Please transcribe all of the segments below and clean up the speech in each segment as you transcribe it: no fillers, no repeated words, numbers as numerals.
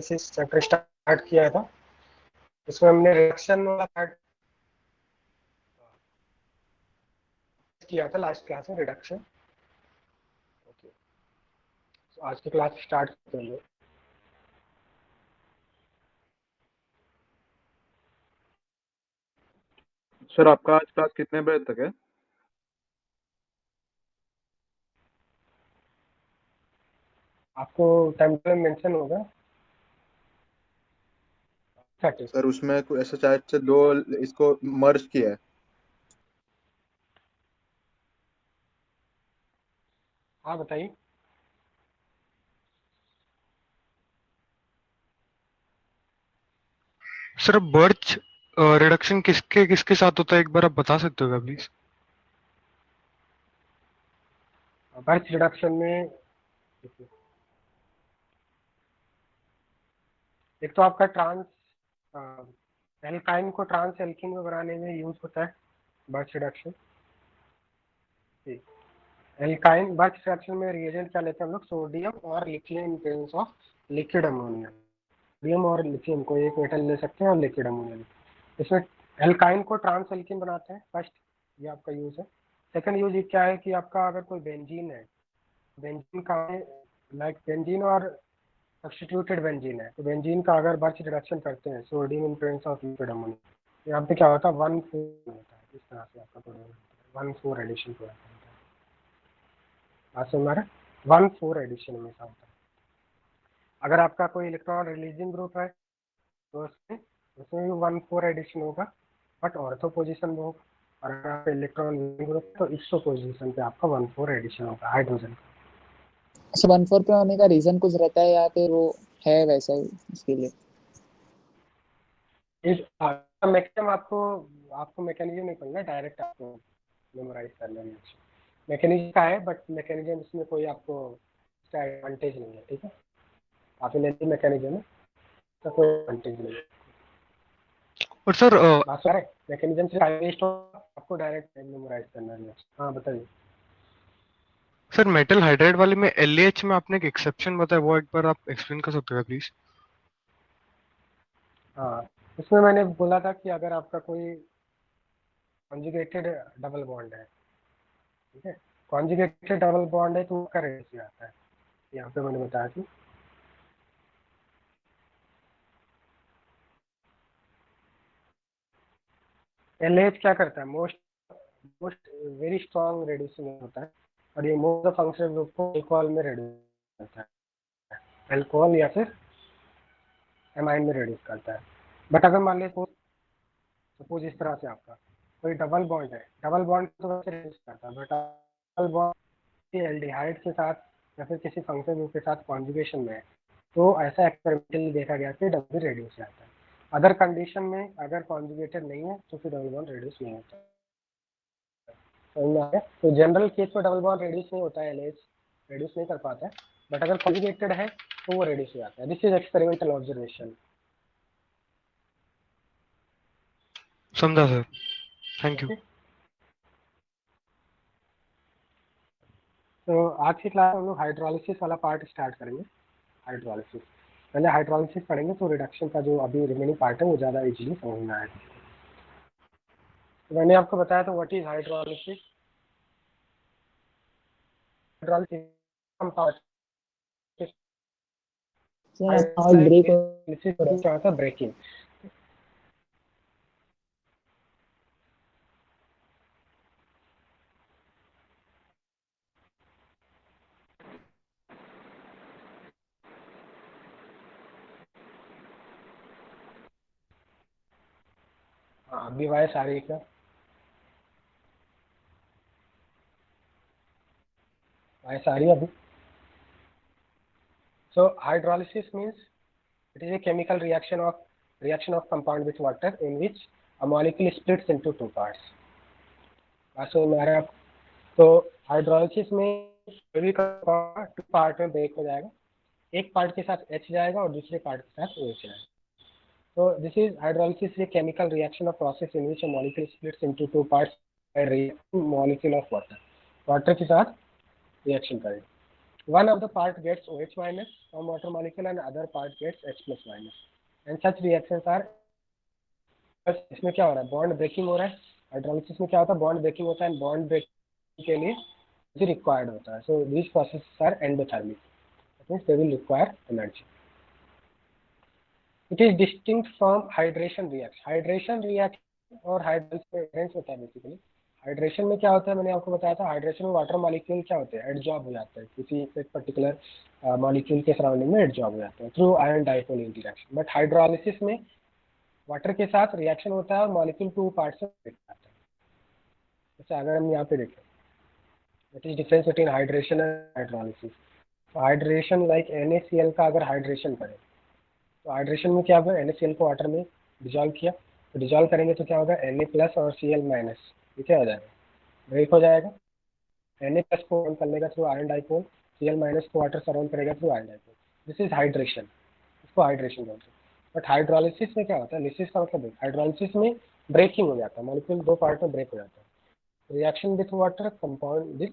Chapter start किया था, इसमें हमने रिएक्शन वाला पार्ट किया था लास्ट क्लास में, रिडक्शन। ओके, तो आज की क्लास स्टार्ट करते हैं। सर आपका आज क्लास कितने बजे तक है? आपको टाइम टेबल मेंशन होगा 30। सर उसमें कुछ ऐसा शायद से दो इसको मर्ज किया है। हाँ बताइए। सर बर्च रिडक्शन किसके किसके साथ होता है, एक बार आप बता सकते हो क्या प्लीज? बर्च रिडक्शन में एक तो आपका ट्रांस एल्काइन को ट्रांस एल्कीन में बनाने में यूज होता है birch reduction. Alkyne birch reduction में रिएजेंट क्या लेते हैं हम लोग? सोडियम और lithium in presence of liquid ammonia. Sodium और लिथियम को एक मेटल ले सकते हैं और लिक्विड अमोनिया। इसमें एल्काइन को ट्रांस एल्कीन बनाते हैं फर्स्ट, ये आपका यूज है। सेकंड यूज ये क्या है कि आपका अगर कोई बेंजीन है, बेंजीन का लाइक बेंजीन और सब्स्टिट्यूटेड बेंजीन है, तो बेंजीन का अगर बर्च रिडक्शन करते हैं sodium in presence of liquid ammonia, यहाँ पे क्या होता है 1,4 होता है। इस तरह से आपका प्रोडक्ट 1,4 एडिशन प्रोडक्ट होता है। बात समझ में आ रहा है? 1,4 एडिशन हमेशा होता है। अगर आपका कोई इलेक्ट्रॉन रिलीजिंग ग्रुप है तो उसमें भी 1,4 एडिशन होगा, बट ऑर्थो पोजीशन में होगा। और अगर आप इलेक्ट्रॉन ग्रुप तो इसो पोजीशन पे आपका 1,4 एडिशन होगा हाइड्रोजन का। अच्छा, 1,4 पे होने का रीजन कुछ रहता है या फिर वो है वैसा ही इसके लिए? इस मैक्सिमम आपको मैकेनिज्म नहीं पढ़ना, डायरेक्ट आपको मेमोराइज करना है। मैकेनिज्म का है, बट मैकेनिज्म इसमें कोई आपको इसका एडवांटेज नहीं है, ठीक है? काफी लेंथी मैकेनिज्म है, तो कोई एडवांटेज नहीं है। और सर बात है मैकेनिज्म से वेस्ट हो, आपको डायरेक्ट मेमोराइज करना है। हाँ बताइए। सर मेटल हाइड्राइड वाले में LAH में आपने एक एक्सेप्शन बताया, वो एक बार आप एक्सप्लेन कर सकते हो प्लीज? हाँ, इसमें मैंने बोला था कि अगर आपका कोई कॉन्जुगेटेड डबल बॉन्ड है, ठीक है, कॉन्जुगेटेड डबल बॉन्ड है तो उसका रेडियस आता है। यहाँ पे मैंने बताया कि LH क्या करता है, मोस्ट वेरी स्ट्रॉन्ग रेड्यूसिंग होता है, और ये मोस्ट ऑफ फंक्शनल ग्रुप को अल्कोहल में रेड्यूस करता है, अल्कोहल या फिर एमाइन में रेड्यूस करता है। बट अगर मान लीजिए सपोज इस तरह से आपका कोई डबल बॉन्ड है, डबल बॉन्ड तो वैसे रेड्यूस करता है, बट डबल बॉन्ड एल्डिहाइड के साथ या फिर किसी फंक्शनल ग्रुप के साथ कॉन्जुगेशन में है, तो ऐसा एक्सपेरिमेंटली देखा गया कि डबल रेड्यूस जाता है। अदर कंडीशन में अगर कॉन्जुगेटेड नहीं है तो फिर डबल बॉन्ड रेड्यूस नहीं होता। तो जनरल केस में डबल बॉन्ड रेड्यूस नहीं होता है, एलएच रेड्यूस नहीं कर पाता है, बट अगर कॉन्जुगेटेड है तो वो रेड्यूस हो जाता है। This is experimental observation. समझा सर, थैंक यू। तो आज की क्लास में हम लोग हाइड्रोलिसिस वाला पार्ट स्टार्ट करेंगे। हाइड्रोलिसिस पहले हाइड्रोलिसिस पढ़ेंगे, तो रिडक्शन का जो अभी रिमेनिंग पार्ट है वो ज़्यादा इजीली समझ में आएगा। तो मैंने आपको बताया था what is hydrolysis. Hydrolysis break क्या होता है? ब्रेकिंग। अभी वॉइस आ रही है क्या? वॉइस आ रही है अभी? So hydrolysis means it is a chemical reaction of compound with water in which a molecule splits into two parts. बात समझ में आ रहा है आपको? तो हाइड्रोलिसिस में कोई कंपाउंड टू पार्ट में ब्रेक हो जाएगा, एक पार्ट के साथ H जाएगा और दूसरे पार्ट के साथ OH जाएगा। तो this is hydrolysis, a chemical reaction of process in which a molecule splits into two parts bye reacting molecule of water. Water के साथ रिएक्शन करेगा। one of the part gets OH minus from water molecule and other part gets H plus minus, and such reactions are, इसमें क्या हो रहा है, bond breaking हो रहा है. हाइड्रोलिसिस में क्या होता है, बॉन्ड ब्रेकिंग होता है, बॉन्ड ब्रेकिंग के लिए एनर्जी रिक्वायर्ड होता है. So this process are endothermic, that means they will require energy. It is distinct from hydration reaction. Hydration reaction और हाइड्रोलिसिस में डिफरेंस होता है बेसिकली. हाइड्रेशन में क्या होता है, मैंने आपको बताया था, हाइड्रेशन में वाटर मॉलिक्यूल क्या होते हैं, एडजॉर्ब हो जाते हैं, किसी एक पर्टिकुलर मॉलिक्यूल के सराउंडिंग में एडजॉर्ब हो जाते हैं through ion dipole interaction. But hydrolysis में वाटर के साथ रिएक्शन होता है और मॉलिक्यूल टू पार्ट्स में ब्रेक जाता है. जैसे अगर हम यहाँ पे देखें, that is difference between hydration and hydrolysis. तो हाइड्रेशन लाइक NaCl का अगर हाइड्रेशन करें तो हाइड्रेशन में क्या होगा, NaCl को वाटर में डिजॉल्व किया, तो डिजॉल्व करेंगे तो क्या होगा, Na प्लस और Cl माइनस, ये क्या हो जाएगा, ब्रेक हो जाएगा. Na प्लस को ऑन कर लेगा through ion dipole, Cl minus को वाटर सराउंड करेगा through ion dipole. This is hydration, इसको हाइड्रेशन बोलते हैं. बट हाइड्रोलिसिस में क्या होता है, लिसिस का मतलब हाइड्रोलिसिस में ब्रेकिंग हो जाता है, मॉलिक्यूल दो पार्ट में ब्रेक हो जाता है. Reaction with water, compound with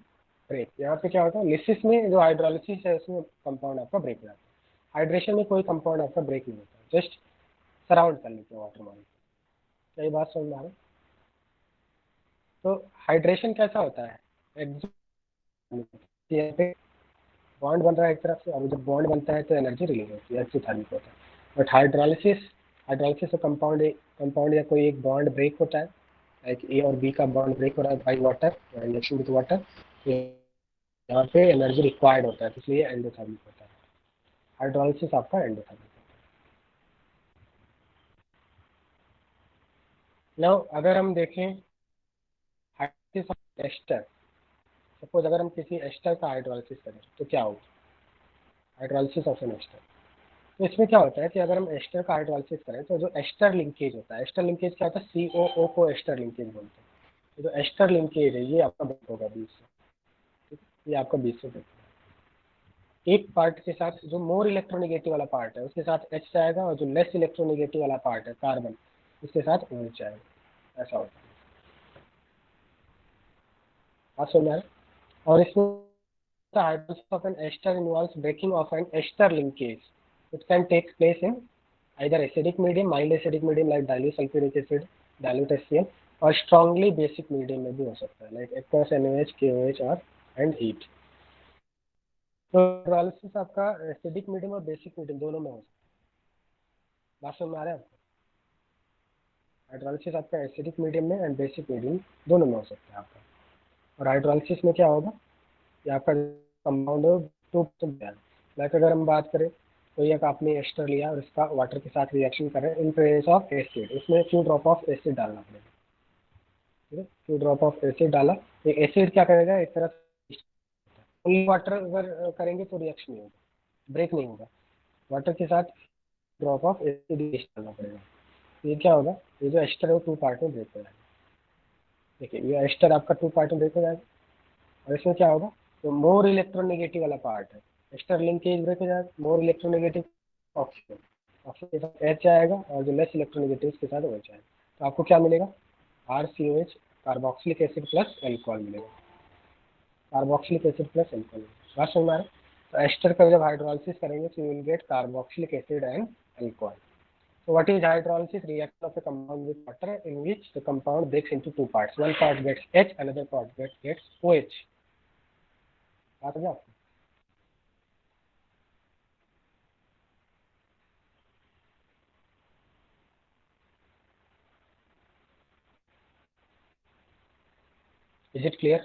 break. यहाँ पे क्या होता है, लिसिस में जो हाइड्रोलिसिस है उसमें कंपाउंड आपका ब्रेक हो जाता है. हाइड्रेशन में कोई कंपाउंड आपका ब्रेक नहीं होता, जस्ट सराउंड कर लेते हैं वाटर मॉलिक्यूल. क्या ये बात समझ में आ रही है? तो हाइड्रेशन कैसा होता है, यहाँ पे बॉन्ड बन रहा है एक तरफ से, और जब बॉन्ड बनता है तो एनर्जी रिलीज होती है, एक्सोथर्मिक होता है. बट हाइड्रोलिसिस से कंपाउंड या कोई एक बॉन्ड ब्रेक होता है, लाइक ए और बी का बॉन्ड ब्रेक हो रहा है by water, reaction with water, यहाँ पे एनर्जी रिक्वायर्ड होता है, इसलिए एंडोथर्मिक होता है. हाइड्रोलिसिस आपका एंडोथर्मिक होता है. नाउ अगर हम देखें हाइड्रोलिसिस ऑफ एस्टर, सपोज अगर हम किसी एस्टर का हाइड्रोलिसिस करें तो क्या होगा, हाइड्रोलिसिस ऑफ एन एस्टर. तो इसमें क्या होता है कि अगर हम एस्टर का हाइड्रोलिसिस करें तो जो एस्टर लिंकेज होता है, एस्टर लिंकेज क्या होता है, COO को एस्टर लिंकेज बोलते हैं. तो जो एस्टर लिंकेज है ये आपका ब्रेक होगा 20 से, ठीक है? ये आपका 20 से ब्रेक होगा. एक पार्ट के साथ जो मोर इलेक्ट्रोनेगेटिव वाला पार्ट है उसके साथ H जाएगा, और जो लेस इलेक्ट्रोनेगेटिव वाला पार्ट है कार्बन, उसके साथ OH जाएगा. ऐसा होता है. बात समझ में आ रहा है? और इसमें the hydrolysis of an ester involves breaking of an ester linkage. It can take place in either acidic medium, mild acidic medium like dilute sulfuric acid, dilute HCl, और strongly basic medium में भी हो सकता है, like aqueous NaOH, KOH और and heat. तो hydrolysis आपका acidic medium और बेसिक मीडियम दोनों में हो सकता है. बात समझ में आ रहा है आपको? हाइड्रोलिसिस आपका एसिडिक मीडियम में एंड बेसिक मीडियम दोनों में हो सकता है आपका. और हाइड्रोलिसिस में क्या होगा, कि आपका कंपाउंड टू लाइक अगर हम बात करें तो एक आपने एस्टर लिया और इसका वाटर के साथ रिएक्शन कर रहे हैं इन प्रेजेंस ऑफ एसिड, इसमें फ्यू ड्रॉप ऑफ एसिड डालना पड़ेगा. ठीक है, फ्यू ड्रॉप ऑफ एसिड डाला तो एसिड क्या करेगा, एक तरफ ओनली वाटर अगर करेंगे तो रिएक्शन नहीं होगा, ब्रेक नहीं होगा. वाटर के साथ ड्रॉप ऑफ एसिड डालना पड़ेगा. ये क्या होगा, ये जो एस्टर है वो टू पार्ट में ब्रेक हो जाएगा. देखिए ये एस्टर आपका टू पार्ट में ब्रेक हो जाएगा, और इसमें क्या होगा, तो मोर इलेक्ट्रोनेगेटिव वाला पार्ट है, एस्टर लिंकेज ब्रेक हो जाएगा, मोर इलेक्ट्रोनेगेटिव ऑक्सीजन, ऑक्सीजन के साथ H आएगा, और जो लेस इलेक्ट्रोनेगेटिव उसके साथ OH आएगा. तो आपको क्या मिलेगा, RCOH, carboxylic acid plus alcohol मिलेगा. Carboxylic acid plus alcohol. बात समझ में आ रहा है? तो एस्टर का जब हाइड्रोलिसिस करेंगे तो you will gate carboxylic acid and alcohol. So what is hydrolysis? Reaction of a compound with water in which the compound breaks into two parts. One part gets H, another part gets OH. बात समझा आपको? Is it clear?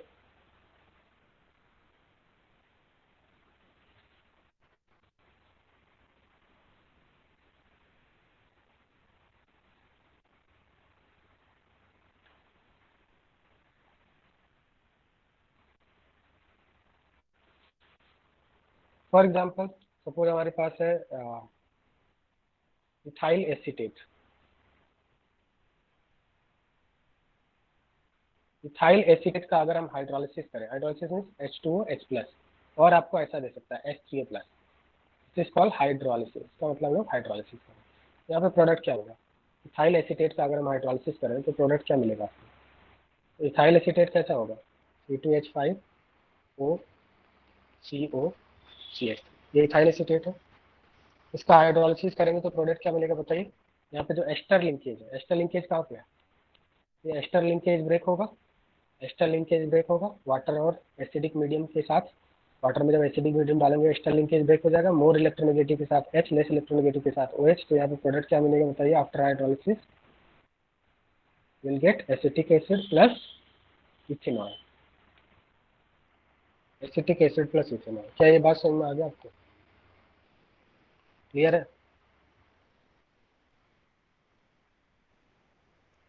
For example, suppose हमारे पास है ethyl acetate. Ethyl acetate का अगर हम hydrolysis करें, hydrolysis means H2O H+, और आपको ऐसा दे सकता है H3O+. This call hydrolysis. इसका मतलब है हाइड्रोलिसिस करें. यहाँ पे प्रोडक्ट क्या होगा, इथाइल एसीटेट का अगर हम हाइड्रोलिसिस करें तो प्रोडक्ट क्या मिलेगा आपको. तो इथाइल एसीटेट कैसा होगा, C2H5O CO CH3, ये इथाइल एसीटेट है। इसका हाइड्रोलिसिस करेंगे तो प्रोडक्ट क्या मिलेगा बताइए। यहाँ पे जो एस्टर लिंकेज है, एस्टर लिंकेज कहाँ पे है, ये एस्टर लिंकेज ब्रेक होगा, एस्टर लिंकेज ब्रेक होगा वाटर और एसिडिक मीडियम के साथ। वाटर में जब एसिडिक मीडियम डालेंगे एस्टर लिंकेज ब्रेक हो जाएगा, मोर इलेक्ट्रोनेगेटिव के साथ H, लेस इलेक्ट्रोनेगेटिव के साथ OH। तो यहाँ पे प्रोडक्ट क्या मिलेगा बताइए, after hydrolysis will get acetic acid plus ethanol, acetic acid plus ethanol. क्या ये बात समझ में आ गया आपको, क्लियर है?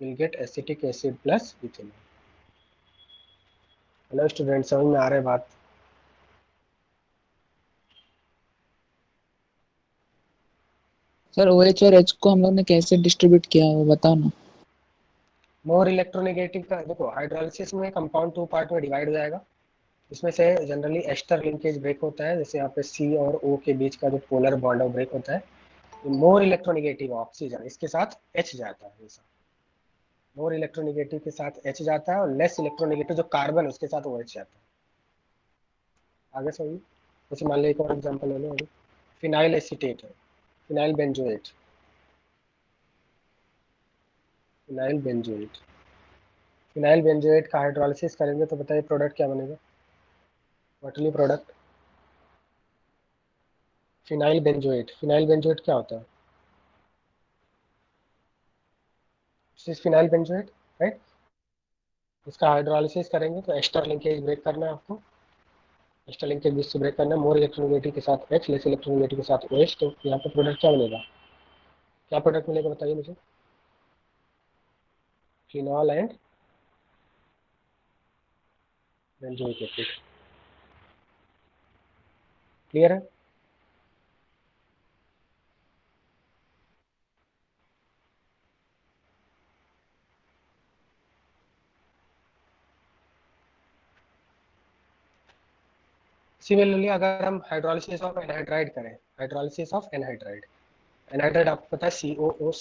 Will get acetic acid plus ethanol. Hello student, समझ में आ रहा है बात? सर OH और H को हम लोग ने कैसे डिस्ट्रीब्यूट किया वो बताओ ना। मोर इलेक्ट्रोनेगेटिव का देखो, हाइड्रोलिसिस में कंपाउंड 2 पार्ट में डिवाइड हो जाएगा। इसमें से जनरली एस्टर लिंकेज ब्रेक होता है, जैसे यहाँ पे C और O के बीच का जो पोलर बॉन्ड है ब्रेक होता है। मोर इलेक्ट्रोनेगेटिव ऑक्सीजन इसके साथ H जाता है, ऐसा मोर इलेक्ट्रोनेगेटिव के साथ H जाता है, और लेस इलेक्ट्रोनेगेटिव जो कार्बन उसके साथ OH जाता है। आगे सही, जैसे मान लो एक और एग्जांपल ले लो अभी, फिनाइल एसीटेट है, phenyl benzoate, phenyl benzoate, phenyl benzoate का हाइड्रोलिसिस करेंगे तो बताइए प्रोडक्ट क्या बनेगा, what will B product? Phenyl benzoate, phenyl benzoate क्या होता है? This is phenyl benzoate, right. इसका हाइड्रोलिसिस करेंगे तो एस्टर लिंकेज ब्रेक करना है आपको, एस्टर लिंकेज बीच से ब्रेक करना है, मोर इलेक्ट्रोनेगेटिव के साथ H, लेस इलेक्ट्रोनेगेटिव के साथ OH। तो यहाँ पे प्रोडक्ट क्या मिलेगा, क्या प्रोडक्ट मिलेगा बताइए मुझे, phenol and benzoic acid. Clear है? सिमिलरली अगर हम हाइड्रोलिसिस ऑफ एनहाइड्राइड करें, हाइड्रोलिसिस ऑफ एनहाइड्राइड, एनहाइड्राइड आपको पता है COO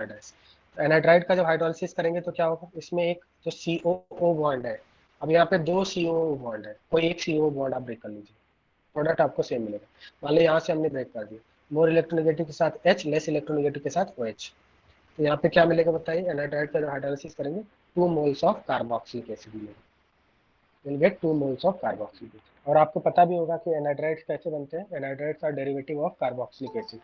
डैश। तो एनहाइड्राइड का जब हाइड्रोलिसिस करेंगे तो क्या होगा, इसमें एक जो COO बॉन्ड है, अब यहाँ पे 2 COO बॉन्ड है, कोई एक COO बॉन्ड आप ब्रेक कर लीजिए, प्रोडक्ट आपको सेम मिलेगा। मान लो यहाँ से हमने ब्रेक कर दिया, मोर इलेक्ट्रोनेगेटिव के साथ H, लेस इलेक्ट्रोनेगेटिव के साथ OH। तो यहाँ पे क्या मिलेगा बताइए, एनहाइड्राइड का जो हाइड्रोलिसिस करेंगे 2 मोल्स ऑफ कार्बोक्सिलिक एसिड मिलेगा, will get 2 moles of carboxylic acid. और आपको पता भी होगा कि एनहाइड्राइड्स कैसे बनते हैं, anhydrides are derivative of carboxylic acid.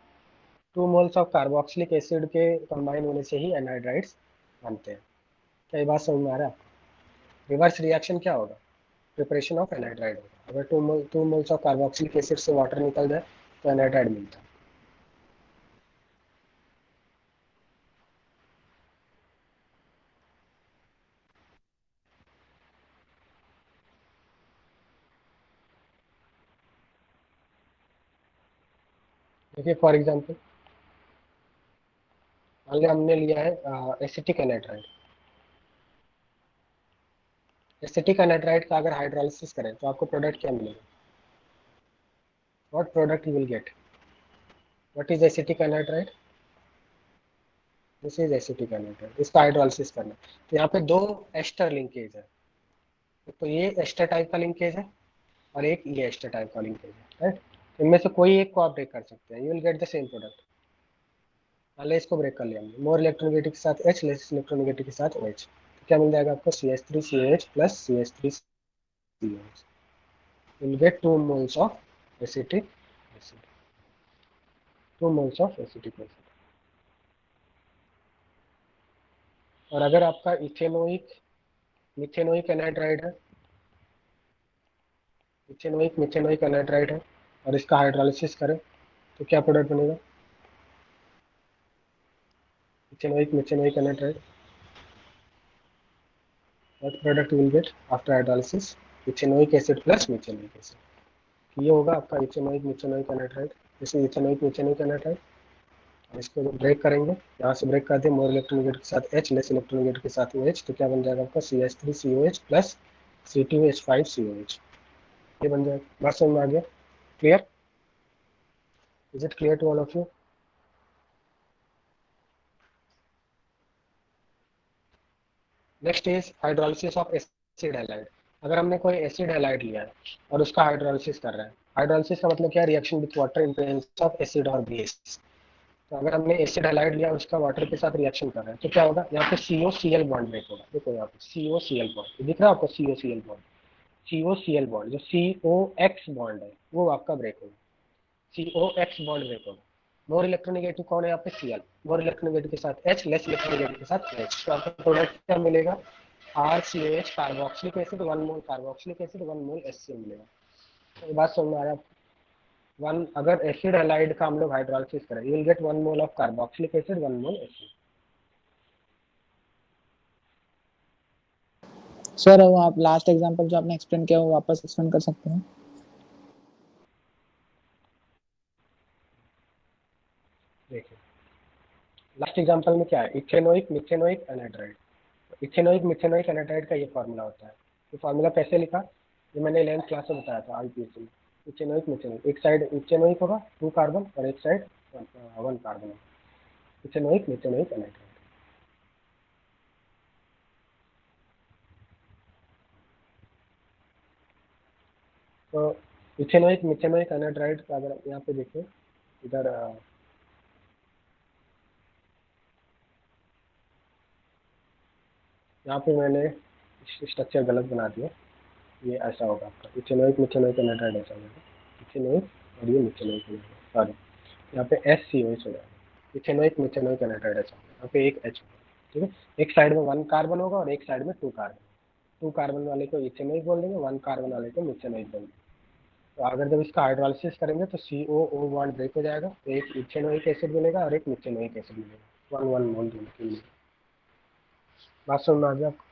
2 moles of carboxylic acid के कंबाइन होने से ही एनहाइड्राइड्स बनते हैं। क्या ये बात समझ में आ रहा है आपको? रिवर्स रिएक्शन क्या होगा, प्रिपरेशन ऑफ एनहाइड्राइड होगा। अगर 2 मोल्स ऑफ कार्बोक्सिलिक एसिड से वाटर निकल जाए तो एनहाइड्राइड मिलता है। देखिए फॉर एग्जांपल, मान लिया हमने लिया है एसिटिक एनहाइड्राइड, एसिटिक एनहाइड्राइड का अगर हाइड्रोलिसिस करें तो आपको प्रोडक्ट क्या मिलेगा, what product you will gate, what is acetic anhydride? This is acetic anhydride. इसका हाइड्रोलिसिस करना, तो यहाँ पे 2 एस्टर लिंकेज है, तो ये एस्टर टाइप का लिंकेज है और एक ये एस्टर टाइप का लिंकेज है, राइट। इनमें से कोई एक को आप ब्रेक कर सकते हैं, you will get the same product. मान इसको ब्रेक कर लिया हमने, मोर इलेक्ट्रोनेगेटिव के साथ H, लेस इलेक्ट्रोनेगेटिव के साथ OH। तो क्या मिल जाएगा आपको, CH3COH plus CH3COH, will get 2 moles of acetic acid, 2 moles of acetic acid. और अगर आपका इथेनोइक मिथेनोइक एनहाइड्राइड है, मिथेनोइक एनहाइड्राइड है, और इसका हाइड्रोलिसिस करें तो क्या प्रोडक्ट बनेगा, methanoic anhydride. What product you will get after hydrolysis? Ethanoic acid plus methanoic acid. ये होगा आपका इथेनोइक एनहाइड्राइड, जैसे इथेनोइक एनहाइड्राइड। और इसको जब ब्रेक करेंगे, यहाँ से ब्रेक कर दें, मोर इलेक्ट्रोनेगेटिव के साथ H, लेस इलेक्ट्रोनेगेटिव के साथ OH। तो क्या बन जाएगा आपका, CH3COH प्लस C2H5COH। ये बन जाएगा। बात समझ में आ गया? Clear? Is it clear to all of you? Next is hydrolysis of acid halide. अगर हमने कोई एसिड हैलाइड लिया है और उसका हाइड्रोलिसिस कर रहे हैं, हाइड्रोलिसिस का मतलब क्या है, reaction with water in presence of acid और बेस। तो अगर हमने एसिड हैलाइड लिया, उसका वाटर के साथ रिएक्शन कर रहा है, तो क्या होगा, यहाँ पे COCl बॉन्ड ब्रेक होगा। देखो यहाँ पे COCl बॉन्ड दिख रहा है आपको, COCl बॉन्ड, COCl बॉन्ड, जो COX बॉन्ड है वो आपका ब्रेक होगा, COX बॉन्ड ब्रेक होगा। मोर इलेक्ट्रोनेगेटिव कौन है यहाँ पे, Cl। मोर इलेक्ट्रोनेगेटिव के साथ H, लेस इलेक्ट्रोनेगेटिव के साथ H। तो आपका प्रोडक्ट क्या मिलेगा, RCOH कार्बोक्सिलिक एसिड 1 मोल कार्बोक्सिलिक एसिड 1 मोल HCl मिलेगा। तो ये बात समझ में आ रहा है। वन, अगर एसिड हैलाइड का हम लोग हाइड्रोलिसिस करें, you will gate 1 mole of carboxylic acid 1 mole HCl। Sir वो आप लास्ट एग्जांपल जो आपने एक्सप्लेन किया वो वापस एक्सप्लेन कर सकते हैं? देखिए लास्ट एग्जांपल में क्या है, ethanoic methanoic anhydride. Ethanoic methanoic anhydride का ये फॉर्मूला होता है। ये फॉर्मूला कैसे लिखा, ये मैंने 11th क्लास में बताया था IPSC में। इथेनोइक मिथेनोइक, एक साइड इथेनोइक होगा 2 कार्बन और एक साइड 1 कार्बन होगा, इथेनोइक मिथेनोइक एनहाइड्राइड। तो इथेनोइक मिथेनोइक एनहाइड्राइड का अगर यहाँ पे देखें, इधर यहाँ पे मैंने स्ट्रक्चर गलत बना दिया, ये ऐसा होगा आपका इथेनोइक मिथेनोइक एनहाइड्राइड, ऐसा होगा इथेनोइक और ये मिथेनोइक एनहाइड्राइड, सॉरी यहाँ पे SCOH हो जाएगा, इथेनोइक मिथेनोइक एनहाइड्राइड ऐसा होगा। यहाँ पे एक H होगा, ठीक है। एक साइड में 1 कार्बन होगा और एक साइड में 2 कार्बन। 2 कार्बन वाले को इथेनोइक बोल देंगे, 1 कार्बन वाले को मिथेनोइक बोल देंगे। तो अगर जब इसका हाइड्रोलिसिस करेंगे तो COO बॉन्ड ब्रेक हो जाएगा, तो एक इथेनोइक एसिड मिलेगा और एक मिथेनोइक एसिड मिलेगा, 1 1 मोल दोनों के लिए। बात समझ में आ गया आपको?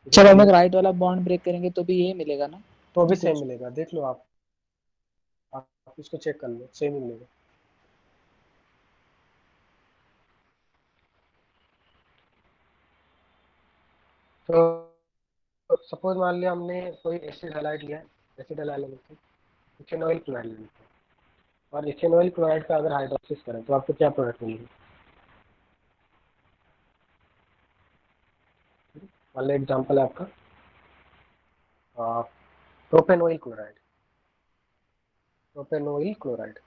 सर हम लोग राइट वाला बॉन्ड ब्रेक करेंगे तो भी ये मिलेगा ना? तो भी कुछ सेम मिलेगा, देख लो आप इसको चेक कर लो, सेम ही मिलेगा। तो सपोज मान लिया हमने कोई एसिड हैलाइड लिया, एसिड हैलाइड लेते हैं, इथेनॉइल क्लोराइड लेते हैं, और इथेनॉइल क्लोराइड का अगर हाइड्रोलिसिस करें तो आपको क्या प्रोडक्ट मिलेगा। मान लो एग्जाम्पल है आपका प्रोपेनोइल क्लोराइड, प्रोपेनोइल क्लोराइड।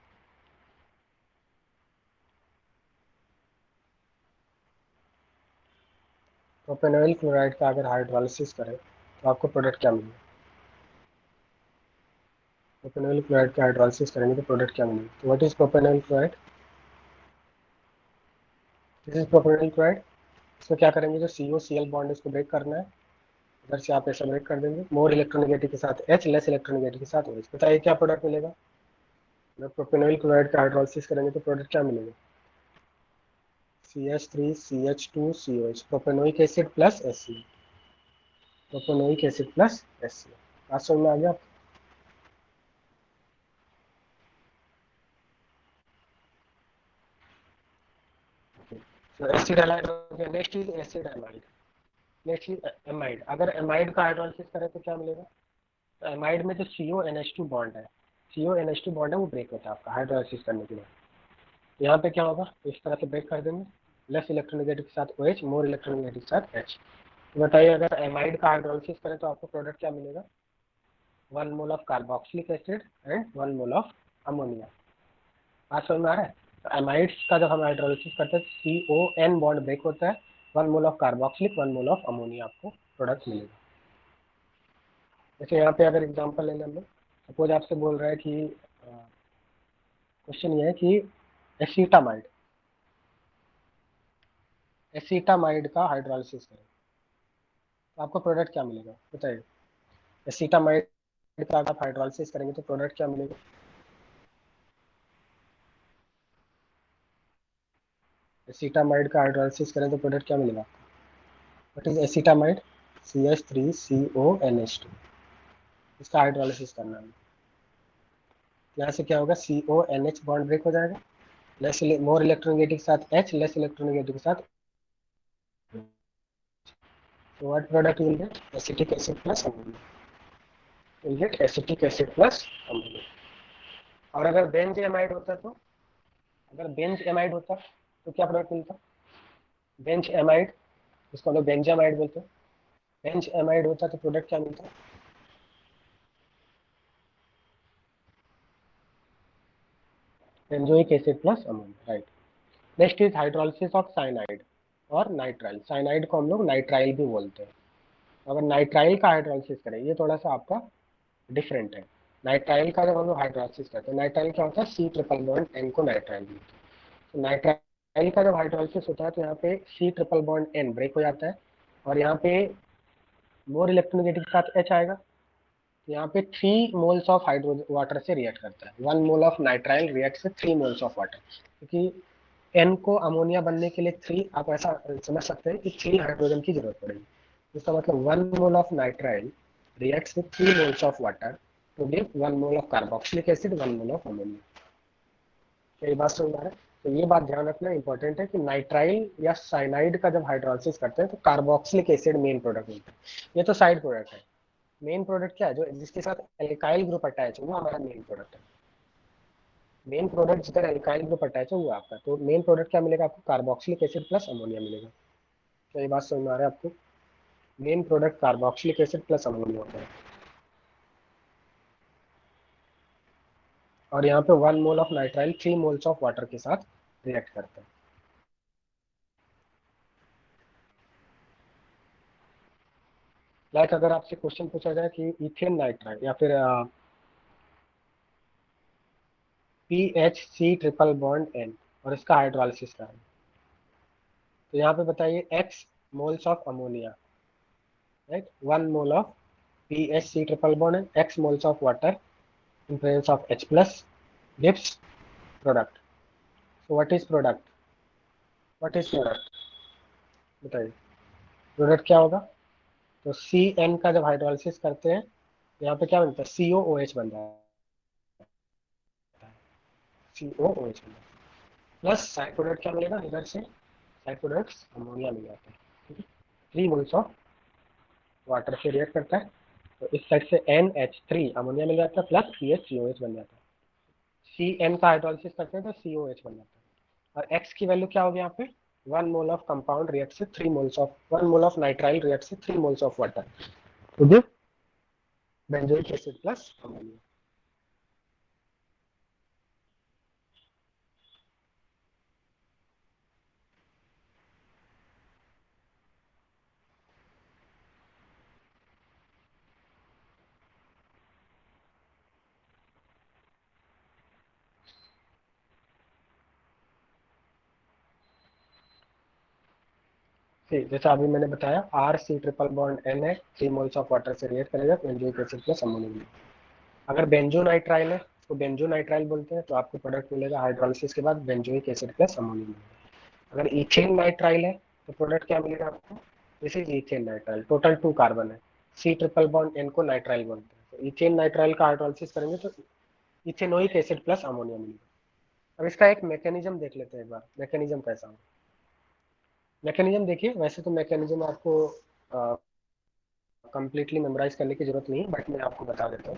प्रोपेनोइल क्लोराइड का अगर हाइड्रोलिसिस करें तो आपको प्रोडक्ट क्या मिलेगा। प्रोपेनोइल क्लोराइड का हाइड्रोलिसिस करेंगे तो प्रोडक्ट क्या मिलेगा। तो what is propanoyl chloride, this is propanoyl chloride. इसमें क्या करेंगे, जो COCl बॉन्ड है उसको ब्रेक करना है, इधर से आप ऐसा ब्रेक कर देंगे, मोर इलेक्ट्रोनेगेटिव के साथ H, लेस इलेक्ट्रोनेगेटिव के साथ OH। बताइए क्या प्रोडक्ट मिलेगा। जब प्रोपेनोइल क्लोराइड का हाइड्रोलिसिस करेंगे तो प्रोडक्ट क्या मिलेगा, CH3CH2COH, propanoic acid plus HCl, propanoic acid plus HCl। बात समझ में आ गया आपको? तो एसिड हैलाइड हो गया। Next is acid amide, next is amide. अगर एमाइड का हाइड्रोलिसिस करें तो क्या मिलेगा, तो एमाइड में जो CONH2 बॉन्ड है, CONH2 बॉन्ड है वो ब्रेक होता है आपका हाइड्रोलिसिस करने के बाद। यहाँ पे क्या होगा, इस तरह से ब्रेक कर देंगे, लेस इलेक्ट्रोनेगेटिव के साथ OH, मोर इलेक्ट्रोनेगेटिव के साथ H। तो बताइए अगर एमाइड का हाइड्रोलिसिस करें तो आपको प्रोडक्ट क्या मिलेगा, 1 mole of carboxylic acid and 1 mole of ammonia. बात समझ में आ रहा है। तो एमाइड्स का जब हम हाइड्रोलिसिस करते हैं CON बॉन्ड ब्रेक होता है, 1 mole of carboxylic 1 mole of ammonia आपको प्रोडक्ट मिलेगा। जैसे यहाँ पे अगर एग्जांपल ले लें हम लोग, सपोज आपसे बोल रहा है कि क्वेश्चन ये है कि एसीटामाइड, एसीटामाइड का हाइड्रोलिसिस करें तो आपको प्रोडक्ट क्या मिलेगा, बताइए। एसीटामाइड का अगर आप हाइड्रोलिसिस करेंगे तो प्रोडक्ट क्या मिलेगा। एसीटामाइड का हाइड्रोलिसिस करें तो प्रोडक्ट क्या मिलेगा आपको। व्हाट इज एसीटामाइड, CH3CONH2, इसका हाइड्रोलिसिस करना है। यहाँ से क्या होगा, CONH बॉन्ड ब्रेक हो जाएगा, लेस मोर इलेक्ट्रोनेगेटिव के साथ H, लेस इलेक्ट्रोनेगेटिव के साथ, so what product you will get, acetic acid plus ammonia, you will get acetic acid plus ammonia। और अगर बेंज एमाइड होता तो, अगर बेंज एमाइड होता तो क्या प्रोडक्ट मिलता, बेंज एमाइड, इसको हम लोग बेंजामाइड बोलते हैं। बेंज एमाइड होता तो प्रोडक्ट क्या मिलता, benzoic acid plus ammonia, right. Next is hydrolysis of cyanide और नाइट्राइल। साइनाइड को हम लोग नाइट्राइल भी बोलते हैं। अगर नाइट्राइल का हाइड्रोलिसिस करें, ये थोड़ा सा आपका डिफरेंट है। नाइट्राइल का जब हम लोग हाइड्रोलिसिस करते हैं, नाइट्राइल क्या होता है, सी ट्रिपल बॉन्ड एन को नाइट्राइल बोलते हैं। तो नाइट्राइल का जब हाइड्रोलिसिस होता है तो यहाँ पे C triple bond N break हो जाता है और यहाँ पे मोर इलेक्ट्रोनेगेटिव के साथ एच आएगा। यहाँ पे 3 मोल्स ऑफ हाइड्रोजन वाटर से रिएक्ट करता है। 1 मोल ऑफ नाइट्राइल रिएक्ट से 3 मोल्स ऑफ वाटर, क्योंकि एन को अमोनिया बनने के लिए 3, आप ऐसा समझ सकते हैं कि 3 हाइड्रोजन की जरूरत पड़ेगी। इसका मतलब 1 mole of nitrile reacts with 3 moles of water to give 1 mole of carboxylic acid, 1 mole of ammonia. क्या ये बात समझ आ रहा है? तो ये बात ध्यान रखना इंपॉर्टेंट है कि नाइट्राइल या साइनाइड का जब हाइड्रोलिसिस करते हैं तो कार्बोक्सिलिक एसिड मेन प्रोडक्ट मिलता है। ये तो साइड प्रोडक्ट है। मेन प्रोडक्ट क्या है, जो जिसके साथ एल्काइल ग्रुप अटैच है वो हमारा मेन प्रोडक्ट है। मेन प्रोडक्ट जिधर एल्काइल ग्रुप अटैच है वो आपका, तो मेन प्रोडक्ट क्या मिलेगा आपको, कार्बोक्सिलिक एसिड प्लस अमोनिया मिलेगा। तो ये बात समझ में आ रहा है आपको? Main product carboxylic acid plus ammonia होता है। और यहाँ पे 1 mole of nitrile 3 moles of water के साथ रिएक्ट करता है। लाइक अगर आपसे क्वेश्चन पूछा जाए कि इथेन नाइट्राइल या फिर PHC ट्रिपल बॉन्ड N और इसका हाइड्रोलिसिस का है, तो यहाँ पे बताइए x moles of ammonia, right, 1 mole of PHC triple bond है, x moles of water in presence of H plus gives product. So what is product? What is product? बताइए प्रोडक्ट क्या होगा? तो CN का जब हाइड्रोलिसिस करते हैं यहाँ पे क्या बनता है, COOH बन जाता है, COOH बन जाता है। प्लस साइड प्रोडक्ट क्या मिलेगा इधर से, साइड प्रोडक्ट्स अमोनिया मिल जाता है, ठीक है। 3 मोल्स ऑफ वाटर से रिएक्ट करता है, तो इस साइड से NH3 अमोनिया मिल जाता है प्लस CHCOH बन जाता है। CN का हाइड्रोलिसिस करते हैं तो COH बन जाता है। और x की वैल्यू क्या होगी यहाँ पे, 1 मोल ऑफ कंपाउंड रिएक्ट से 3 moles of 1 mole of nitrile react से 3 moles of water to give benzoic acid plus ammonia. जैसा अभी मैंने बताया, RC ट्रिपल बॉन्ड N है, 3 मोल्स ऑफ वाटर से रिएक्ट करेगा बेंजोइक एसिड प्लस अमोनिया। अगर बेंजो नाइट्राइल है तो बेंजो नाइट्राइल बोलते हैं, तो आपको प्रोडक्ट मिलेगा हाइड्रोलिसिस के बाद बेंजोइक एसिड प्लस अमोनिया मिलेगा। अगर इथेन नाइट्राइल है तो प्रोडक्ट क्या मिलेगा आपको, this is ethane nitrile, total 2 carbon है, C ट्रिपल बॉन्ड N को नाइट्राइल बोलते हैं, तो इथेन नाइट्राइल का हाइड्रोलिसिस करेंगे तो इथेनोइक एसिड प्लस अमोनिया मिलेगा। अब इसका एक मैकेनिज्म देख लेते हैं एक बार, मैकेनिज्म कैसा हो। मैकेनिज्म देखिए, वैसे तो मैकेनिज्म आपको कंप्लीटली मेमोराइज करने की जरूरत नहीं है, बट मैं आपको बता देता हूँ।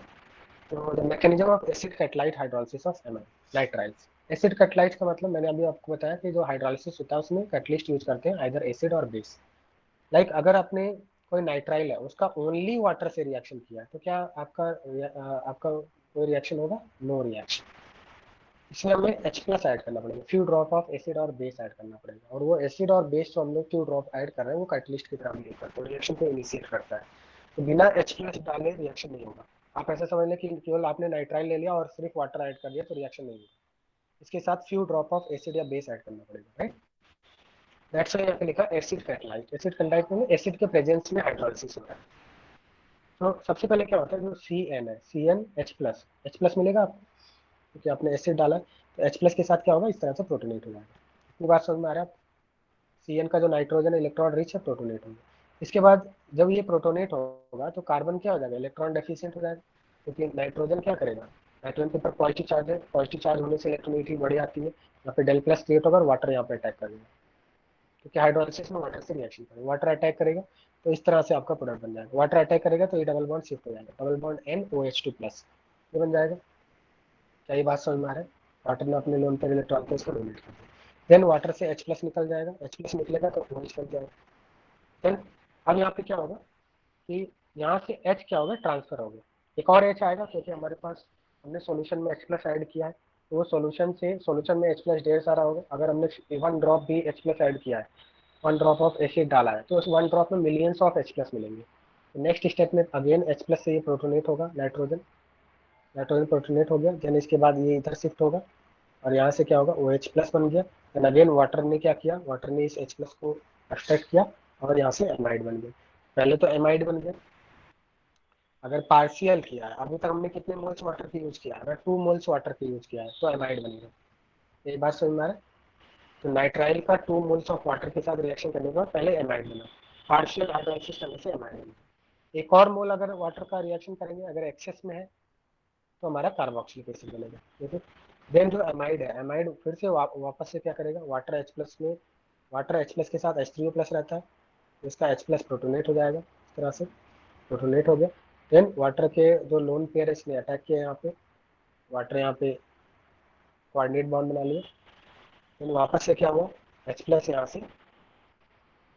तो the mechanism of acid catalysed hydrolysis of nitriles. Acid catalysed का मतलब मैंने अभी आपको बताया कि जो हाइड्रोलिसिस होता है उसमें कैटलिस्ट यूज करते हैं, आइदर एसिड और बेस। लाइक अगर आपने कोई नाइट्राइल है उसका ओनली वाटर से रिएक्शन किया है तो क्या आपका कोई रिएक्शन होगा, नो रिएक्शन। इसमें हमें H प्लस ऐड करना पड़ेगा, फ्यू ड्रॉप ऑफ एसिड और बेस ऐड करना पड़ेगा, और वो एसिड और बेस जो हम लोग फ्यू ड्रॉप ऐड कर रहे हैं वो कैटलिस्ट की तरह बिहेव करता है, रिएक्शन को इनिशिएट करता है। तो बिना H प्लस डाले रिएक्शन नहीं होगा। आप ऐसा समझ लें कि केवल आपने नाइट्राइल ले लिया और सिर्फ वाटर ऐड कर दिया तो रिएक्शन नहीं होगा, इसके साथ फ्यू ड्रॉप ऑफ एसिड या बेस ऐड करना पड़ेगा, राइट। दैट्स व्हाई यहाँ पे लिखा एसिड कैटालाइट। एसिड कैटालाइट में एसिड के प्रेजेंस में हाइड्रोलिसिस होता है। तो सबसे पहले क्या होता है, जो CN है, CN H प्लस मिलेगा आपको क्योंकि आपने एसिड डाला है, तो H प्लस के साथ क्या होगा, इस तरह से प्रोटोनेट हो जाएगा। इतनी बात समझ में आ रहा है? CN का जो नाइट्रोजन इलेक्ट्रॉन रिच है प्रोटोनेट होगा। इसके बाद जब ये प्रोटोनेट होगा तो कार्बन क्या हो जाएगा, इलेक्ट्रॉन डेफिशिएंट हो जाएगा, क्योंकि नाइट्रोजन क्या करेगा, नाइट्रोजन के ऊपर पॉजिटिव चार्ज है, पॉजिटिव चार्ज होने से इलेक्ट्रोनिटी बढ़ जाती है, यहाँ पे डेल प्लस क्रिएट होगा और वाटर यहाँ पे अटैक करेगा, क्योंकि हाइड्रोलिसिस में वाटर से रिएक्शन करेगा, वाटर अटैक करेगा तो इस तरह से आपका प्रोडक्ट बन जाएगा। वाटर अटैक करेगा तो ये डबल बॉन्ड शिफ्ट हो जाएगा, डबल बॉन्ड NOH2 प्लस, ये बन जाएगा। क्या ये बात समझ में आ रहा है? वाटर ने अपने लोन पर इलेक्ट्रॉन को इसको डोनेट कर दिया, देन वाटर से H प्लस निकल जाएगा, H प्लस निकलेगा तो OH बन जाएगा। देन अब यहाँ पे क्या होगा कि यहाँ से H क्या होगा, ट्रांसफर हो गया, एक और H आएगा क्योंकि हमारे पास हमने सॉल्यूशन में H प्लस ऐड किया है, तो वो सॉल्यूशन में H प्लस ढेर सारा होगा। अगर हमने 1 ड्रॉप भी H प्लस ऐड किया है, 1 ड्रॉप ऑफ एसिड डाला है, तो उस 1 ड्रॉप में मिलियंस ऑफ H प्लस मिलेंगे। तो नेक्स्ट स्टेप में अगेन H प्लस से ये प्रोटोनेट होगा, नाइट्रोजन नाइट्रोजन प्रोटोनेट हो गया। देन इसके बाद ये इधर शिफ्ट होगा और यहाँ से क्या होगा, ओ एच प्लस बन गया। देन अगेन वाटर ने क्या किया, वाटर ने इस H प्लस को एक्सट्रैक्ट किया और यहाँ से एमाइड बन गया। पहले तो एमाइड बन गया। अगर पार्शियल किया है, अभी तक हमने कितने मोल्स वाटर की यूज किया है, अगर 2 मोल्स वाटर की यूज किया है तो एमाइड बनेगा। ये बात समझ में आ रहा है? तो नाइट्राइल का 2 मोल्स ऑफ वाटर के साथ रिएक्शन करने के बाद पहले एमाइड बना, पार्शियल हाइड्रोलाइसिस करने से एमाइड बना। एक और मोल अगर वाटर का रिएक्शन करेंगे, अगर एक्सेस में है तो हमारा कार्बोक्सिलिक एसिड बनेगा, ठीक है। देन जो एमाइड है, एमाइड फिर से वापस से क्या करेगा, वाटर एच प्लस में, वाटर एच प्लस के साथ H3O प्लस रहता है, इसका H प्लस प्रोटोनेट हो जाएगा इस तरह से, प्रोटोनेट हो गया। देन वाटर के जो लोन पेयर है इसने अटैक किया यहाँ पे, वाटर यहाँ पे कोऑर्डिनेट बॉन्ड बना लिया। देन वापस से क्या हुआ, H प्लस यहाँ से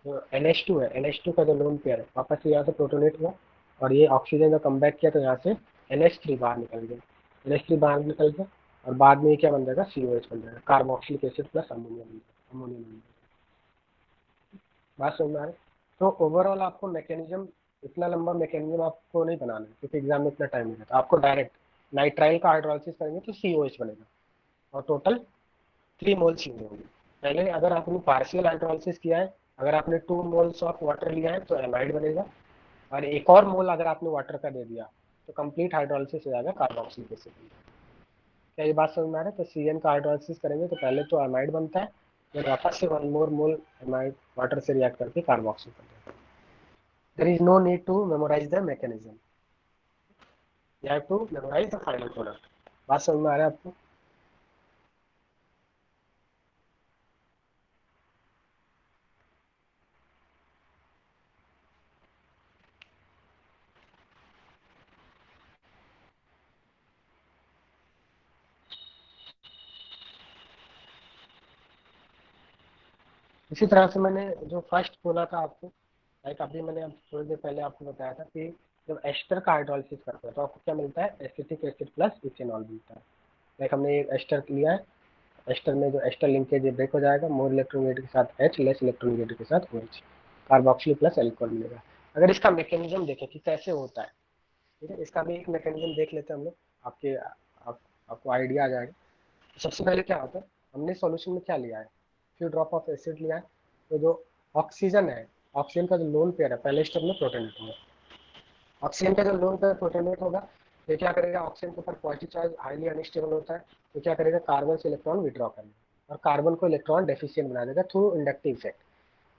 जो NH2 है, NH2 का जो लोन पेयर है वापस से यहाँ से प्रोटोनेट हुआ और ये ऑक्सीजन का कमबैक किया तो यहाँ से NH3 बाहर निकल गया, NH3 बाहर निकल गया और बाद में ये क्या बन जाएगा, COH बन जाएगा, कार्बोक्सिलिक एसिड प्लस अमोनिया बन जाएगा, अमोनिया बन जाएगा। बात समझ में आ रही है? तो ओवरऑल आपको मैकेनिज्म, इतना लंबा मैकेनिज्म आपको नहीं बनाना है क्योंकि एग्जाम में इतना टाइम नहीं रहता। आपको डायरेक्ट नाइट्राइल का हाइड्रोलिसिस करेंगे तो COH बनेगा और टोटल 3 मोल्स यूज होंगे। पहले अगर आपने पार्शियल हाइड्रोलिसिस किया है, अगर आपने 2 मोल्स ऑफ वाटर लिया है तो एमाइड बनेगा और एक और मोल अगर आपने वाटर का दे दिया तो कंप्लीट हाइड्रोलिसिस हो जाएगा, कार्बोक्सिलिक एसिड। क्या ये बात समझ में आ रहा है? तो CN का हाइड्रोलिसिस करेंगे तो पहले तो एमाइड बनता है, फिर वापस से 1 मोर मोल एमाइड वाटर से रिएक्ट करके कार्बोक्सिल बन जाता है। There is no need to memorize the mechanism, you have to memorize the final product. बात समझ में आ रहा है आपको? इसी तरह से मैंने जो फर्स्ट बोला था आपको, लाइक अभी मैंने थोड़ी देर पहले आपको बताया था कि जब एस्टर का हाइड्रोलिसिस करते हैं तो आपको क्या मिलता है, एसिटिक एसिड प्लस इथेनॉल मिलता है। लाइक हमने एक एस्टर लिया है, एस्टर में जो एस्टर लिंकेज ब्रेक हो जाएगा, मोर इलेक्ट्रोनेगेटिव के साथ H, लेस इलेक्ट्रोनेगेटिव के साथ OH, कार्बोक्सिल प्लस एल्कोहल मिलेगा। अगर इसका मैकेनिज्म देखें कि कैसे होता है, ठीक है, इसका भी एक मैकेनिज्म देख लेते हैं हम लोग, आपको आइडिया आ जाएगा। सबसे पहले क्या होता है, हमने सॉल्यूशन में क्या लिया है, फ्यू ड्रॉप ऑफ एसिड लिया है, तो जो ऑक्सीजन है, ऑक्सीजन का जो लोन पेयर है पहले स्टेप में प्रोटोनेट होगा, ऑक्सीजन का जो लोन पेयर प्रोटोनेट होगा ये क्या करेगा, ऑक्सीजन के ऊपर पॉजिटिव चार्ज हाईली अनस्टेबल होता है, तो क्या करेगा, कार्बन से इलेक्ट्रॉन विड्रॉ करेगा और कार्बन को इलेक्ट्रॉन डेफिशिएंट बना देगा थ्रू इंडक्टिव इफेक्ट।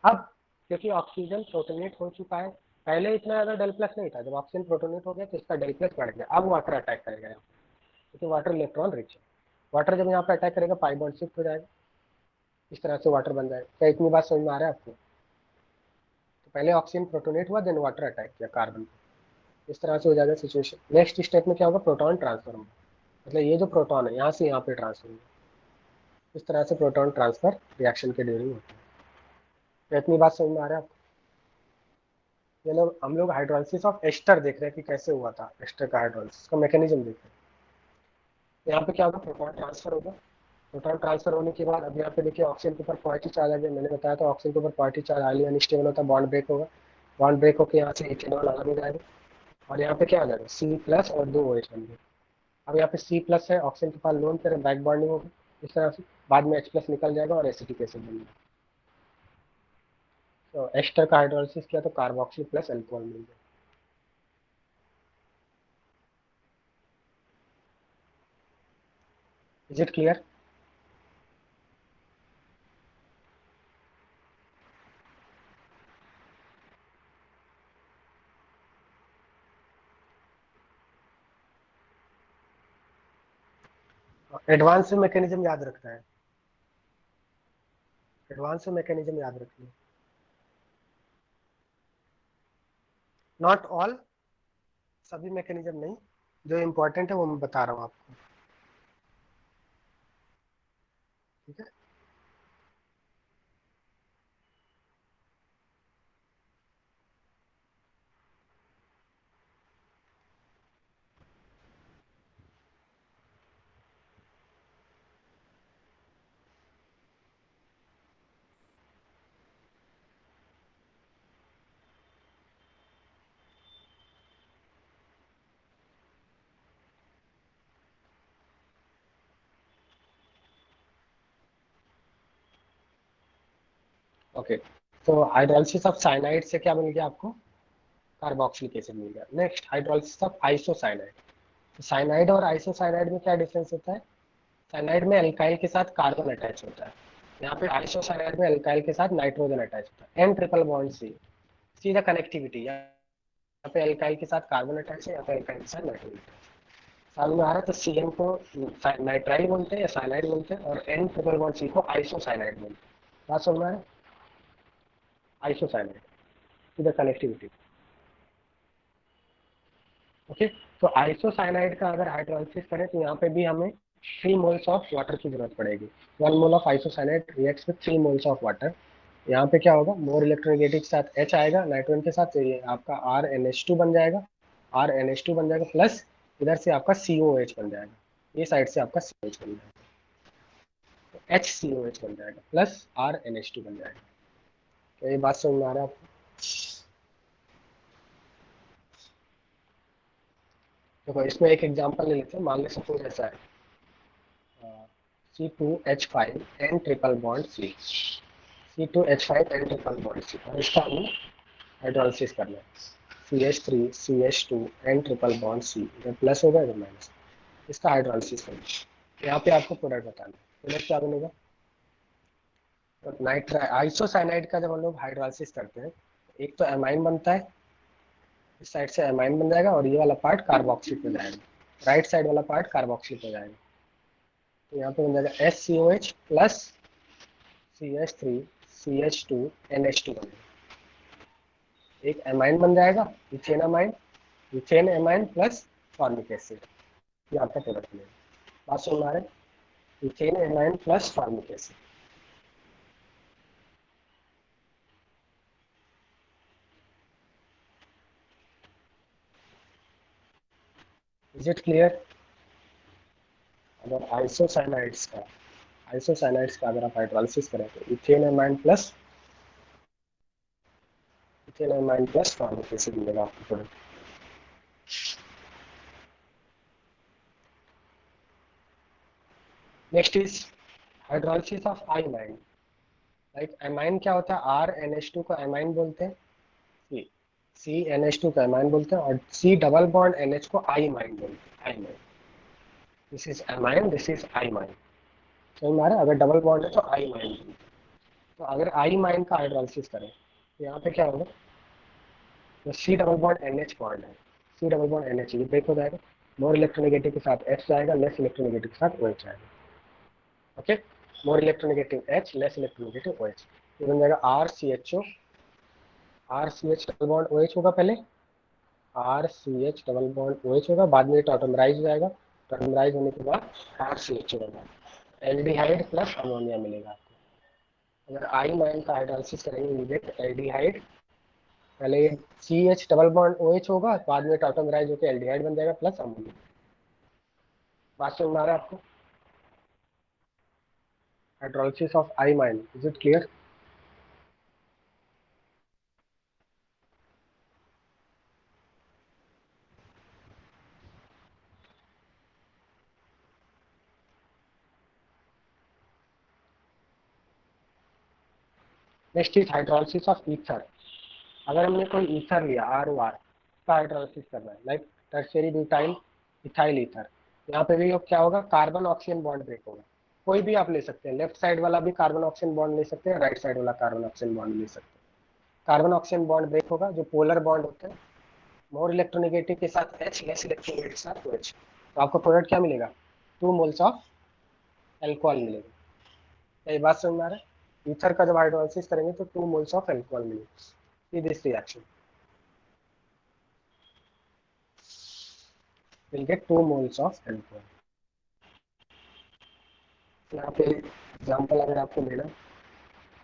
अब क्योंकि ऑक्सीजन प्रोटोनेट हो चुका है, पहले इतना ज्यादा डेल प्लस नहीं था, जब ऑक्सीजन प्रोटोनेट हो गया तो इसका डेल प्लस बढ़ गया, अब वाटर अटैक करेगा यहाँ पे, क्योंकि वाटर इलेक्ट्रॉन रिच है। वाटर जब यहाँ पे अटैक करेगा पाई बॉन्ड शिफ्ट हो जाएगा, इस तरह से वाटर बन जाएगा। क्या इतनी बात समझ में आ रहा है आपको? तो पहले ऑक्सीजन प्रोटोनेट हुआ, देन वाटर अटैक किया कार्बन को, इस तरह से हो जाएगा सिचुएशन। नेक्स्ट स्टेप में क्या होगा, प्रोटॉन ट्रांसफर होगा, मतलब ये जो प्रोटॉन है यहाँ से यहाँ पे ट्रांसफर होगा, इस तरह से प्रोटॉन ट्रांसफर रिएक्शन के ड्यूरिंग होता है। तो इतनी बात समझ में आ रहा है आपको? ये लोग, हम लोग हाइड्रोलिसिस ऑफ एस्टर देख रहे हैं कि कैसे हुआ था, एस्टर का हाइड्रोलिसिस का मैकेनिज्म देख रहे हैं। यहाँ पे क्या होगा, प्रोटॉन ट्रांसफर होगा, प्रोटॉन ट्रांसफर होने के बाद अब यहाँ पे देखिए ऑक्सीजन के ऊपर पॉजिटिव चार्ज आ गया, मैंने बताया था ऑक्सीजन के ऊपर पॉजिटिव चार्ज हाईली अनस्टेबल होता है, बॉन्ड ब्रेक होगा, बॉन्ड ब्रेक होकर यहाँ से इथेनॉल अलग हो जाएगा और यहाँ पे क्या आ जाएगा, C प्लस और 2 OH बन गए। अब यहाँ पे C प्लस है, ऑक्सीजन के पास लोन पर बैक बॉन्डिंग होगी इस तरह से, बाद में H प्लस निकल जाएगा और एसिटिक एसिड बन जाएगा। तो एस्टर का हाइड्रोलिसिस किया तो कार्बोक्सिल प्लस अल्कोहल मिल गया। Is it clear? Advance mechanism याद रखना है, एडवांस मैकेनिज्म याद रखना है, नॉट ऑल, सभी मैकेनिज्म नहीं, जो इम्पोर्टेंट है वो मैं बता रहा हूँ आपको, ठीक है। ओके, तो हाइड्रोलिसिस ऑफ साइनाइड से क्या मिल गया आपको? कार्बोक्सिलिक एसिड मिल गया। Next hydrolysis of isocyanide. तो साइनाइड और आइसोसाइनाइड में क्या डिफरेंस होता है? साइनाइड में अल्काइल के साथ कार्बन अटैच होता है, यहाँ पे आइसोसाइनाइड में अल्काइल के साथ नाइट्रोजन अटैच होता है। एन ट्रिपल बॉन्ड सी, सीधा कनेक्टिविटी, यहाँ पे अल्काइल के साथ कार्बन अटैच है, यहाँ पे अल्काइल के साथ नाइट्रोजन अटैच है। समझ में आ रहा है? तो सीएम को नाइट्राइल बोलते हैं या साइनाइड बोलते हैं, और एन ट्रिपल बॉन्ड सी को आइसोसाइनाइड बोलते हैं। बात समझ में आ रहा है? आइसोसाइनाइड, सीधा कनेक्टिविटी। ओके, तो आइसोसाइनाइड का अगर हाइड्रोलिसिस करें तो यहाँ पे भी हमें 3 मोल्स ऑफ वाटर की जरूरत पड़ेगी। 1 mole of isocyanide reacts with 3 moles of water. यहाँ पे क्या होगा, मोर इलेक्ट्रोनेगेटिव के साथ H आएगा नाइट्रोजन के साथ, तो ये आपका RNH2 बन जाएगा, RNH2 बन जाएगा, प्लस इधर से आपका COH बन जाएगा, ये साइड से आपका COH बन जाएगा, तो HCOH बन जाएगा, प्लस RNH2 बन जाएगा। तो ये बात समझ में आ रहा है आपको? देखो इसमें एक एग्जांपल ले लेते हैं। मान लो सपोज ऐसा है, C2H5 N triple bond C, C2H5 N triple bond C, और इसका हमें हाइड्रोलिसिस करना है। CH3 CH2 N triple bond C, इधर प्लस होगा इधर माइनस, इसका हाइड्रोलिसिस करना है। यहाँ पे आपको प्रोडक्ट बताना है, प्रोडक्ट क्या बनेगा? तो नाइट्राइल आइसोसाइनाइड का जब हम लोग हाइड्रोलिसिस करते हैं, एक तो एमाइन बनता है, इस साइड से एमाइन बन जाएगा, और ये वाला पार्ट कार्बोक्सिल हो जाएगा, राइट साइड वाला पार्ट कार्बोक्सिल हो जाएगा। तो यहाँ पे बन जाएगा SCOH plus CH3 CH2 NH2 बनेगा, एक एमाइन बन जाएगा, ethane amine, ethane amine plus formic acid, ये आपका प्रोडक्ट बनेगा। बात सुन रहे हैं? Ethane amine plus formic acid. Is it clear? अगर आइसोसाइनाइड्स का अगर आप हाइड्रोलिसिस करें तो ethane amine plus formic acid मिलेगा आपको product. Next is hydrolysis of imine. Like amine क्या होता है? RNH2 को एमाइन बोलते हैं, CNH2 को एमाइन बोलते हैं, और C डबल बॉन्ड NH को आइमाइन बोलते हैं, imine. This is amine, this is imine. समझ में आ रहा है? अगर डबल बॉन्ड है तो आइमाइन। तो अगर आइमाइन का हाइड्रोलिसिस करें तो यहाँ पे क्या होगा, तो C double bond NH bond है, C डबल बॉन्ड NH ये ब्रेक हो जाएगा, मोर इलेक्ट्रोनेगेटिव के साथ H जाएगा, लेस इलेक्ट्रोनेगेटिव के साथ OH जाएगा। Okay, more electronegative H, less electronegative OH, ये बन जाएगा RCHO, RCH double bond OH होगा पहले, RCH डबल बॉन्ड OH होगा, बाद में टॉटमराइज हो जाएगा, टॉटमराइज होने के बाद RCH होगा, एल्डिहाइड प्लस अमोनिया मिलेगा आपको। अगर आइमाइन का हाइड्रोलिसिस करेंगे यू गेट एल्डिहाइड, पहले ये CH डबल बॉन्ड OH होगा, बाद में टॉटमराइज होकर एल्डिहाइड बन जाएगा प्लस अमोनिया। बात समझ में आ रहा है आपको? Hydrolysis of imine, is it clear? Next is hydrolysis of ether. अगर हमने कोई ईथर लिया ROR का हाइड्रोलिसिस करना है, like tertiary butyl ethyl ether, यहाँ पे भी क्या होगा, कार्बन ऑक्सीजन बॉन्ड ब्रेक होगा। कोई भी आप ले सकते हैं, लेफ्ट साइड वाला भी कार्बन ऑक्सीजन बॉन्ड ले सकते हैं, राइट साइड वाला कार्बन ऑक्सीजन बॉन्ड ले सकते हैं। कार्बन ऑक्सीजन बॉन्ड ब्रेक होगा, जो पोलर बॉन्ड होते हैं, मोर इलेक्ट्रोनेगेटिव के साथ H, लेस इलेक्ट्रोनेगेटिव के साथ OH, तो आपको प्रोडक्ट क्या मिलेगा? 2 मोल्स ऑफ एल्कोहल मिलेगा। क्या ये बात समझ में आ रहा है? ईथर का जब हाइड्रोलिसिस करेंगे तो 2 मोल्स ऑफ एल्कोहल मिलेगा। See this reaction will get 2 moles of alcohol. यहाँ पे एग्जाम्पल अगर आपको लेना,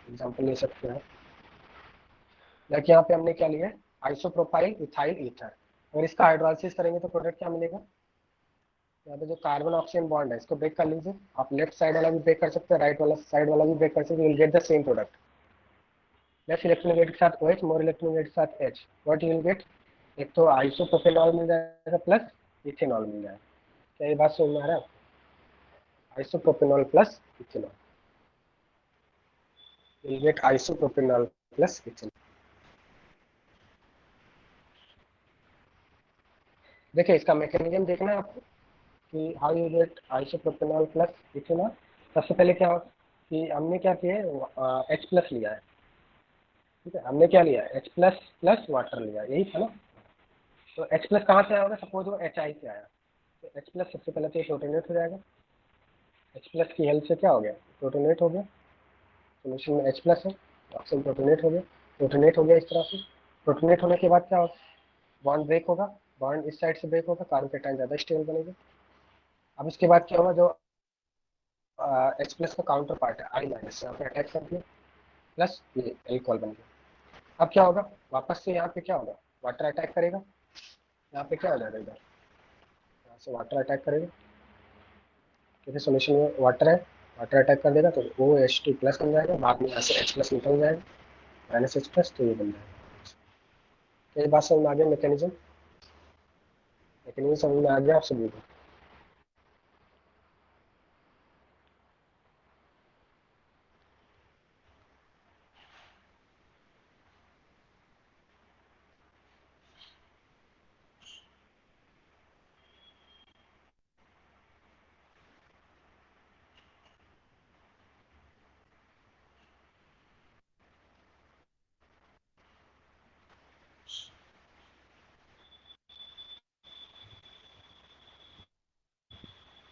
एग्जाम्पल ले सकते हैं, लाइक यहाँ पे हमने क्या लिया है, आइसोप्रोपाइल इथाइल ईथर, अगर इसका हाइड्रोलिसिस करेंगे तो प्रोडक्ट क्या मिलेगा? यहाँ पे जो कार्बन ऑक्सीजन बॉन्ड है इसको ब्रेक कर लीजिए, आप लेफ्ट साइड वाला भी ब्रेक कर सकते हैं, राइट वाला साइड वाला भी ब्रेक कर सकते हैं, will get the same product. Less electronegative के साथ OH, मोर इलेक्ट्रोनेगेटिव के साथ H, what you will gate? एक तो आइसोप्रोपेनॉल मिल जाएगा प्लस इथेनॉल मिल जाएगा। क्या ये बात समझ में आ रहा है? Isopropanol plus ethanol. you'll get isopropanol plus ethene. देखिए इसका मैकेनिज्म देखना है आपको कि how you get isopropanol plus ethanol. सबसे पहले क्या हो कि हमने क्या किया है, H प्लस लिया है, ठीक है। हमने क्या लिया है, H प्लस प्लस वाटर लिया, यही था ना। तो H प्लस कहाँ से आया होगा, सपोज वो HI से आया, तो H प्लस सबसे पहले तो प्रोटोनेट हो जाएगा। H प्लस की हेल्प से क्या हो गया, प्रोटोनेट हो गया। सोल्यूशन में H प्लस है, ऑक्सीजन प्रोटोनेट हो गया। प्रोटोनेट हो गया इस तरह से। प्रोटोनेट होने के बाद क्या होगा, बॉन्ड ब्रेक होगा, बॉन्ड इस साइड से ब्रेक होगा, कार्बन कैटायन ज़्यादा स्टेबल बनेगा। अब इसके बाद क्या होगा, जो H प्लस का काउंटर पार्ट है I माइनस, यहाँ पे अटैक कर दिया, प्लस ये एल्कोहल बन गया। अब क्या होगा, वापस से यहाँ पे क्या होगा, वाटर अटैक करेगा, यहाँ पे क्या हो जाएगा, इधर यहाँ से वाटर अटैक करेगा, क्योंकि सोल्यूशन में वाटर है, वाटर अटैक कर देगा तो OH2 प्लस बन जाएगा, बाद में यहाँ से H प्लस निकल जाएगा, माइनस H प्लस, तो ये बन जाएगा। तो ये बात समझ में आ गया, मैकेनिज्म समझ में आ गया आप सभी को।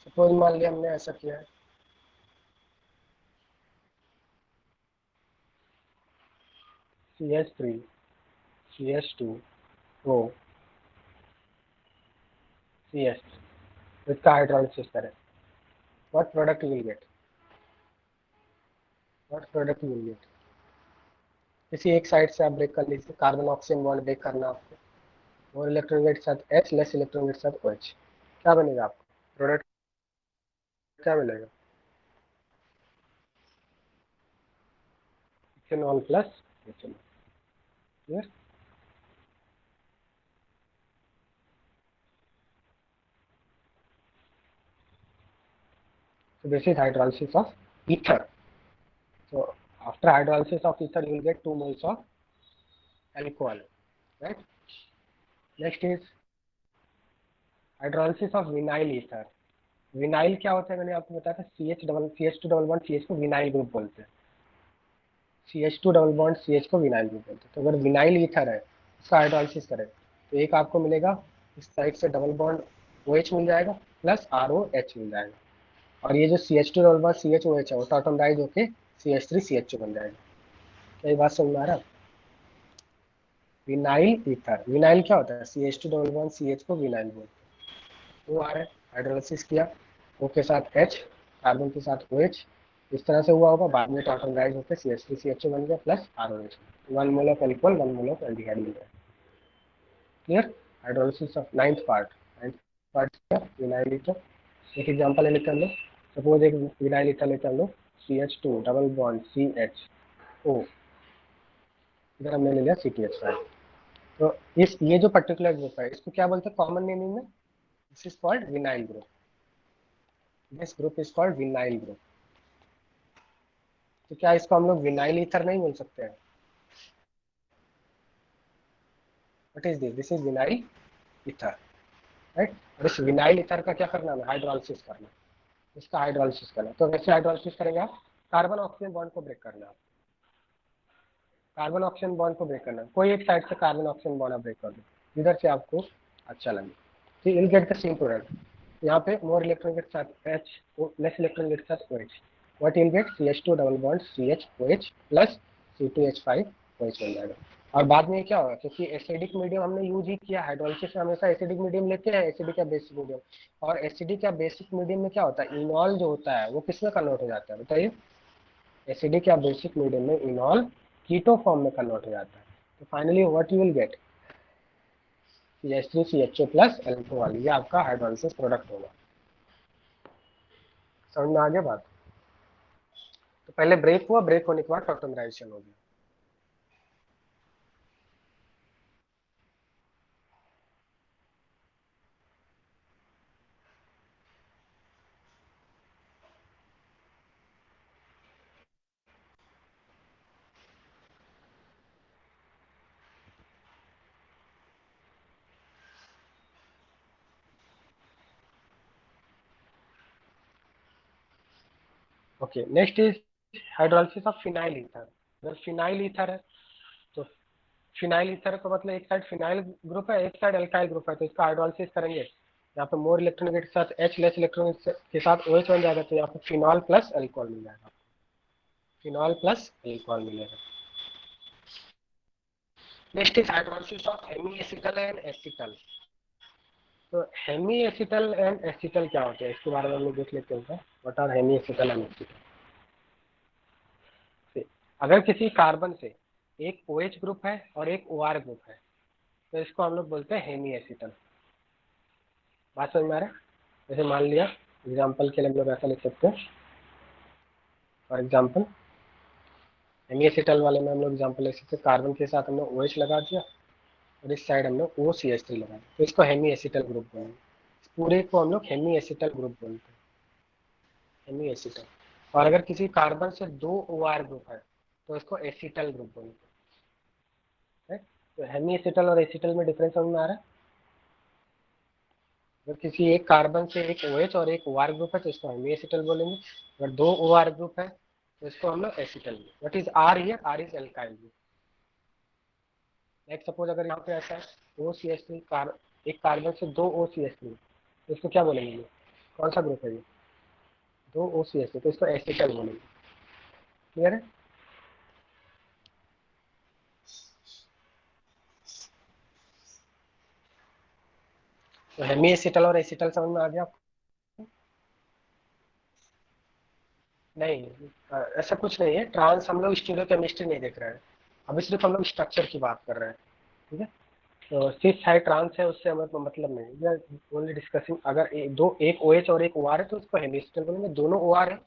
सपोज मान लिया हमने ऐसा किया है, CH3 CH2O CH, इसका हाइड्रोलिसिस करें, what product you will get, किसी एक साइड से आप ब्रेक कर लीजिए, कार्बन ऑक्सीजन बॉन्ड ब्रेक करना आपको, और इलेक्ट्रॉन के साथ H, लेस इलेक्ट्रॉन के साथ OH, क्या बनेगा आपको, प्रोडक्ट क्या मिलेगा, ethanol plus ethanol. Clear. So this is hydrolysis of ether. So after hydrolysis of ether, you will get 2 moles of alcohol, right? Next is hydrolysis of vinyl ether. Vinyl क्या होता है, मैंने आपको बताया था, CH2 डबल बॉन्ड CH को vinyl group बोलते हैं, CH2 डबल बॉन्ड CH को विनाइल ग्रुप बोलते हैं। तो अगर विनाइल ईथर है, उसका हाइड्रोलिसिस करें तो एक आपको मिलेगा, इस साइड से डबल बॉन्ड OH मिल जाएगा, प्लस ROH मिल जाएगा, और ये जो CH2 डबल बॉन्ड CHOH है वो टॉटमराइज होके CH3CH2 बन जाएगा। क्या ये बात समझ में आ रहा है। विनाइल ईथर, विनाइल क्या होता है, CH2 डबल बॉन्ड CH को विनाइल बोलते हैं। वो आ रहा है, हाइड्रोलिसिस किया, O के साथ H, कार्बन के साथ OH, इस तरह से हुआ होगा, बाद में टॉटमराइज होकर CH3CH2 बन गया, plus ROH, 1 mole of alcohol 1 mole of aldehyde मिल गया। Clear. Hydrolysis of ninth part क्या, विनाइल ईथर। एक एग्जांपल ले लेते हैं हम लोग, सपोज एक विनाइल ईथर लेते हैं हम लोग, CH2 डबल बॉन्ड CHO, इधर हमने ले लिया CTH5। तो इस ये जो पर्टिकुलर ग्रुप है, इसको क्या बोलते हैं कॉमन नेमिंग में, this is called vinyl group, this group is called vinyl group. तो क्या इसको हम लोग विनाइल ईथर नहीं बोल सकते हैं, what is this is vinyl ether, right. और इस विनाइल ईथर का क्या करना है, हाइड्रोलिसिस करना, इसका हाइड्रोलिसिस करना। तो वैसे हाइड्रोलिसिस करेंगे आप, कार्बन ऑक्सीजन बॉन्ड को ब्रेक करना है, कार्बन ऑक्सीजन बॉन्ड को ब्रेक करना है, कोई एक साइड से कार्बन ऑक्सीजन बॉन्ड आप ब्रेक कर दो, इधर से आपको अच्छा लगे, तो you will get the same product. यहाँ पे मोर इलेक्ट्रॉन के साथ H, लेस इलेक्ट्रॉन के साथ OH, what will get, CH2 double bond CHOH plus C2H5OH बन जाएगा। और बाद में क्या होगा, क्योंकि एसिडिक मीडियम हमने यूज ही किया, हाइड्रोलिसिस में हमेशा एसिडिक मीडियम लेते हैं, एसिडिक या बेसिक मीडियम, और एसिडिक या बेसिक मीडियम में क्या होता है, इनॉल जो होता है वो किसमें कन्वर्ट हो जाता है बताइए, एसिडिक या बेसिक मीडियम में इनॉल कीटो फॉर्म में कन्वर्ट हो जाता है। तो finally what you will gate, CH3CHO plus alcohol, ये आपका हाइड्रोलिसिस प्रोडक्ट होगा। समझ में आ गया बात। तो पहले ब्रेक हुआ, ब्रेक होने के बाद टॉटमराइजेशन हो गया। Okay, next is hydrolysis of phenyl ether. अगर फिनाइल ईथर है तो फिनाइल ईथर का मतलब एक साइड फिनाइल ग्रुप है, एक साइड एल्काइल ग्रुप है, तो इसका हाइड्रोलिसिस करेंगे, यहाँ पे मोर इलेक्ट्रॉन के साथ H लेस इलेक्ट्रॉन के साथ OH बन जाएगा, तो यहाँ पे फिनॉल प्लस अल्कोहल मिल जाएगा, फिनॉल प्लस अल्कोहल मिलेगा। Next is hydrolysis of hemi acetal and acetal. तो हेमी एसिटल एंड एसिटल क्या होते हैं, इसके बारे में हम लोग देख लेते हैं। What are hemi acetal and acetal. अगर किसी कार्बन से एक OH ग्रुप है और एक OR ग्रुप है, तो इसको हम लोग बोलते हैं हेमी एसिटल। बात समझ में आ रहा है? जैसे मान लिया एग्जाम्पल के लिए हम लोग ऐसा लिख सकते हैं, फॉर एग्जाम्पल हेमी एसिटल वाले में हम लोग एग्जाम्पल लिख सकते हैं, कार्बन के साथ हमने OH लगा दिया और इस साइड हमने OCH3 लगा दिया, तो इसको हेमी एसिटल ग्रुप बोलेंगे। इस पूरे को हम लोग हेमी एसिटल ग्रुप बोलते हैं, हेमी एसिटल। और अगर किसी कार्बन से 2 OR ग्रुप है तो इसको एसिटल ग्रुप बोलते हैं। तो हेमी एसिटल और एसिटल में डिफरेंस समझ में आ रहा है? अगर किसी एक कार्बन से एक OH और एक OR ग्रुप है तो इसको हेमी एसिटल बोलेंगे, अगर 2 OR ग्रुप है तो इसको हम लोग acetal. What is R here? R is alkyl group. Like suppose अगर यहाँ पे ऐसा है OCH3 एक कार्बन से 2 OCH3, तो इसको क्या बोलेंगे? कौन सा ग्रुप है ये? 2 OCH3, तो इसको एसिटल बोलेंगे। क्लियर है? तो हेमी एसिटल और एसिटल समझ में आ गया आपको? नहीं, ऐसा कुछ नहीं है। ट्रांस हम लोग स्टीरियोकेमिस्ट्री नहीं देख रहे हैं, अभी सिर्फ हम लोग स्ट्रक्चर की बात कर रहे हैं। ठीक है, तो सिस है ट्रांस है, उससे हमें तो मतलब नहीं, या ओनली डिस्कसिंग। अगर एक OH और एक OR है तो उसको हेमी एसिटल बोलेंगे, दोनों OR है,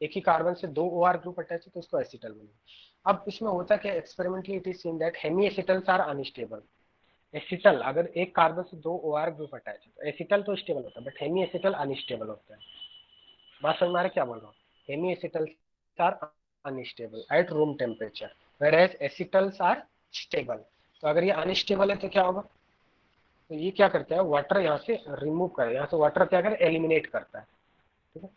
एक ही कार्बन से 2 OR ग्रुप अटैच है तो उसको एसिटल बोलेंगे। अब इसमें होता क्या, experimentally it is seen that hemiacetals are unstable. Acetal अगर एक कार्बन से 2 OR ग्रुप अटैच है तो एसिटल तो स्टेबल होता है, बट हेमी एसिटल अनस्टेबल होता है। बात समझ में आ रहा है क्या बोल रहा हूँ? Hemiacetals are unstable at room temperature, whereas acetals are stable. तो अगर ये अनस्टेबल है तो क्या होगा, तो ये क्या करता है, वाटर यहाँ से रिमूव करे, यहाँ से वाटर क्या करे, एलिमिनेट करता है। ठीक है,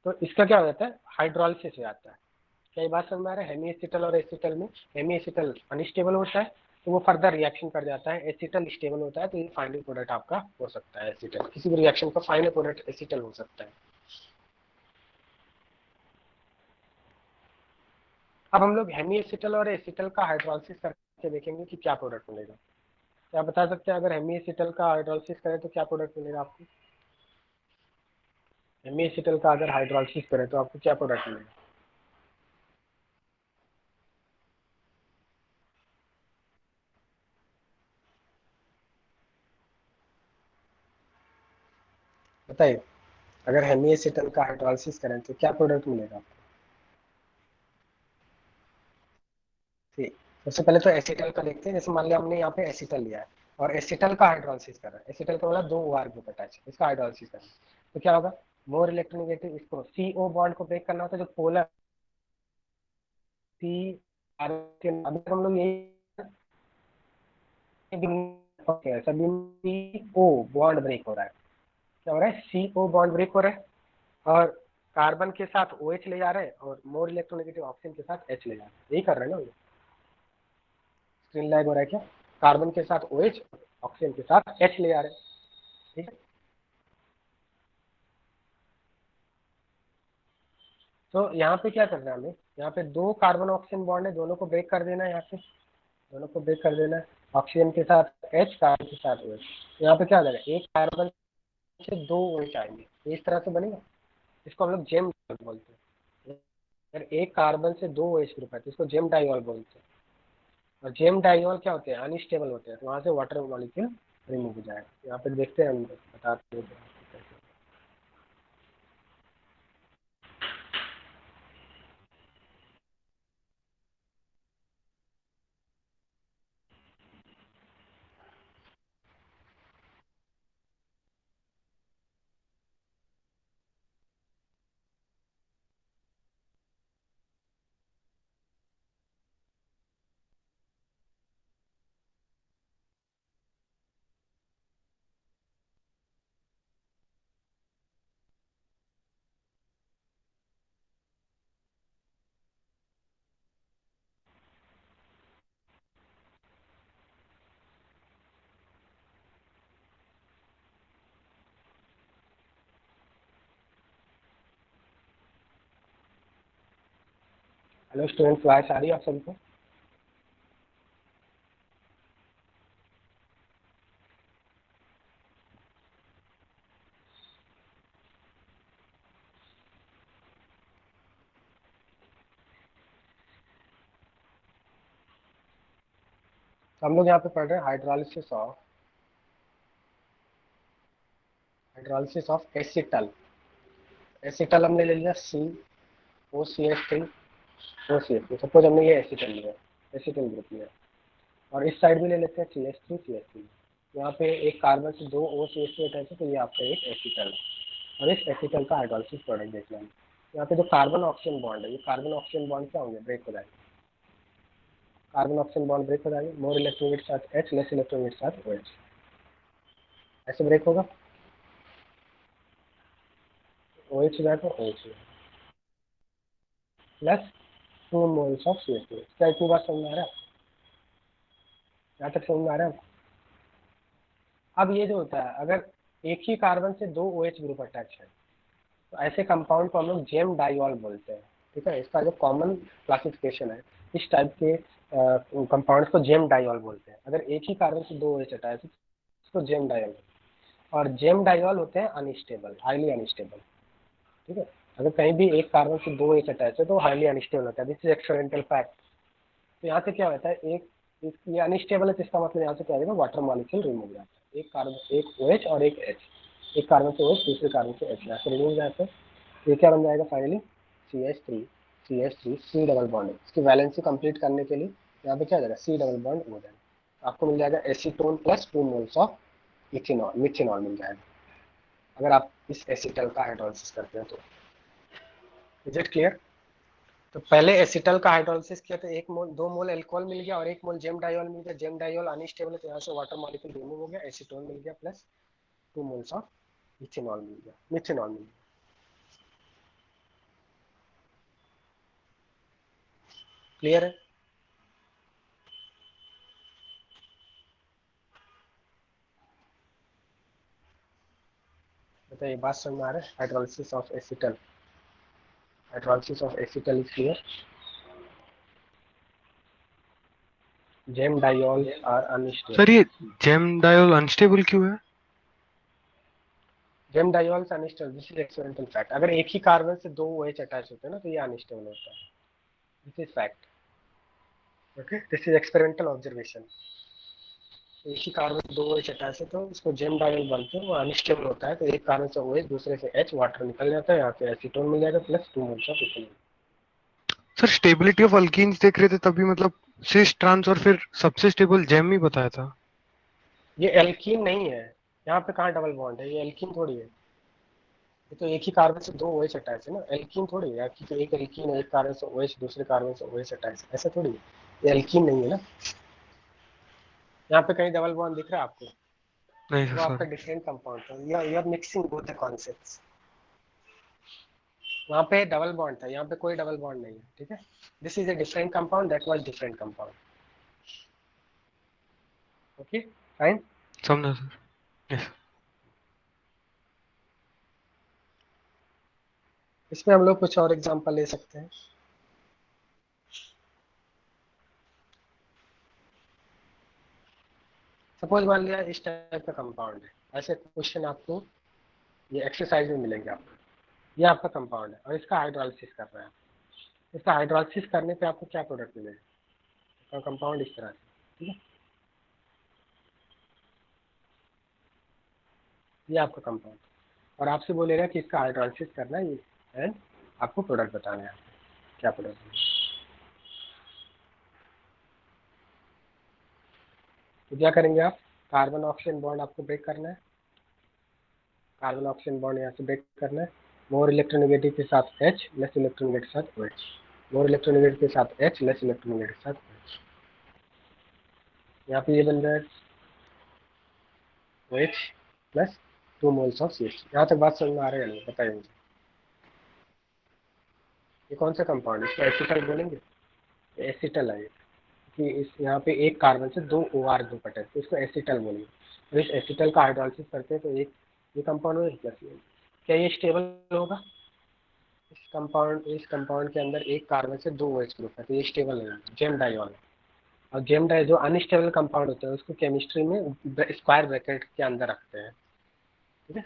तो इसका क्या हो जाता है, हाइड्रोलिसिस हो जाता है। क्या ये बात समझ में आ रहा है? हेमी एसिटल और एसिटल में हेमी एसिटल अनस्टेबल होता है तो वो फर्दर रिएक्शन कर जाता है, एसिटल स्टेबल होता है तो ये फाइनल प्रोडक्ट आपका हो सकता है एसिटल, किसी भी रिएक्शन का फाइनल प्रोडक्ट एसिटल हो सकता है। अब हम लोग हेमी एसिटल और एसिटल का हाइड्रोलिसिस करके देखेंगे कि क्या प्रोडक्ट मिलेगा। क्या बता सकते हैं, अगर हेमी एसिटल का हाइड्रोलिसिस करें तो क्या प्रोडक्ट मिलेगा आपको? हेमी एसिटल का अगर हाइड्रोलिसिस करें तो आपको क्या प्रोडक्ट मिलेगा? बताइए, अगर हेमी एसिटल का हाइड्रोलिसिस करें तो क्या प्रोडक्ट मिलेगा आपको? ठीक, सबसे पहले तो एसिटल का देखते हैं। जैसे मान लिया हमने यहाँ पे एसिटल लिया है और एसिटल का हाइड्रोलिसिस कर रहा है, एसिटल का मतलब 2 OR ग्रुप अटैच है, इसका हाइड्रोलिसिस करना है, तो क्या होगा, मोर इलेक्ट्रोनेगेटिव, इसको CO बॉन्ड को ब्रेक करना होता है, जो पोलर सी आर के, अभी हम लोग यही सभी O बॉन्ड ब्रेक हो रहा है। क्या हो रहा है, CO बॉन्ड ब्रेक हो रहा है और कार्बन के साथ OH ले जा रहे हैं और मोर इलेक्ट्रोनेगेटिव ऑक्सीजन के साथ H ले जा रहे हैं, यही कर रहे हैं ना। स्क्रीन लैग हो रहा है क्या? कार्बन के साथ OH, ऑक्सीजन के साथ H ले आ रहे हैं। ठीक है, तो यहाँ पे क्या करना है हमें, यहाँ पे 2 कार्बन ऑक्सीजन बॉन्ड है, दोनों को ब्रेक कर देना है, यहाँ पे दोनों को ब्रेक कर देना है, ऑक्सीजन के साथ H, कार्बन के साथ OH। यहाँ पे क्या हो जाएगा, एक कार्बन से 2 OH आएंगे, तो इस तरह से बनेगा, इसको हम लोग जेम बोलते हैं। अगर एक कार्बन से 2 OH ग्रुप है तो इसको जेम डाइऑल बोलते हैं, और जेम डाइऑल क्या होते हैं, अनस्टेबल होते हैं, तो वहां से वाटर मॉलिक्यूल रिमूव हो जाएगा। यहाँ पे देखते हैं, हम बताते हैं कैसे। हेलो स्टूडेंट्स, वॉइस आ रही है आप सबको? हम लोग यहाँ पे पढ़ रहे हैं हाइड्रोलिसिस ऑफ एसिटल। एसिटल हमने ले लिया COCH3 सपोज हमने ये एसिटल लिया, एसिटल ग्रुप लिया, और इस साइड भी ले लेते हैं CH3। यहाँ पे एक कार्बन से 2 OCH3 अटैच है, तो ये आपका एक एसिटल है, और इस एसिटल का हाइड्रोलिसिस प्रोडक्ट देख लेंगे। यहाँ पे जो कार्बन ऑक्सीजन बॉन्ड है, ये कार्बन ऑक्सीजन बॉन्ड क्या होंगे, ब्रेक हो जाएंगे। कार्बन ऑक्सीजन बॉन्ड ब्रेक हो जाएंगे, मोर इलेक्ट्रॉन के साथ H, लेस इलेक्ट्रॉन के साथ OH, ऐसे ब्रेक होगा। OH हो जाएगा, OH plus 2 moles of CH2। क्या इतनी बात समझ में आ रहा है? यहाँ तक समझ में आ रहा है? अब ये जो होता है, अगर एक ही कार्बन से 2 OH ग्रुप अटैच है, तो ऐसे कंपाउंड को हम लोग जेम डाइऑल बोलते हैं। ठीक है, इसका जो कॉमन क्लासिफिकेशन है, इस टाइप के कंपाउंड्स को जेम डाइऑल बोलते हैं। अगर एक ही कार्बन से 2 OH अटैच है, इसको जेम डाइऑल, और जेम डाइऑल होते हैं अनस्टेबल, हाईली अनस्टेबल। ठीक है, अगर कहीं भी एक कार्बन से 2 OH अटैच है तो हाईली अनस्टेबल होता है। This is experimental fact. तो यहाँ से क्या होता है, ये अनस्टेबल है, तो इसका मतलब यहाँ से क्या होगा, वाटर मॉलिक्यूल रिमूव हो जाता है। एक कार्बन, एक OH और एक H, एक कार्बन से OH, दूसरे कार्बन से H यहाँ से रिमूव हो जाते हैं। ये क्या बन जाएगा finally, CH3 C double bond. इसकी वैलेंसी कंप्लीट करने के लिए यहाँ पे क्या हो जाएगा, C डबल बॉन्ड हो जाएगा। आपको मिल जाएगा acetone plus 2 moles of methanol मिल जाएगा, अगर आप इस एसिटल का हाइड्रोलिसिस करते हैं तो। Is it clear? तो पहले एसिटल का हाइड्रोलिसिस किया तो 2 मोल अल्कोहल मिल गया और 1 मोल जेम डाइऑल मिल गया। जेम डाइऑल अनस्टेबल है, तो यहाँ से वाटर मॉलिक्यूल रिमूव हो गया, एसीटोन मिल गया प्लस 2 मोल्स ऑफ मिथेनॉल मिल गया। क्लियर है? बताइए, बात समझ में आ रहा है? Hydrolysis of acetal is clear. Gem diol are unstable. Sir ये जेम डायोल अनस्टेबल क्यों है? Gem diol unstable, this is experimental fact. अगर एक ही कार्बन से 2 OH अटैच होते हैं ना, तो ये अनस्टेबल होता है। This is fact. Okay, this is experimental observation. एक ही कार्बन से 2 OH अटैच है तो उसको जेम डाइऑल बनते हैं, वो अनस्टेबल होता है। तो एक कार्बन से OH, दूसरे से H, वाटर निकल जाता है, यहाँ पे एसीटोन मिल जाएगा plus 2 moles of ethanol. Sir stability of alkenes देख रहे थे तभी, मतलब सिस ट्रांस और फिर सबसे स्टेबल जेम ही बताया था। ये एल्कीन नहीं है, यहाँ पे कहाँ डबल बॉन्ड है, ये एल्कीन थोड़ी है। ये तो एक ही कार्बन से 2 OH अटैच है ना, एल्कीन थोड़ी है कि एक एल्कीन है, एक कार्बन से OH, दूसरे कार्बन से OH अटैच है, ऐसा थोड़ी है। ये एल्कीन नहीं है ना। यहाँ पे कहीं डबल बॉन्ड दिख रहा है आपको? नहीं वो सर। आपका डिफरेंट कंपाउंड है, you are mixing both the concepts. वहाँ पे डबल बॉन्ड था, यहाँ पे कोई डबल बॉन्ड नहीं है। ठीक है, this is a different compound, that was different compound. Okay fine. समझा सर। यस। इसमें हम लोग कुछ और एग्जांपल ले सकते हैं। सपोज मान लिया इस टाइप का कंपाउंड है, ऐसे क्वेश्चन आपको ये एक्सरसाइज में मिलेंगे आपको। ये आपका कंपाउंड है और इसका हाइड्रोलिसिस कर रहा है। इसका हाइड्रोलिसिस करने पे आपको क्या प्रोडक्ट मिलेगा? कंपाउंड इस तरह से। ठीक है, ये आपका कंपाउंड, और आपसे बोलेगा कि इसका हाइड्रोलिसिस करना है एंड आपको प्रोडक्ट बताना है, क्या प्रोडक्ट है। तो क्या करेंगे आप, कार्बन ऑक्सीजन बॉन्ड आपको ब्रेक करना है, कार्बन ऑक्सीजन बॉन्ड यहाँ से ब्रेक करना है। मोर इलेक्ट्रोनेगेटिव के साथ H, लेस इलेक्ट्रोनेगेटिव के साथ OH, मोर इलेक्ट्रोनेगेटिव के साथ H, लेस इलेक्ट्रोनेगेटिव के साथ OH। यहाँ पे ये बन रहा है OH plus 2 moles of CH। यहाँ तक बात समझ में आ रही है नहीं, बताइए मुझे ये कौन सा कंपाउंड है? इसको एसिटल बोलेंगे, एसिटल है ये, कि इस यहाँ पे एक कार्बन से 2 OR ग्रुप अटैच, तो इसको एसिटल बोलेंगे। और इस एसिटल का हाइड्रोलिसिस करते हैं तो एक ये कंपाउंड में प्लस, क्या ये स्टेबल होगा? इस कंपाउंड के अंदर एक कार्बन से दो OH ग्रुप है, तो ये स्टेबल है, जेम डाई वाला। और जेम डाई जो अनस्टेबल कंपाउंड होता है उसको केमिस्ट्री में स्क्वायर ब्रैकेट के अंदर रखते हैं। ठीक है,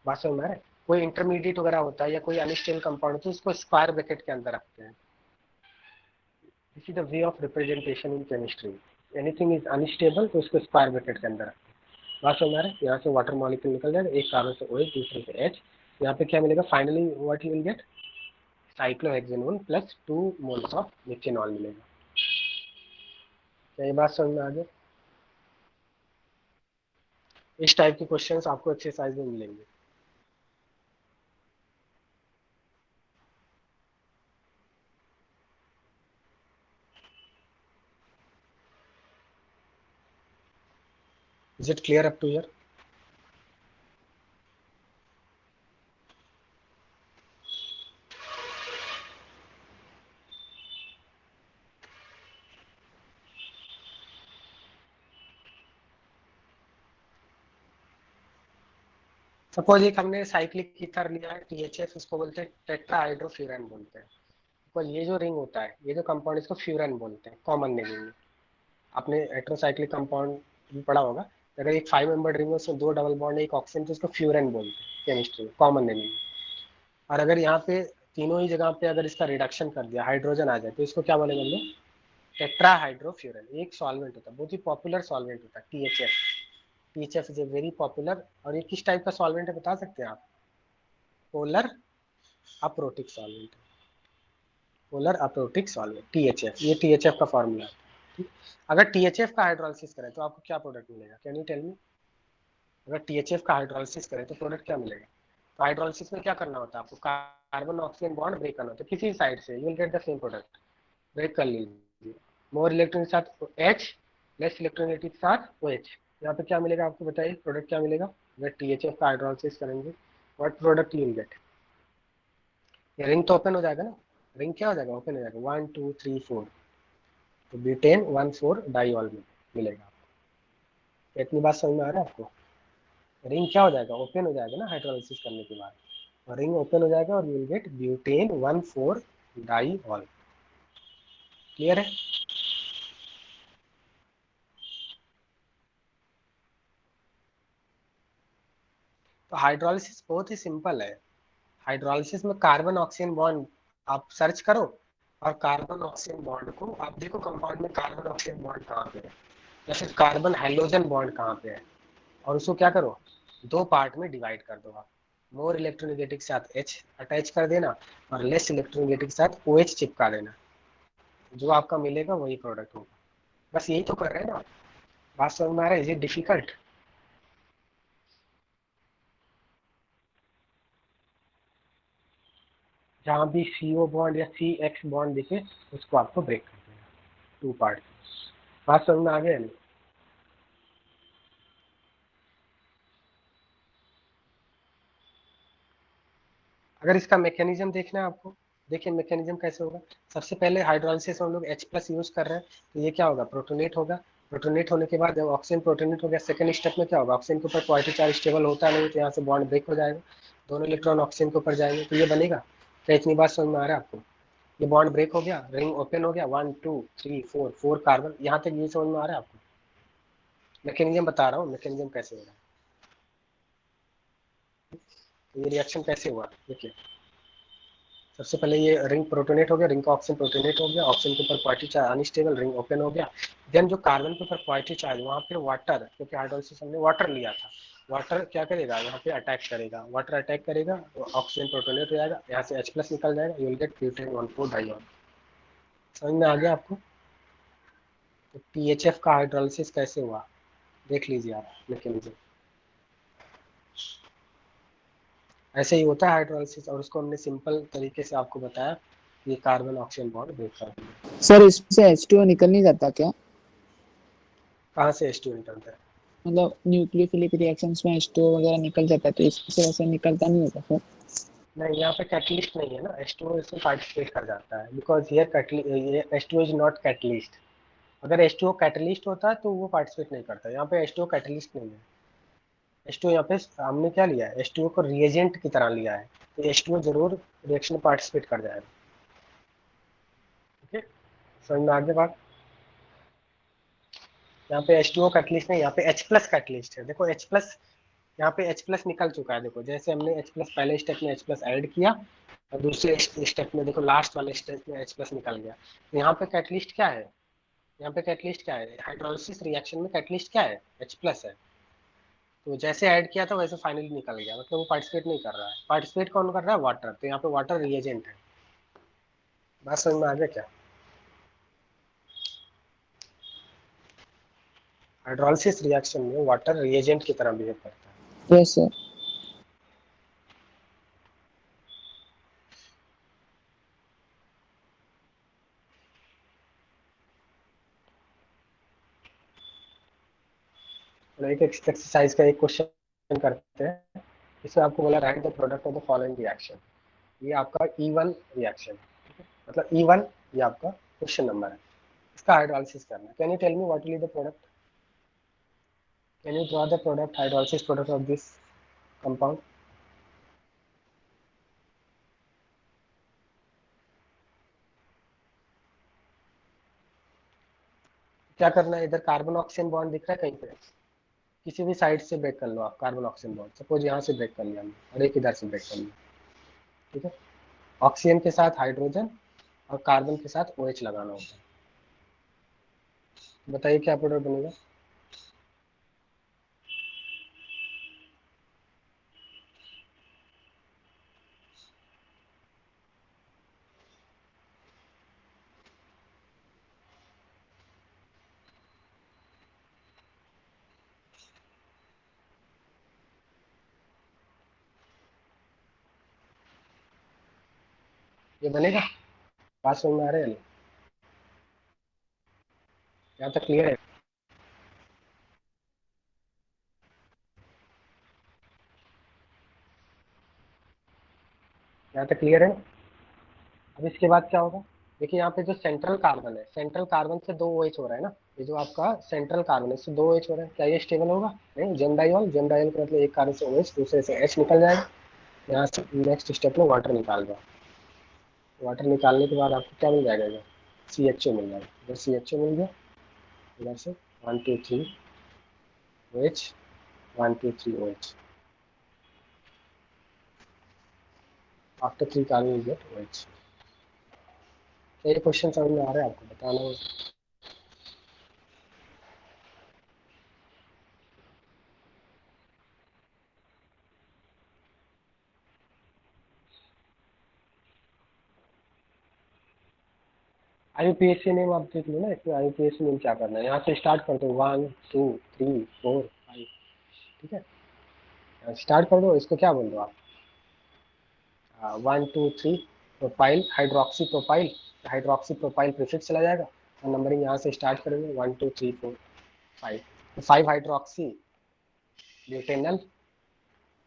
बात समझ में आ रहा है? कोई इंटरमीडिएट वगैरह होता है या कोई अनस्टेबल कंपाउंड होता है उसको स्क्वायर ब्रैकेट के अंदर रखते हैं। This is the way of representation in chemistry. Anything is unstable तो उसको स्क्वायर ब्रैकेट के अंदर रखते हैं। बात समझ में आ रहा है? यहाँ से वाटर मॉलिक्यूल निकल जाएगा, एक कार्बन से OH दूसरे से H। यहाँ पे क्या मिलेगा finally, what you will get, cyclohexanone plus 2 moles of methanol मिलेगा। क्या ये बात समझ में आ गया? इस टाइप के क्वेश्चंस आपको एक्सरसाइज में मिलेंगे। Is it clear up to here? Suppose एक हमने साइक्लिक ईथर लिया है THF, इसको बोलते हैं टेट्राहाइड्रोफ्यूरन बोलते हैं। तो ये जो रिंग होता है, ये जो कंपाउंड, इसको फ्यूरन बोलते हैं कॉमन नेम में। आपने हेट्रोसाइक्लिक कंपाउंड भी पढ़ा होगा। अगर एक 5 मेंबर रिंग है उसमें 2 डबल बॉन्ड एक ऑक्सीजन, तो उसको फ्यूरन बोलते हैं केमिस्ट्री में कॉमन नेम में। और अगर यहाँ पे तीनों ही जगह पे अगर इसका रिडक्शन कर दिया, हाइड्रोजन आ जाए, तो इसको क्या बोलेंगे हम लोग, टेट्राहाइड्रोफ्यूरन। एक सॉल्वेंट होता है, बहुत ही पॉपुलर सॉल्वेंट होता है THF। THF is a very popular. और ये किस टाइप का सॉल्वेंट है बता सकते हैं आप? Polar aprotic solvent. Polar aprotic solvent THF, ये THF का फॉर्मूला है। ठीक, अगर THF का हाइड्रोलिसिस करें तो आपको क्या प्रोडक्ट मिलेगा, कैन यू टेल मी? अगर THF का हाइड्रोलिसिस करें तो प्रोडक्ट क्या मिलेगा? तो हाइड्रोलिसिस में क्या करना होता है आपको, कार्बन ऑक्सीजन बॉन्ड ब्रेक करना होता है किसी साइड से, you will get the same product. Break कर लीजिए, मोर इलेक्ट्रॉन के साथ H, लेस इलेक्ट्रोनिटी के साथ OH। यहाँ पे क्या मिलेगा आपको बताइए, प्रोडक्ट क्या मिलेगा अगर THF का हाइड्रोलिसिस करेंगे? What product you will gate? ये रिंग तो ओपन हो जाएगा ना, रिंग क्या हो जाएगा, ओपन हो जाएगा, 1 2 3 4, तो ब्यूटेन 1,4 डाइऑल मिलेगा। इतनी बात समझ में आ रहा है आपको? रिंग क्या हो जाएगा, ओपन हो जाएगा ना हाइड्रोलिसिस करने के बाद, और रिंग ओपन हो जाएगा और you will gate butane 1,4 diol. Clear है? तो हाइड्रोलिसिस बहुत ही सिंपल है। हाइड्रोलिसिस में कार्बन ऑक्सीजन बॉन्ड आप सर्च करो, और कार्बन ऑक्सीजन बॉन्ड को आप देखो कंपाउंड में कार्बन ऑक्सीजन बॉन्ड कहाँ पे है, या फिर कार्बन हाइड्रोजन बॉन्ड कहाँ पे है, और उसको क्या करो, दो पार्ट में डिवाइड कर दो आप। मोर इलेक्ट्रोनेगेटिव के साथ H अटैच कर देना, और लेस इलेक्ट्रोनेगेटिव के साथ OH चिपका देना। जो आपका मिलेगा वही प्रोडक्ट होगा। बस यही तो कर रहे हैं ना। बात समझ में आ रहा है? Is it difficult? जहाँ भी CO बॉन्ड या CX बॉन्ड दिखे उसको आपको ब्रेक कर देना, 2 पार्ट। बात समझ में आ गया नहीं? अगर इसका मैकेनिज्म देखना है आपको, देखिए मैकेनिज्म कैसे होगा। सबसे पहले हाइड्रोलिसिस हम लोग H+ यूज कर रहे हैं, तो ये क्या होगा, प्रोटोनेट होगा। प्रोटोनेट होने के बाद जब ऑक्सीजन प्रोटोनेट हो गया, सेकंड स्टेप में क्या होगा, ऑक्सीजन के ऊपर पॉजिटिव चार्ज स्टेबल होता नहीं, तो यहाँ से बॉन्ड ब्रेक हो जाएगा, दोनों इलेक्ट्रॉन ऑक्सीजन के ऊपर जाएंगे, तो ये बनेगा। क्या इतनी बात समझ में आ रहा है आपको? ये बॉन्ड ब्रेक हो गया, रिंग ओपन हो गया, 1 2 3 4, 4 कार्बन। यहाँ तक ये समझ में आ रहा है आपको? मैकेनिज्म बता रहा हूँ, मैकेनिज्म कैसे हो रहा है। तो ये रिएक्शन कैसे हुआ देखिए। सबसे पहले ये रिंग प्रोटोनेट हो गया, रिंग का ऑक्सीजन प्रोटोनेट हो गया, ऑक्सीजन के ऊपर positive charge unstable, ring open हो गया। देन जो कार्बन के ऊपर पॉजिटिव चार्ज, वहाँ पे वाटर, क्योंकि हाइड्रोलिसिस हमने वाटर लिया था, वाटर क्या करेगा, यहाँ पे अटैक करेगा, वाटर अटैक करेगा, ऑक्सीजन प्रोटोनेट हो जाएगा, यहाँ से H+ निकल जाएगा, you will gate butane 1,4 diol. समझ में आ गया आपको? तो THF का हाइड्रोलिसिस कैसे हुआ देख लीजिए आप मैकेनिज्म। ऐसे ही होता है हाइड्रोलिसिस, और उसको हमने सिंपल तरीके से आपको बताया, ये कार्बन ऑक्सीजन बॉन्ड ब्रेक कर दिया। सर इसमें से H2O निकल नहीं जाता क्या? कहाँ से H2 निकलता है? मतलब न्यूक्लियोफिलिक रिएक्शंस में H2O वगैरह निकल जाता है, तो इससे वैसे निकलता नहीं होता सर? नहीं, यहाँ पे कैटलिस्ट नहीं है ना, H2O इसमें पार्टिसिपेट कर जाता है, बिकॉज ये H2O इज नॉट कैटलिस्ट। अगर H2O कैटलिस्ट होता है तो वो पार्टिसिपेट नहीं करता, यहाँ पे H2O कैटलिस्ट नहीं है। H2O यहाँ पे हमने क्या लिया है, H2O को रिएजेंट की तरह लिया है, तो H2O जरूर रिएक्शन में पार्टिसिपेट कर जाएगा। ओके, समझ में आगे बात। यहाँ पे H2O कैटलिस्ट नहीं, यहाँ पे H प्लस कैटलिस्ट है। देखो H प्लस, यहाँ पे H प्लस निकल चुका है। देखो जैसे हमने H प्लस पहले स्टेप में H प्लस ऐड किया और दूसरे स्टेप में देखो लास्ट वाले स्टेप में H प्लस निकल गया। तो यहाँ पे कैटलिस्ट क्या है, यहाँ पे कैटलिस्ट क्या है, हाइड्रोलिसिस रिएक्शन में कैटलिस्ट क्या है, H प्लस है। तो जैसे ऐड किया था वैसे फाइनली निकल गया, मतलब वो पार्टिसिपेट नहीं कर रहा है। पार्टिसिपेट कौन कर रहा है, वाटर। तो यहाँ पे वाटर रिएजेंट है। बात समझ में आ गया क्या। हाइड्रोलिसिस रिएक्शन में वाटर रिएजेंट की तरह बिहेव करता है। Yes sir. और एक एक्सरसाइज का एक क्वेश्चन करते हैं। इसमें आपको बोला right the product of the following reaction. ये आपका E1 रिएक्शन, मतलब E1 ये आपका क्वेश्चन नंबर है, इसका हाइड्रोलिसिस करना है। Can you tell me what will be the product, can you draw the product, hydrolysis product of this compound. क्या करना है, इधर कार्बन ऑक्सीजन बॉन्ड दिख रहा है कहीं पे, किसी भी साइड से ब्रेक कर लो आप कार्बन ऑक्सीजन बॉन्ड। सपोज यहाँ से ब्रेक कर लिया हमने और एक इधर से ब्रेक कर लिया, ठीक है। ऑक्सीजन के साथ हाइड्रोजन और कार्बन के साथ OH लगाना होता है। बताइए क्या प्रोडक्ट बनेगा। ये बनेगा, बात समझ में आ रही है, यहाँ तक क्लियर है। यहाँ तक क्लियर है। अब इसके बाद क्या होगा, देखिए यहाँ पे जो सेंट्रल कार्बन है, सेंट्रल कार्बन से 2 OH हो रहा है ना, ये जो आपका सेंट्रल कार्बन है इससे 2 OH हो रहा है, क्या ये स्टेबल होगा, नहीं। जेमडाइल, जेमडाइल का मतलब एक कार्बन से OH, दूसरे से H निकल जाएगा। यहाँ से नेक्स्ट स्टेप में वाटर निकाल दो। वाटर निकालने के बाद आपको क्या मिल जाएगा, CHO मिल जाएगा। इधर CHO मिल गया, इधर से 1 2 3 OH, 1 2 3 OH, after 3 carbon you get OH। तो ये क्वेश्चन समझ में आ रहा है आपको, बताना होगा। IUPAC नेम आप देख लो ना, इसमें IUPAC नेम क्या करना है, यहाँ से स्टार्ट कर दो 1 2 3 4 5, ठीक है। स्टार्ट कर दो, इसको क्या बोल दो आप, 1 2 3 propyl, hydroxy propyl, hydroxy propyl prefix चला जाएगा और नंबरिंग यहाँ से स्टार्ट करेंगे 1 2 3 4 5। 5 हाइड्रोक्सी ब्यूटेनल,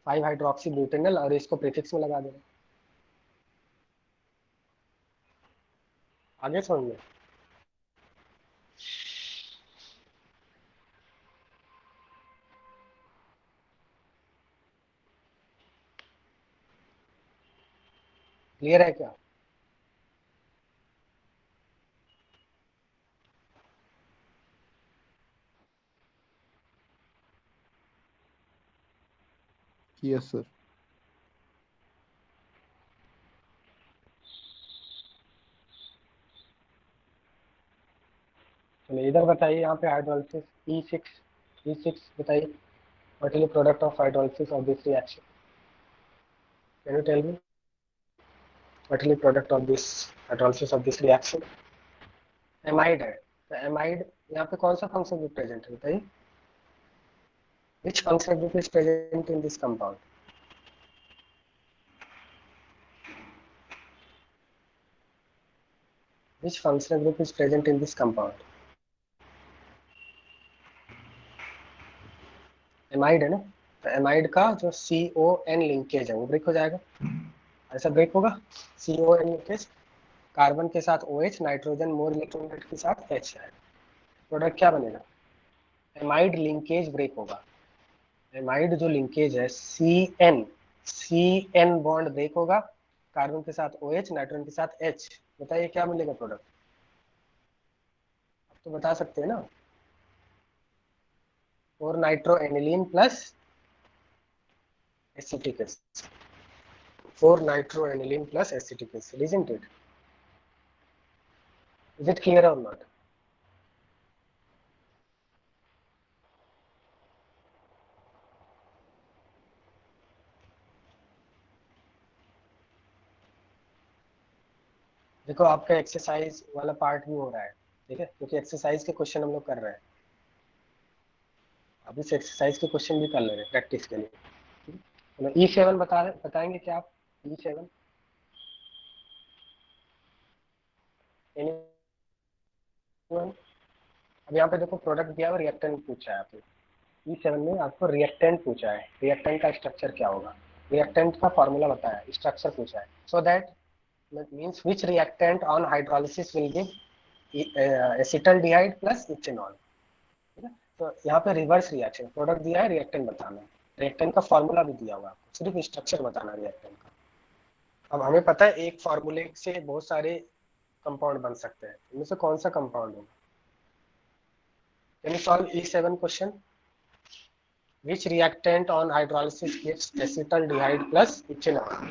5 हाइड्रोक्सी ब्यूटेनल और इसको प्रीफिक्स में लगा देना। आगे समझ में, क्लियर है क्या। Yes sir. चलिए इधर बताइए, यहाँ पे हाइड्रोलिसिस E6 बताइए, what is the product of hydrolysis of this reaction. Can you tell me what is the product of this hydrolysis of this reaction. Amide है, तो एमाइड यहाँ पे कौन सा फंक्शन ग्रुप प्रेजेंट है बताइए, which functional group is present in this compound। which functional group is present in this compound। Amide है ना, तो एमाइड का जो CON लिंकेज है वो ब्रेक हो जाएगा। ऐसा ब्रेक होगा, CON लिंकेज, कार्बन के साथ OH, नाइट्रोजन मोर इलेक्ट्रोनेट के साथ H है, प्रोडक्ट क्या बनेगा, एमाइड लिंकेज ब्रेक होगा। एमाइड जो लिंकेज है CN बॉन्ड ब्रेक होगा, कार्बन के साथ OH, नाइट्रोजन के साथ H। बताइए क्या मिलेगा प्रोडक्ट? आप तो बता सकते हैं ना। 4 nitro aniline plus acetic acid, 4 nitro aniline plus acetic acid, isn't it? Is it clear or not? देखो आपका एक्सरसाइज वाला पार्ट भी हो रहा है, ठीक है, क्योंकि एक्सरसाइज के क्वेश्चन हम लोग कर रहे हैं। अभी से एक्सरसाइज के क्वेश्चन भी कर ले रहे हैं प्रैक्टिस के लिए। E7 बताएंगे क्या आप? E7 अब यहाँ पे देखो प्रोडक्ट दिया हुआ, रिएक्टेंट पूछा है आपने। E7 में आपको रिएक्टेंट पूछा है, रिएक्टेंट का स्ट्रक्चर क्या होगा, रिएक्टेंट का फॉर्मूला बताया, स्ट्रक्चर पूछा है। So that means which reactant on hydrolysis will give acetaldehyde plus ethanol. ठीक है, तो यहाँ पे रिवर्स रिएक्शन, प्रोडक्ट दिया है, रिएक्टेंट बताना है, रिएक्टेंट का फॉर्मूला भी दिया हुआ है, आपको सिर्फ स्ट्रक्चर बताना है रिएक्टेंट का। अब हमें पता है एक फॉर्मूले से बहुत सारे कंपाउंड बन सकते हैं, इनमें से कौन सा कंपाउंड होगा? Can you solve E7 question? Which reactant on hydrolysis gives acetaldehyde plus ethanol?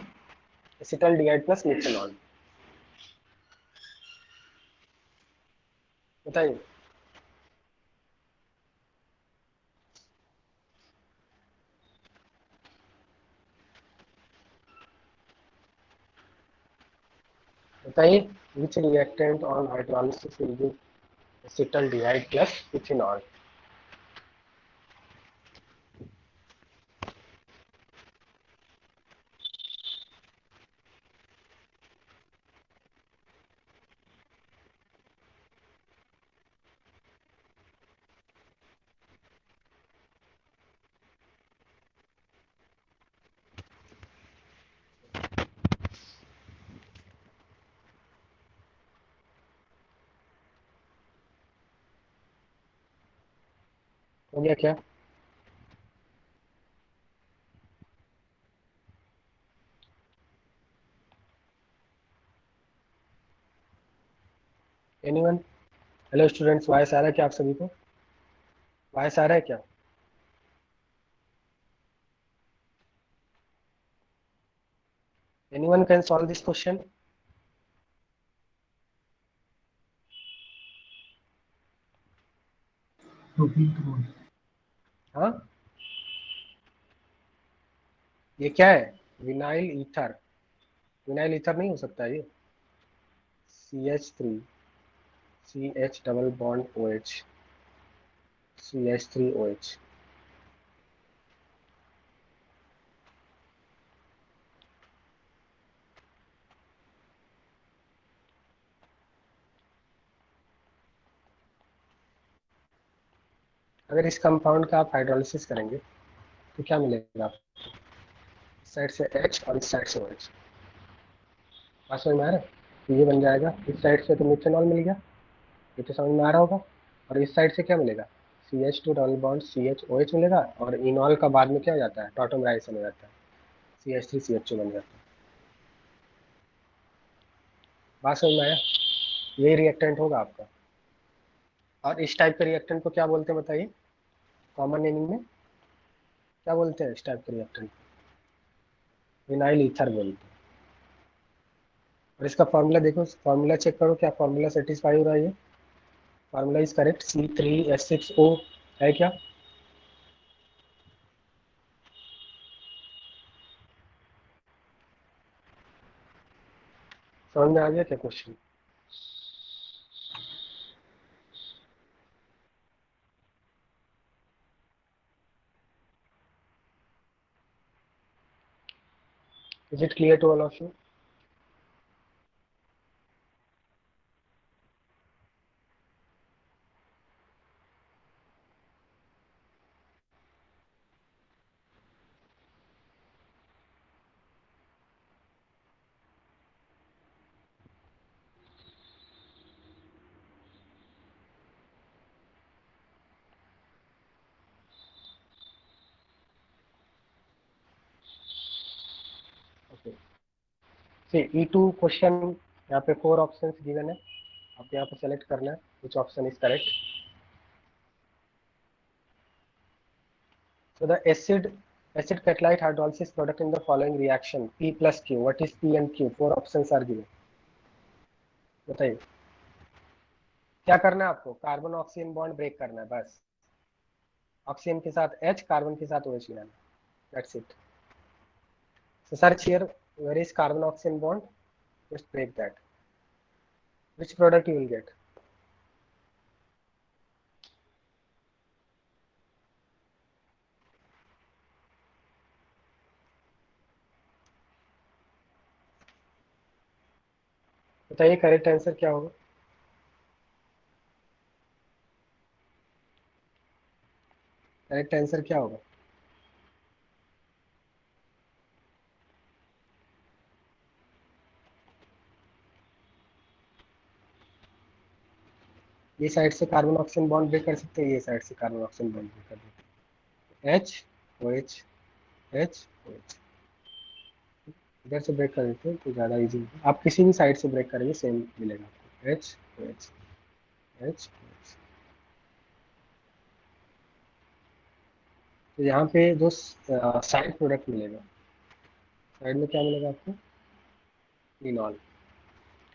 Acetaldehyde plus methanol. बताइए। बताइए, which reactant on hydrolysis will give acetaldehyde plus ethanol? हो गया क्या? एनीवन? हेलो स्टूडेंट्स, वॉइस आ रहा है क्या आप सभी को? वॉइस आ रहा है क्या? Anyone can solve this question? हाँ, ये क्या है? Vinyl ether. विनाइल ईथर नहीं हो सकता ये। CH3, CH double bond OH, CH3OH। अगर इस कंपाउंड का आप हाइड्रोलिसिस करेंगे तो क्या मिलेगा आपको? इस साइड से H और इस साइड से OH। बात समझ में आ रहा है? तो ये बन जाएगा, इस साइड से तो मिथेनॉल मिल गया, ये तो समझ में आ रहा होगा। और इस साइड से क्या मिलेगा? CH2 डबल बॉन्ड CHOH मिलेगा, और इनॉल का बाद में क्या हो जाता है? टॉटोमराइजेशन हो जाता है, CH3CH2 बन जाता है। बात समझ में आया? यही रिएक्टेंट होगा आपका। और इस टाइप के रिएक्टेंट को क्या बोलते हैं बताइए? कॉमन नेमिंग में क्या बोलते हैं इस टाइप के रिएक्टेंट? विनाइल ईथर बोलते हैं। और इसका फॉर्मूला देखो, फॉर्मूला चेक करो, क्या फॉर्मूला सेटिस्फाई हो रहा है? ये फॉर्मूला इज करेक्ट, C3H6O है क्या? समझ में आ गया क्या question? Is it clear to all of you? Okay, E2 question, यहाँ पे 4 ऑप्शंस गिवन है, आप यहाँ पे सेलेक्ट करना है which option is correct. So the acid catalyte hydrolysis product in the following reaction P plus Q. What is P and Q? 4 options are given. बताइए क्या करना है आपको? कार्बन ऑक्सीजन बॉन्ड ब्रेक करना है बस. ऑक्सीजन के साथ H, कार्बन के साथ OH मिलाना. That's it. So search here where is carbon oxygen bond. Just break that. Which product you will get? बताइए करेक्ट आंसर क्या होगा? करेक्ट आंसर क्या होगा? ये साइड से कार्बन ऑक्सीजन बॉन्ड ब्रेक कर सकते हैं, ये साइड से कार्बन ऑक्सीजन बॉन्ड ब्रेक कर देते हैं. H OH H OH. इधर से ब्रेक कर देते हैं तो ज़्यादा इजी होगा. आप किसी भी साइड से ब्रेक करेंगे सेम मिलेगा आपको. H OH H OH. तो यहाँ पे जो साइड प्रोडक्ट मिलेगा, साइड में क्या मिलेगा आपको? इनॉल.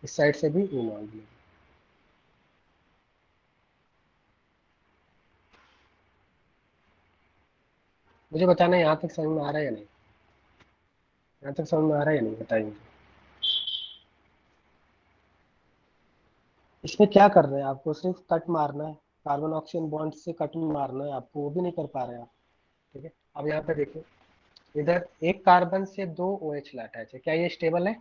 इस साइड से भी इनॉल मिलेगा. मुझे बताना है यहाँ तक समझ में आ रहा है या नहीं? यहाँ तक समझ में आ रहा है या नहीं बताइए मुझे. इसमें क्या कर रहे हैं? आपको सिर्फ कट मारना है, कार्बन ऑक्सीजन बॉन्ड से कट मारना है आपको, वो भी नहीं कर पा रहे हैं आप. ठीक है, अब यहाँ पे देखिए, इधर एक कार्बन से 2 OH अटैच है. क्या ये स्टेबल है?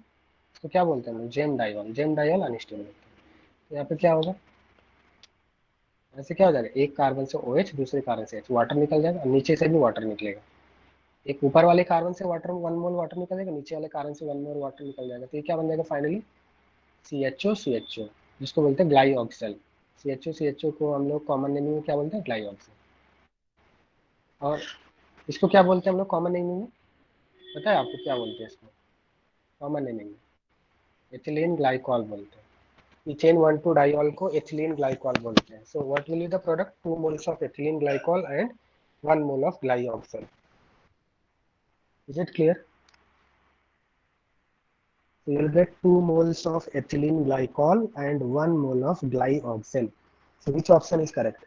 इसको क्या बोलते हैं हम लोग? Gem diol. Gem diol unstable होता है. तो यहाँ पे क्या होगा? ऐसे क्या हो जाएगा? एक कार्बन से OH, दूसरे कार्बन से H, वाटर निकल जाएगा, नीचे से भी वाटर निकलेगा. एक ऊपर वाले कार्बन से वाटर 1 मोल वाटर निकल जाएगा, नीचे वाले कार्बन से 1 मोल वाटर निकल जाएगा. तो ये क्या बन जाएगा फाइनली? CHO, जिसको बोलते हैं ग्लाइऑक्सल. CHO को हम लोग कॉमन नेमिंग में क्या बोलते हैं? ग्लाइऑक्सल. और इसको क्या बोलते हैं हम लोग कॉमन नेमिंग में? पता है आपको क्या बोलते हैं इसको कॉमन नेमिंग में? एथिलीन ग्लाइकॉल बोलते हैं. इथेन 1,2 डाइऑल को एथिलीन ग्लाइकॉल बोलते हैं. So what will be the product? 2 moles of ethylene glycol and 1 mole of glyoxal. Is it clear? So you'll get 2 moles of ethylene glycol and 1 mole of glyoxal. So which option is correct?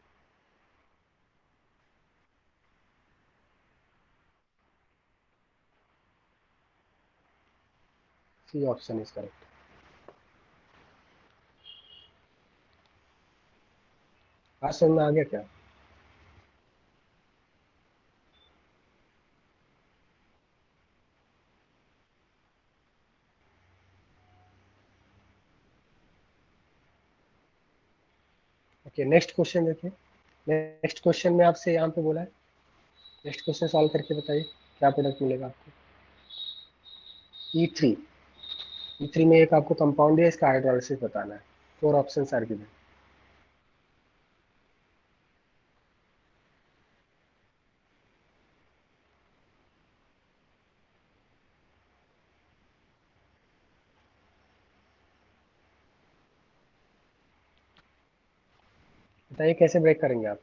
C option is correct. बात समझ में आ गया क्या? Okay, next question देखिए. Next question में आपसे यहाँ पे बोला है, नेक्स्ट क्वेश्चन सॉल्व करके बताइए क्या प्रोडक्ट मिलेगा आपको. E3. E3 में एक आपको कंपाउंड है, इसका हाइड्रोलिसिस बताना है. 4 ऑप्शंस आर गिवन. बताइए कैसे ब्रेक करेंगे आप?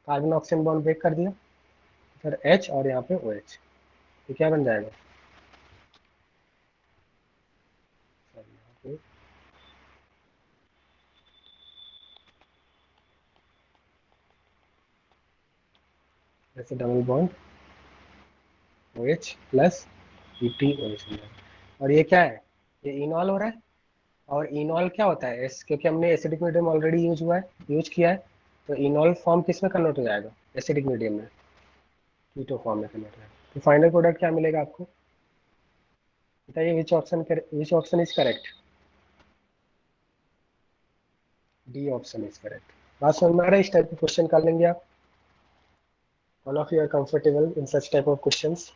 कार्बन ऑक्सीजन बॉन्ड ब्रेक कर दिया, फिर H और यहाँ पे OH, तो क्या बन जाएगा? जैसे double bond OH plus ETOH. और ये क्या है? ये इनॉल हो रहा है. और इनॉल क्या होता है? क्योंकि हमने एसिडिक मीडियम ऑलरेडी यूज किया है, तो इनॉल फॉर्म किस में कन्वर्ट हो जाएगा? एसिडिक मीडियम में, कीटो फॉर्म में कन्वर्ट हो जाएगा. तो फाइनल प्रोडक्ट क्या मिलेगा आपको? बताइए which option is correct? D option is correct. बात समझ में आ रहा है? इस टाइप के क्वेश्चन कर लेंगे आप. All of you are comfortable in such type of questions.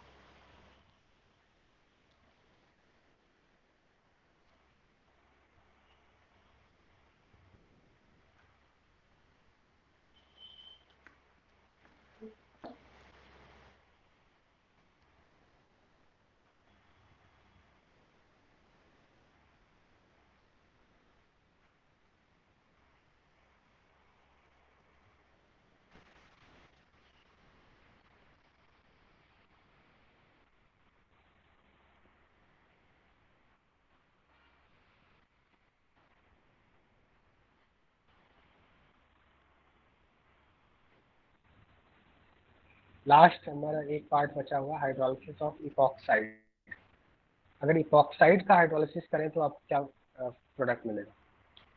Last हमारा एक पार्ट बचा हुआ हाइड्रोलिसिस ऑफ इपॉक्साइड। अगर इपॉक्साइड का हाइड्रोलिसिस करें तो आपको क्या प्रोडक्ट मिलेगा?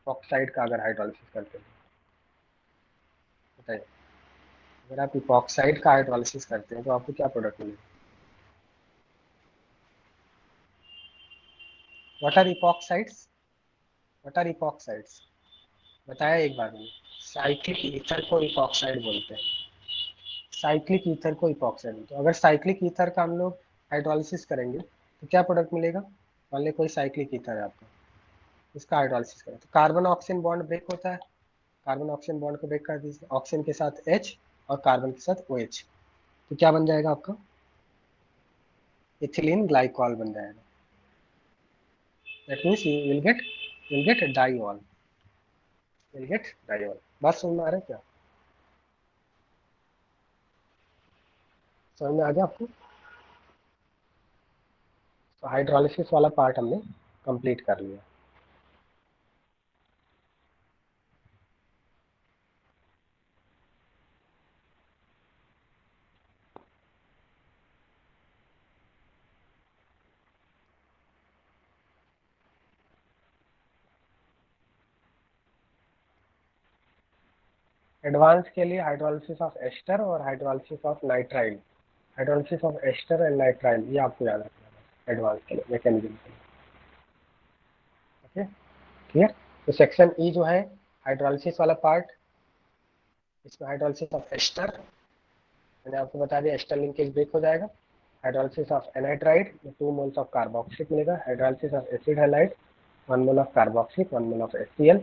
इपॉक्साइड का अगर हाइड्रोलिसिस करते हैं बताइए, अगर आप इपॉक्साइड का हाइड्रोलिसिस करते हैं तो आपको क्या प्रोडक्ट मिलेगा? What are epoxides? What are epoxides? बताया एक बार मैंने। साइक्लिक ईथर को इपॉक्साइड बोलते हैं। साइक्लिक ईथर को इपॉक्साइड बोलते हैं। अगर साइक्लिक ईथर का हम लोग हाइड्रोलिसिस करेंगे तो क्या प्रोडक्ट मिलेगा? मान लीजिए कोई साइक्लिक ईथर है आपका, इसका हाइड्रोलिसिस करें तो कार्बन ऑक्सीजन बॉन्ड ब्रेक होता है। कार्बन ऑक्सीजन बॉन्ड को ब्रेक कर दीजिए, ऑक्सीजन के साथ H और कार्बन के साथ OH, तो क्या बन जाएगा आपका? इथिलीन ग्लाइकॉल बन जाएगा। That means you will get diol, you will get diol। बात समझ में आ रहा है क्या? समझ में आ गया आपको? तो हाइड्रोलिसिस वाला पार्ट हमने कंप्लीट कर लिया। एडवांस के लिए हाइड्रोलिसिस ऑफ एस्टर और hydrolysis of nitrile, hydrolysis of ester and nitrile, ये आपको याद रखना है एडवांस के लिए, मैकेनिज्म के लिए। Okay, clear? तो सेक्शन ई जो है हाइड्रोलिसिस वाला पार्ट, इसमें हाइड्रोलिसिस ऑफ एस्टर, मैंने आपको बता दिया एस्टर लिंकेज ब्रेक हो जाएगा। हाइड्रोलिसिस ऑफ एनाइट्राइड में 2 मोल्स ऑफ कार्बोक्सिलिक मिलेगा। Hydrolysis of acid halide 1 mole of carboxylic 1 mole of HCl।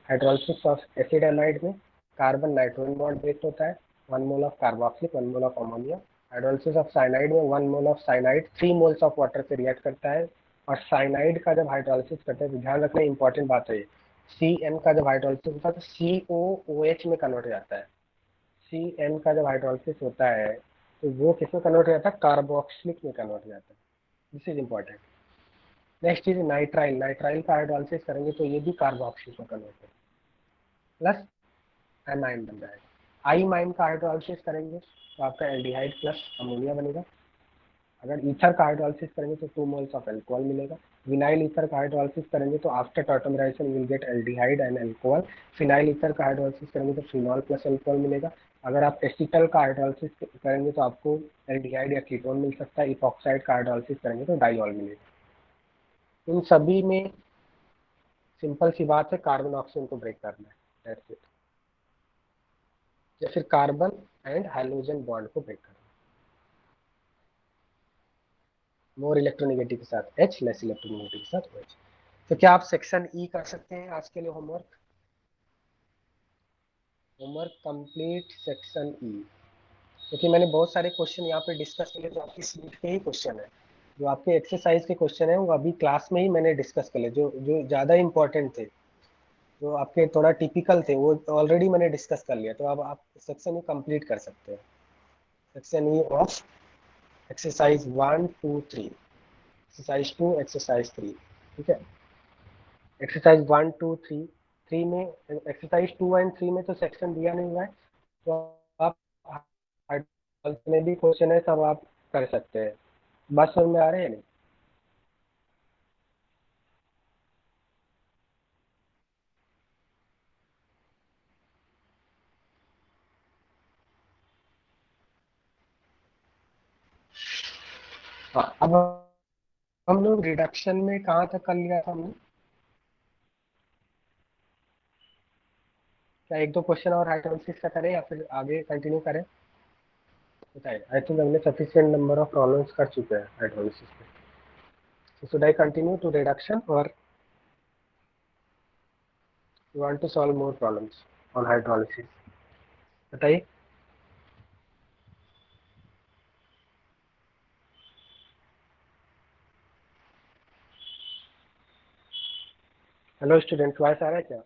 Hydrolysis of acid halide में कार्बन नाइट्रोजन बॉन्ड ब्रेक होता है, 1 mole of carboxylic 1 mole of ammonia. Hydrolysis of cyanide में 1 mole of cyanide 3 moles of water से react करता है। और cyanide का जब हाइड्रोलिसिस करते हैं तो ध्यान रखना इंपॉर्टेंट बात है ये, CN का जब हाइड्रोलिसिस होता है तो COOH में कन्वर्ट हो जाता है। CN का जब हाइड्रोलिसिस होता है तो वो किसमें कन्वर्ट हो जाता है? कार्बोक्सिलिक में कन्वर्ट हो जाता है। This is important. नेक्स्ट चीज नाइट्राइल, नाइट्राइल का हाइड्रोलिसिस करेंगे तो ये भी कार्बोक्सिलिक में कन्वर्ट होगा, प्लस एमाइन बन जाएगा। आई माइन का हाइड्रोलिसिस करेंगे तो आपका एल्डिहाइड प्लस अमोनिया बनेगा। अगर ईथर का हाइड्रोलिसिस करेंगे तो 2 मोल्स ऑफ अल्कोहल मिलेगा। विनाइल ईथर का हाइड्रोलिसिस करेंगे तो after tautomerization will get aldehyde and alcohol. Phenyl ether का हाइड्रोलिसिस करेंगे तो फिनॉल प्लस अल्कोहल मिलेगा। अगर आप एसिटल का हाइड्रोलिसिस करेंगे तो आपको एल्डिहाइड या कीटोन मिल सकता है। इपॉक्साइड का हाइड्रोलिसिस करेंगे तो डाइऑल मिलेगा। इन सभी में सिंपल सी बात है, कार्बन ऑक्सीजन को ब्रेक करना है, दैट्स इट। या फिर कार्बन एंड हाइड्रोजन बॉन्ड को ब्रेक करना है। मोर इलेक्ट्रोनेगेटिव के साथ H, लेस इलेक्ट्रोनेगेटिव के साथ OH। तो क्या आप सेक्शन ई कर सकते हैं आज के लिए? Homework, homework complete section E. क्योंकि मैंने बहुत सारे क्वेश्चन यहाँ पे डिस्कस किए जो आपकी सीट के ही क्वेश्चन है, जो आपके एक्सरसाइज के क्वेश्चन है वो अभी क्लास में ही मैंने डिस्कस कर लिए, जो जो ज़्यादा इंपॉर्टेंट थे, जो आपके थोड़ा टिपिकल थे, वो ऑलरेडी मैंने डिस्कस कर लिया। तो अब आप सेक्शन ई कंप्लीट कर सकते हैं। Section E of exercise 1, 2, 3, exercise 2, exercise 3, ठीक है। एक्सरसाइज 1, 2, 3, 3 में, एक्सरसाइज 2 एंड 3 में तो सेक्शन दिया नहीं हुआ है, तो आप में भी क्वेश्चन है सब आप कर सकते हैं। बात समझ में आ रहे हैं नहीं? हाँ, अब हम लोग रिडक्शन में कहाँ तक कर लिया था हमने? क्या एक दो क्वेश्चन और हाइड्रोलिसिस का करें या फिर आगे कंटिन्यू करें? बताइए। आई थिंक हमने सफिशिएंट नंबर ऑफ प्रॉब्लम्स कर चुके हैं हाइड्रोलिसिस में। So should I continue to reduction or you want to solve more problems on hydrolysis? बताइए। हेलो स्टूडेंट, वॉइस आ रहा है क्या?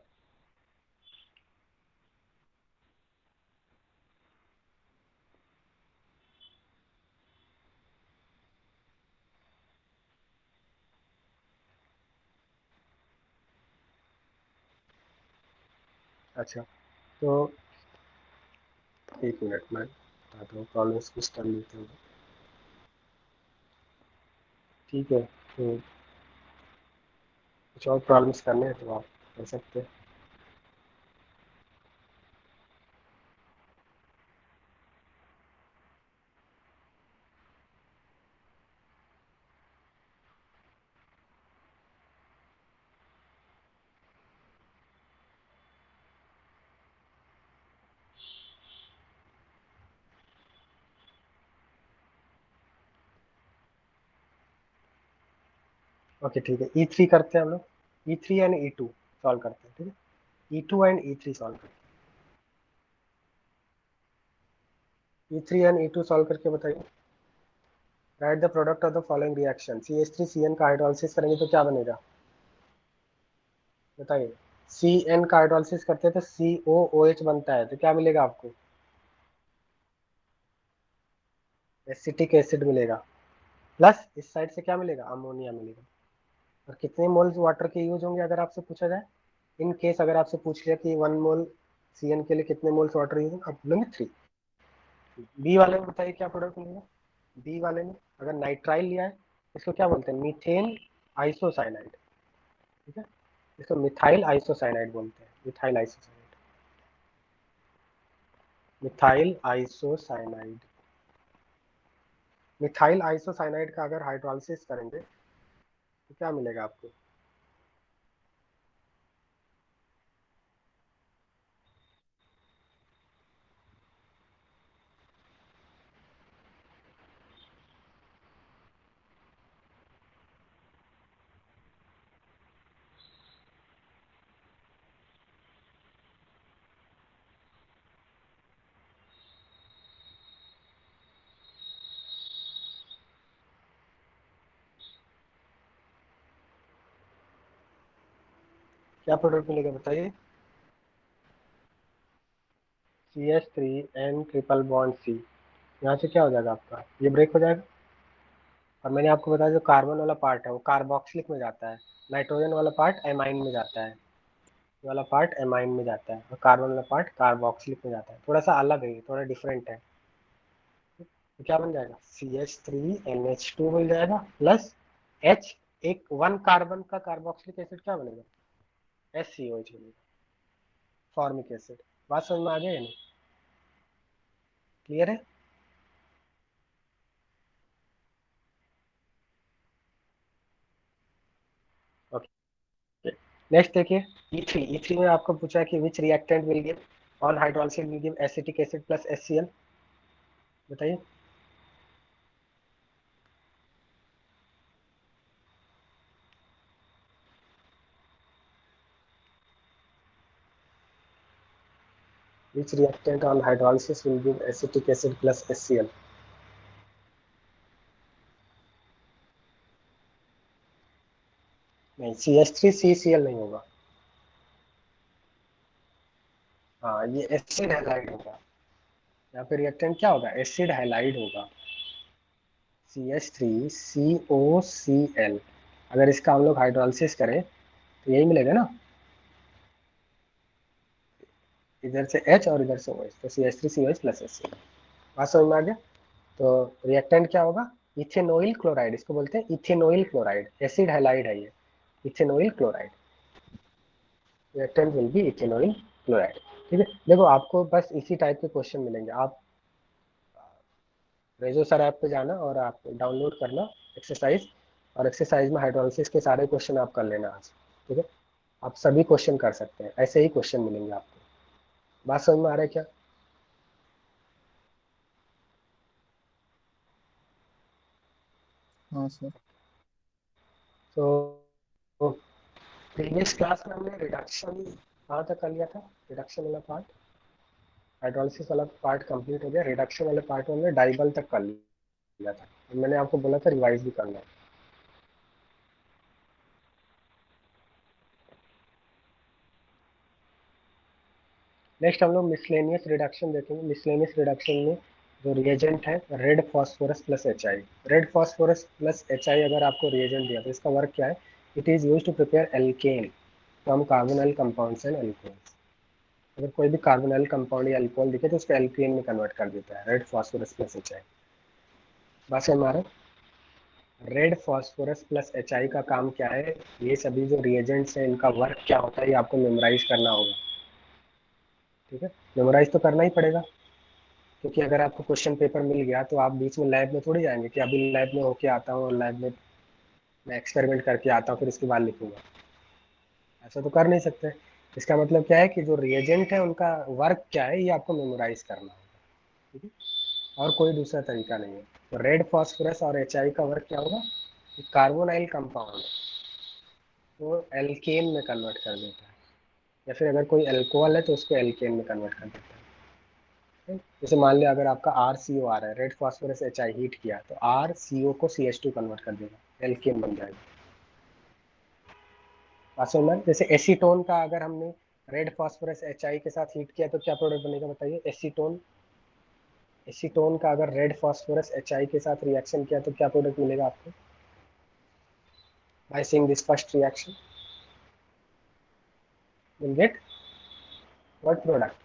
अच्छा, तो एक मिनट में बताता हूँ, प्रॉब्लम्स कुछ कर लेते हैं। ठीक है, तो कुछ और प्रॉब्लम्स करने हैं तो आप कर सकते हैं। ओके ठीक है, E3 करते हैं हम लोग, E3 एंड E2 सॉल्व करते हैं। ठीक है, E2 एंड E3 सॉल्व करते हैं। E3 एंड E2 सॉल्व करके बताइए। Right the product of the following reaction, CH3CN का हाइड्रोलिसिस करेंगे तो क्या बनेगा, बताइए। CN का हाइड्रोलिसिस करते हैं तो COOH बनता है, तो क्या मिलेगा आपको, एसिटिक एसिड मिलेगा, प्लस इस साइड से क्या मिलेगा, अमोनिया मिलेगा। और कितने मोल्स वाटर के यूज होंगे अगर आपसे पूछा जाए, इन केस अगर आपसे पूछ लिया कि 1 मोल CN के लिए कितने मोल्स वाटर यूज होंगे, आप बोलेंगे 3। बी वाले में बताइए क्या प्रोडक्ट मिलेगा। बी वाले में अगर नाइट्राइल लिया है, इसको क्या बोलते हैं, मीथेन आइसोसाइनाइड। ठीक है, इसको मिथाइल आइसोसाइनाइड बोलते हैं, methyl isocyanide, methyl isocyanide. Methyl isocyanide का अगर हाइड्रोलिसिस करेंगे तो क्या मिलेगा आपको, क्या प्रोडक्ट मिलेगा बताइए। CH3N ट्रिपल बॉन्ड C, यहाँ से क्या हो जाएगा आपका, ये ब्रेक हो जाएगा। और मैंने आपको बताया जो कार्बन वाला पार्ट है वो कार्बोक्सिलिक में जाता है, नाइट्रोजन वाला पार्ट एमाइन में जाता है, ये वाला पार्ट एमाइन में जाता है, और कार्बन वाला पार्ट कार्बोक्सिलिक में जाता है। थोड़ा सा अलग है, थोड़ा डिफरेंट है। तो क्या बन जाएगा, CH3NH2 मिल जाएगा, प्लस H, एक 1 कार्बन का कार्बोक्सिलिक एसिड क्या बनेगा, SCOH बनेगा, फॉर्मिक एसिड। बात समझ में आ गया या नहीं, क्लियर है। ओके, नेक्स्ट देखिए, E3 में आपको पूछा है कि which reactant will give on hydrolysis will give acetic acid plus HCl, बताइए। Which reactant on hydrolysis will give acetic acid plus HCl? नहीं, CH3CCl नहीं होगा। हाँ, ये एसिड हैलाइड होगा, यहाँ पे रिएक्टेंट क्या होगा, एसिड हैलाइड होगा, CH3COCl। अगर इसका हम लोग हाइड्रोलिसिस करें तो यही मिलेगा ना, इधर से H और इधर से OH, तो CH3COH प्लस HCl। बात समझ में आ गया। तो रिएक्टेंट क्या होगा, इथेनॉइल क्लोराइड, इसको बोलते हैं इथेनॉइल क्लोराइड, एसिड हैलाइड है ये, ethanoyl chloride. Reactant will be ethanoyl chloride. ठीक है, देखो आपको बस इसी टाइप के क्वेश्चन मिलेंगे। आप रेजो सर ऐप पे जाना और आप डाउनलोड करना एक्सरसाइज, और एक्सरसाइज में हाइड्रोलिसिस के सारे क्वेश्चन आप कर लेना आज। ठीक है, आप सभी क्वेश्चन कर सकते हैं, ऐसे ही क्वेश्चन मिलेंगे आपको। बात समझ में आ रहा है क्या। हाँ सर। तो प्रीवियस क्लास में हमने रिडक्शन कहाँ तक कर लिया था, रिडक्शन वाला पार्ट, हाइड्रोलिसिस वाला पार्ट कंप्लीट हो गया, रिडक्शन वाले पार्ट में हमने डाइबल तक कर लिया था। मैंने आपको बोला था रिवाइज भी करना है। नेक्स्ट हम लोग मिसलेनियस रिडक्शन देखेंगे। मिसलेनियस रिडक्शन में जो रिएजेंट है red phosphorus plus HI, red phosphorus plus HI अगर आपको रिएजेंट दिया तो इसका वर्क क्या है, it is used to prepare alkane from carbonyl compounds and alcohols. अगर कोई भी कार्बोनाइल कंपाउंड या अल्कोहल दिखे तो उसको एल्केन में कन्वर्ट कर देता है, red phosphorus plus H I. बस हमारा red phosphorus plus H I का काम क्या है, ये सभी जो रिएजेंट्स हैं इनका वर्क क्या होता है ये आपको मेमोराइज करना होगा। ठीक है, मेमोराइज तो करना ही पड़ेगा, क्योंकि अगर आपको क्वेश्चन पेपर मिल गया तो आप बीच में लैब में थोड़ी जाएंगे कि अभी लैब में होके आता हूँ और लैब में मैं एक्सपेरिमेंट करके आता हूँ फिर इसके बाद लिखूंगा, ऐसा तो कर नहीं सकते। इसका मतलब क्या है कि जो रिएजेंट है उनका वर्क क्या है ये आपको मेमोराइज करना होगा। ठीक है, और कोई दूसरा तरीका नहीं है। तो रेड फास्फोरस और एच आई का वर्क क्या होगा, कार्बोनाइल कंपाउंड वो एल्केन में कन्वर्ट कर देता है, या फिर अगर कोई अल्कोहल है तो उसको एल्केन में कन्वर्ट कर देता है। ठीक? जैसे मान लिया अगर आपका आर सी ओ आ रहा है, red phosphorus H I heat किया तो आर सी ओ को सी एच टू कन्वर्ट कर देगा, एल्केन बन जाएगा। बात समझ में? जैसे एसीटोन का अगर हमने रेड फास्फोरस एच आई के साथ हीट किया तो क्या प्रोडक्ट बनेगा बताइए, एसीटोन। एसीटोन का अगर रेड फास्फोरस एच आई के साथ रिएक्शन किया तो क्या प्रोडक्ट मिलेगा आपको, by seeing this first reaction will get what product,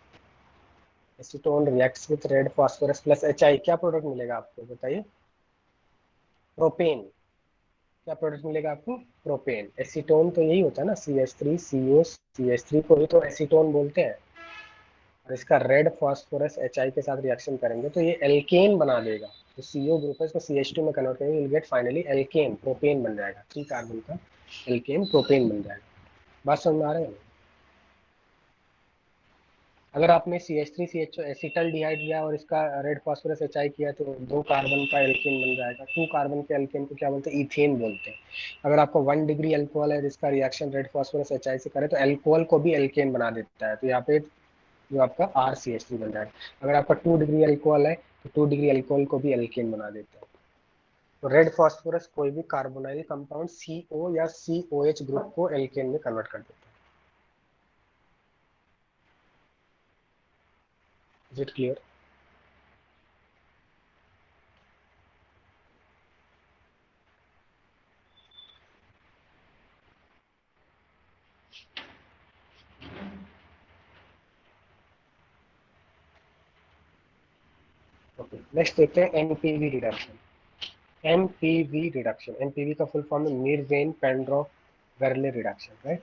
acetone reacts with red phosphorus plus H I, क्या प्रोडक्ट मिलेगा आपको बताइए, प्रोपेन। क्या प्रोडक्ट मिलेगा आपको, प्रोपेन। एसीटोन तो यही होता है ना, CH3CO, CH3 को ही तो एसीटोन बोलते हैं। और इसका रेड फास्फोरस एच आई के साथ रिएक्शन करेंगे तो ये एल्केन बना देगा, तो CO ग्रुप है इसको CH2 में कन्वर्ट करेंगे, will get finally alkane, propane बन जाएगा, 3 कार्बन का एल्केन प्रोपेन बन जाएगा। बात समझ में आ रही है? अगर आपने CH3CHO एसिटल डिहाइड लिया और इसका रेड फास्फोरस एच आई किया तो 2 कार्बन का एल्केन बन जाएगा, 2 कार्बन के एल्केन को क्या बोलते हैं, इथेन बोलते हैं। अगर आपको 1 डिग्री अल्कोहल है जिसका reaction red phosphorus H I से करे तो अल्कोहल को भी एल्केन बना देता है, तो यहाँ पे जो आपका RCH3 बन जाएगा। अगर आपका 2 डिग्री अल्कोहल है तो 2 डिग्री अल्कोहल को भी एल्केन बना देता है। तो रेड फास्फोरस कोई भी कार्बोनाइल कंपाउंड CO या COH ग्रुप को एल्केन में कन्वर्ट कर देता है। Is it clear? Okay, next देखते हैं NPV reduction. MPV reduction, MPV का फुल फॉर्म है Meerwein Ponndorf Verley reduction, right.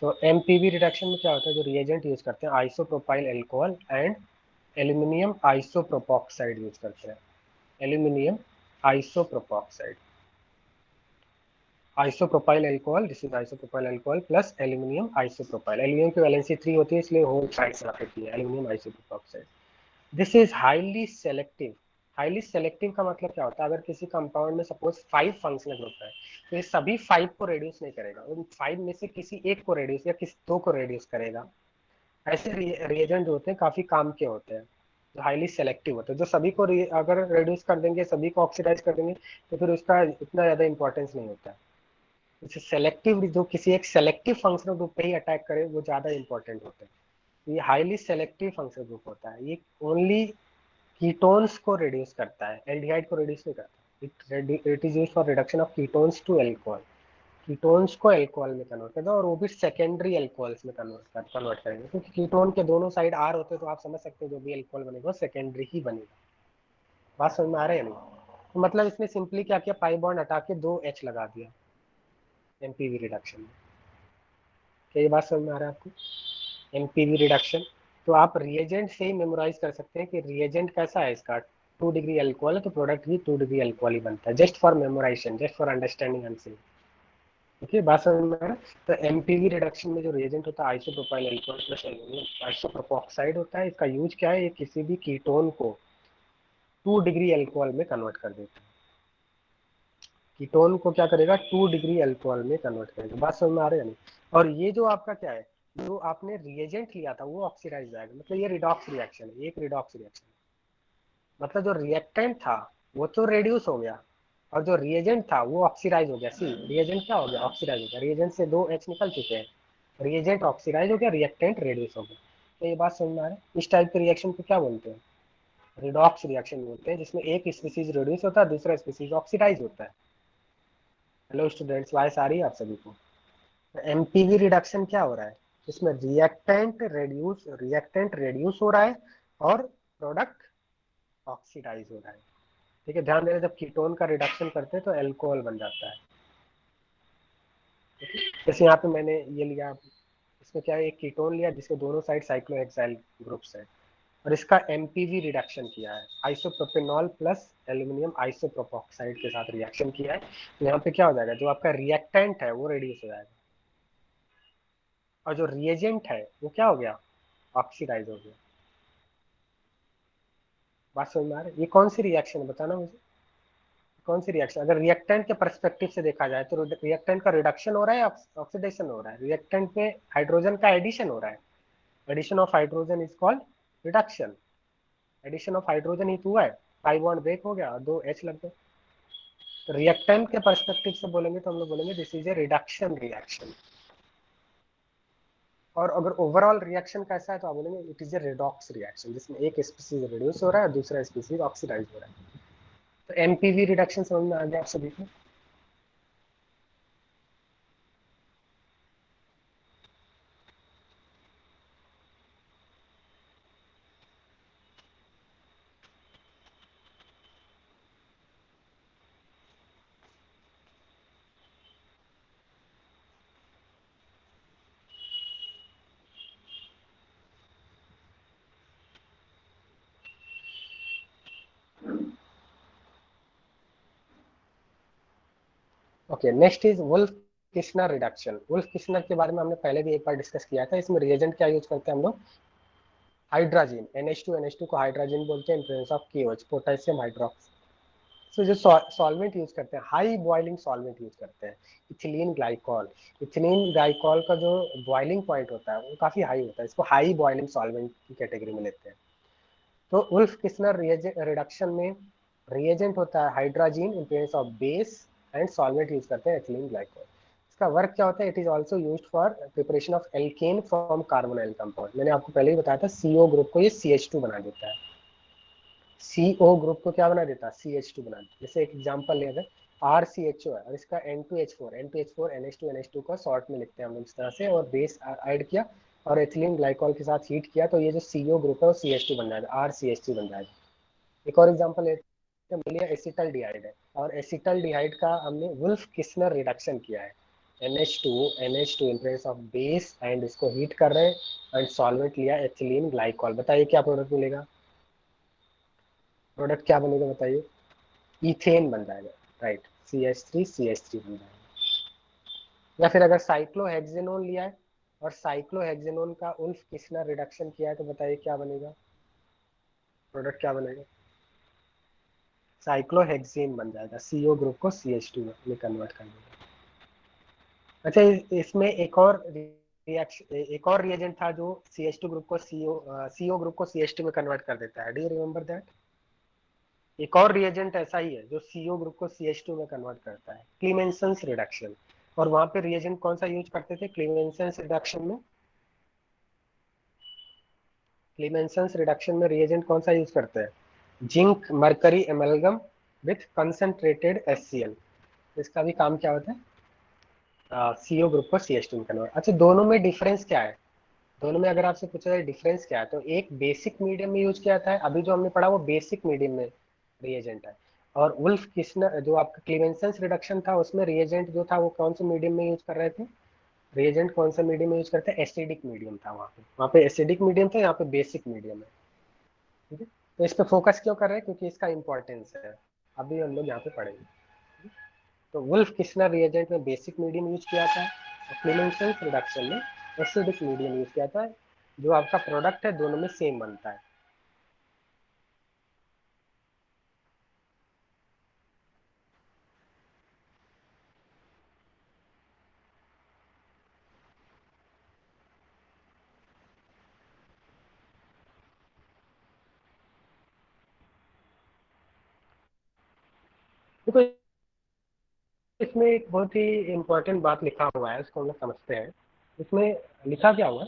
तो एमपीवी रिडक्शन में क्या होता है, जो रिएजेंट यूज करते हैं isopropyl alcohol and aluminium isopropoxide use करते हैं, aluminium isopropoxide, isopropyl alcohol, this is isopropyl alcohol plus aluminium isopropyl, aluminium की वैलेंसी 3 होती है इसलिए होल साइड यहाँ पे है aluminium isopropoxide. This is highly selective. Highly selective का मतलब क्या होता है, अगर किसी कंपाउंड में सपोज 5 फंक्शनल ग्रुप है तो ये सभी 5 को रेड्यूस नहीं करेगा, उन 5 में से किसी एक को रेड्यूस या किसी 2 को रेड्यूस करेगा। ऐसे रिएजेंट होते हैं काफी काम के होते हैं जो हाईली सेलेक्टिव होते हैं, जो सभी को अगर रेड्यूस कर देंगे, सभी को ऑक्सीडाइज कर देंगे तो फिर उसका इतना ज्यादा इंपॉर्टेंस नहीं होता है। जैसे सेलेक्टिव, जो किसी एक सेलेक्टिव फंक्शनल ग्रुप पे ही अटैक करे वो ज्यादा इंपॉर्टेंट होता है। ये हाईली सेलेक्टिव फंक्शनल ग्रुप होता है, ये ओनली कीटोन्स को रिड्यूस करता है, एल्डिहाइड को रिड्यूस नहीं करता। It is used for reduction of ketones to alcohol, ketones को अल्कोहल में कन्वर्ट करता है, और वो भी सेकेंडरी अल्कोहल्स में कन्वर्ट करेंगे, क्योंकि कीटोन के दोनों साइड आर होते हैं तो आप समझ सकते हो जो भी अल्कोहल बनेगा सेकेंडरी ही बनेगा। बात समझ में आ रहा है नहीं? तो मतलब इसमें सिंपली क्या किया, पाई बॉन्ड हटा के 2 H लगा दिया एमपीवी रिडक्शन में। क्या ये बात समझ में आ रहा है आपको? एमपीवी रिडक्शन, तो आप रिएजेंट से ही मेमोराइज कर सकते हैं कि रिएजेंट कैसा है इसका, 2 डिग्री अल्कोहल है तो प्रोडक्ट भी 2 डिग्री अल्कोहल ही बनता है, just for memorisation, just for understanding and seeing. Okay, बात समझ में आ रहा है? तो एमपीवी रिडक्शन में जो रिएजेंट होता है आइसोप्रोपाइल अल्कोहल प्लस एल्यूमिनियम आइसोप्रोपॉक्साइड होता है, इसका यूज क्या है, ये किसी भी कीटोन को 2 डिग्री अल्कोहल में कन्वर्ट कर देता है। कीटोन को क्या करेगा, 2 डिग्री अल्कोहल में कन्वर्ट करेगा। बात समझ में आ रही है नहीं? और ये जो आपका क्या है, जो आपने रिएजेंट लिया था वो ऑक्सीडाइज जाएगा, मतलब ये रिडॉक्स रिएक्शन है, एक रिडॉक्स रिएक्शन, मतलब जो रिएक्टेंट था वो तो रेड्यूस हो गया और जो रिएजेंट था वो ऑक्सीडाइज हो गया। सी रिएजेंट क्या हो गया, ऑक्सीडाइज हो गया, रिएजेंट से 2 H निकल चुके हैं, रिएजेंट ऑक्सीडाइज हो गया, रिएक्टेंट रेड्यूस हो गया। तो ये बात समझ में आ रहा है? इस टाइप के रिएक्शन को क्या बोलते हैं, रिडॉक्स रिएक्शन बोलते हैं, जिसमें एक स्पीसीज रेड्यूस होता है दूसरा स्पीसीज ऑक्सीडाइज होता है। हेलो स्टूडेंट्स, वॉइस आ रही है आप सभी को? एमपीवी रिडक्शन क्या हो रहा है, इसमें रिएक्टेंट रेड्यूस हो रहा है और प्रोडक्ट ऑक्सीडाइज हो रहा है। ठीक है, ध्यान देना, जब कीटोन का रिडक्शन करते हैं तो एल्कोहल बन जाता है। जैसे यहाँ पे मैंने ये लिया, इसमें क्या है, एक कीटोन लिया जिसके दोनों साइड साइक्लोहेक्साइल ग्रुप्स है और इसका एमपीवी रिडक्शन किया है, आइसोप्रोपेनॉल प्लस एल्यूमिनियम आइसोप्रोपोक्साइड के साथ रिएक्शन किया है। तो यहाँ पे क्या हो जाएगा, जो आपका रिएक्टेंट है वो रेड्यूस हो जाएगा और जो रिएजेंट है वो क्या हो गया, ऑक्सीडाइज हो गया। बात समझ में आ रही है? ये कौन सी रिएक्शन है बताना मुझे, कौन सी रिएक्शन? अगर रिएक्टेंट के पर्सपेक्टिव से देखा जाए तो रिएक्टेंट का रिडक्शन हो रहा है, ऑक्सीडेशन हो रहा है। रिएक्टेंट में हाइड्रोजन का एडिशन हो रहा है, addition of hydrogen is called reduction. Addition of hydrogen ही तो हुआ है, पाई बॉन्ड ब्रेक हो गया और 2 H लग गए। तो रिएक्टेंट के पर्सपेक्टिव से बोलेंगे तो हम लोग बोलेंगे this is a reduction reaction. और अगर ओवरऑल रिएक्शन कैसा है तो आप बोलेंगे it is a redox reaction, जिसमें एक स्पीसीज रिड्यूस हो रहा है, दूसरा स्पीसीज ऑक्सीडाइज हो रहा है। तो एमपीवी रिडक्शन समझ में आ गया आप सभी को? Okay, next is Wolff Kishner reduction. Wolff Kishner के बारे में हमने पहले भी एक बार डिस्कस किया था। इसमें रिएजेंट क्या यूज करते हैं हम लोग, हाइड्रोजन, NH2 को हाइड्रोजन बोलते हैं in presence of KOH, potassium hydroxide. So जो सॉल्वेंट यूज करते हैं, हाई बॉइलिंग सॉल्वेंट यूज करते हैं, इथिलीन ग्लाइकॉल। इथिलीन ग्लाइकॉल का जो बॉइलिंग पॉइंट होता है वो काफी हाई होता है, इसको हाई बॉइलिंग सॉल्वेंट की कैटेगरी में लेते हैं। तो वुल्फ किस्नर रिडक्शन में रिएजेंट होता है hydrogen in presence of base and solvent use करते हैं एथिलीन ग्लाइकॉल। इसका वर्क क्या होता है, it is also used for preparation of alkene from carbonyl compound. मैंने आपको पहले ही बताया था, CO ग्रुप को ये CH2 बना देता है, CO ग्रुप को क्या बना देता है, CH2 बना देता है। जैसे एक एग्जांपल ले, अगर RCHO है और इसका N2H4 NH2 को शॉर्ट में लिखते हैं हम लोग इस तरह से, और बेस ऐड किया और एथिलीन ग्लाइकॉल के साथ हीट किया तो ये जो CO ग्रुप है वो CH2 बन जाएगा, RCH2 बन जाएगा। एक और एग्जांपल लेते हैं, बोलिए एसिटल डिहाइड है और एसिटल डिहाइड का हमने वुल्फ किस्नर रिडक्शन किया है, NH2 in place of base and इसको हीट कर रहे हैं एंड सॉल्वेंट लिया एथिलीन ग्लाइकॉल। बताइए क्या प्रोडक्ट मिलेगा, प्रोडक्ट क्या बनेगा बताइए, इथेन बन जाएगा, राइट, CH3 बन जाएगा। या फिर अगर साइक्लोहेक्सेनोन लिया है और साइक्लोहेक्सेनोन का वुल्फ किस्नर रिडक्शन किया है तो बताइए क्या बनेगा, प्रोडक्ट क्या बनेगा, साइक्लोहेक्सेन बन जाएगा, CO ग्रुप को CH2 में कन्वर्ट कर देगा। अच्छा, इसमें एक और रिएजेंट था जो CH2 ग्रुप को CO ग्रुप को CH2 में कन्वर्ट कर देता है, डू यू रिमेंबर दैट? एक और रिएजेंट ऐसा ही है जो CO ग्रुप को CH2 में कन्वर्ट करता है, क्लीमेंसन्स रिडक्शन। और वहां पे रिएजेंट कौन सा यूज करते थे क्लीमेंसन्स रिडक्शन में? क्लीमेंसन्स रिडक्शन में रिएजेंट कौन सा यूज करते हैं, zinc mercury amalgam with concentrated HCl। इसका भी काम क्या होता है, CO ग्रुप को CH2 में कन्वर्ट। अच्छा, दोनों में डिफरेंस क्या है? दोनों में अगर आपसे पूछा जाए डिफरेंस क्या है, तो एक बेसिक मीडियम में यूज किया था, अभी जो हमने पढ़ा वो बेसिक मीडियम में रिएजेंट है। और वुल्फ किस्नर जो आपका क्लीमेंसन्स रिडक्शन था उसमें रिएजेंट जो था वो कौन से मीडियम में यूज कर रहे थे, रिएजेंट कौन सा मीडियम में यूज करते हैं, एसिडिक मीडियम था वहाँ पे एसिडिक मीडियम था, यहाँ पे बेसिक मीडियम है। ठीक है, तो इस पे फोकस क्यों कर रहे हैं, क्योंकि इसका इंपॉर्टेंस है, अभी हम लोग यहाँ पे पढ़ेंगे। तो वुल्फ किस्नर रिएजेंट में बेसिक मीडियम यूज किया था और क्लीमेंसन्स रिडक्शन में एसिडिक मीडियम यूज किया था। जो आपका प्रोडक्ट है दोनों में सेम बनता है। देखो, इसमें एक बहुत ही इंपॉर्टेंट बात लिखा हुआ है, उसको हम लोग समझते हैं। इसमें लिखा क्या हुआ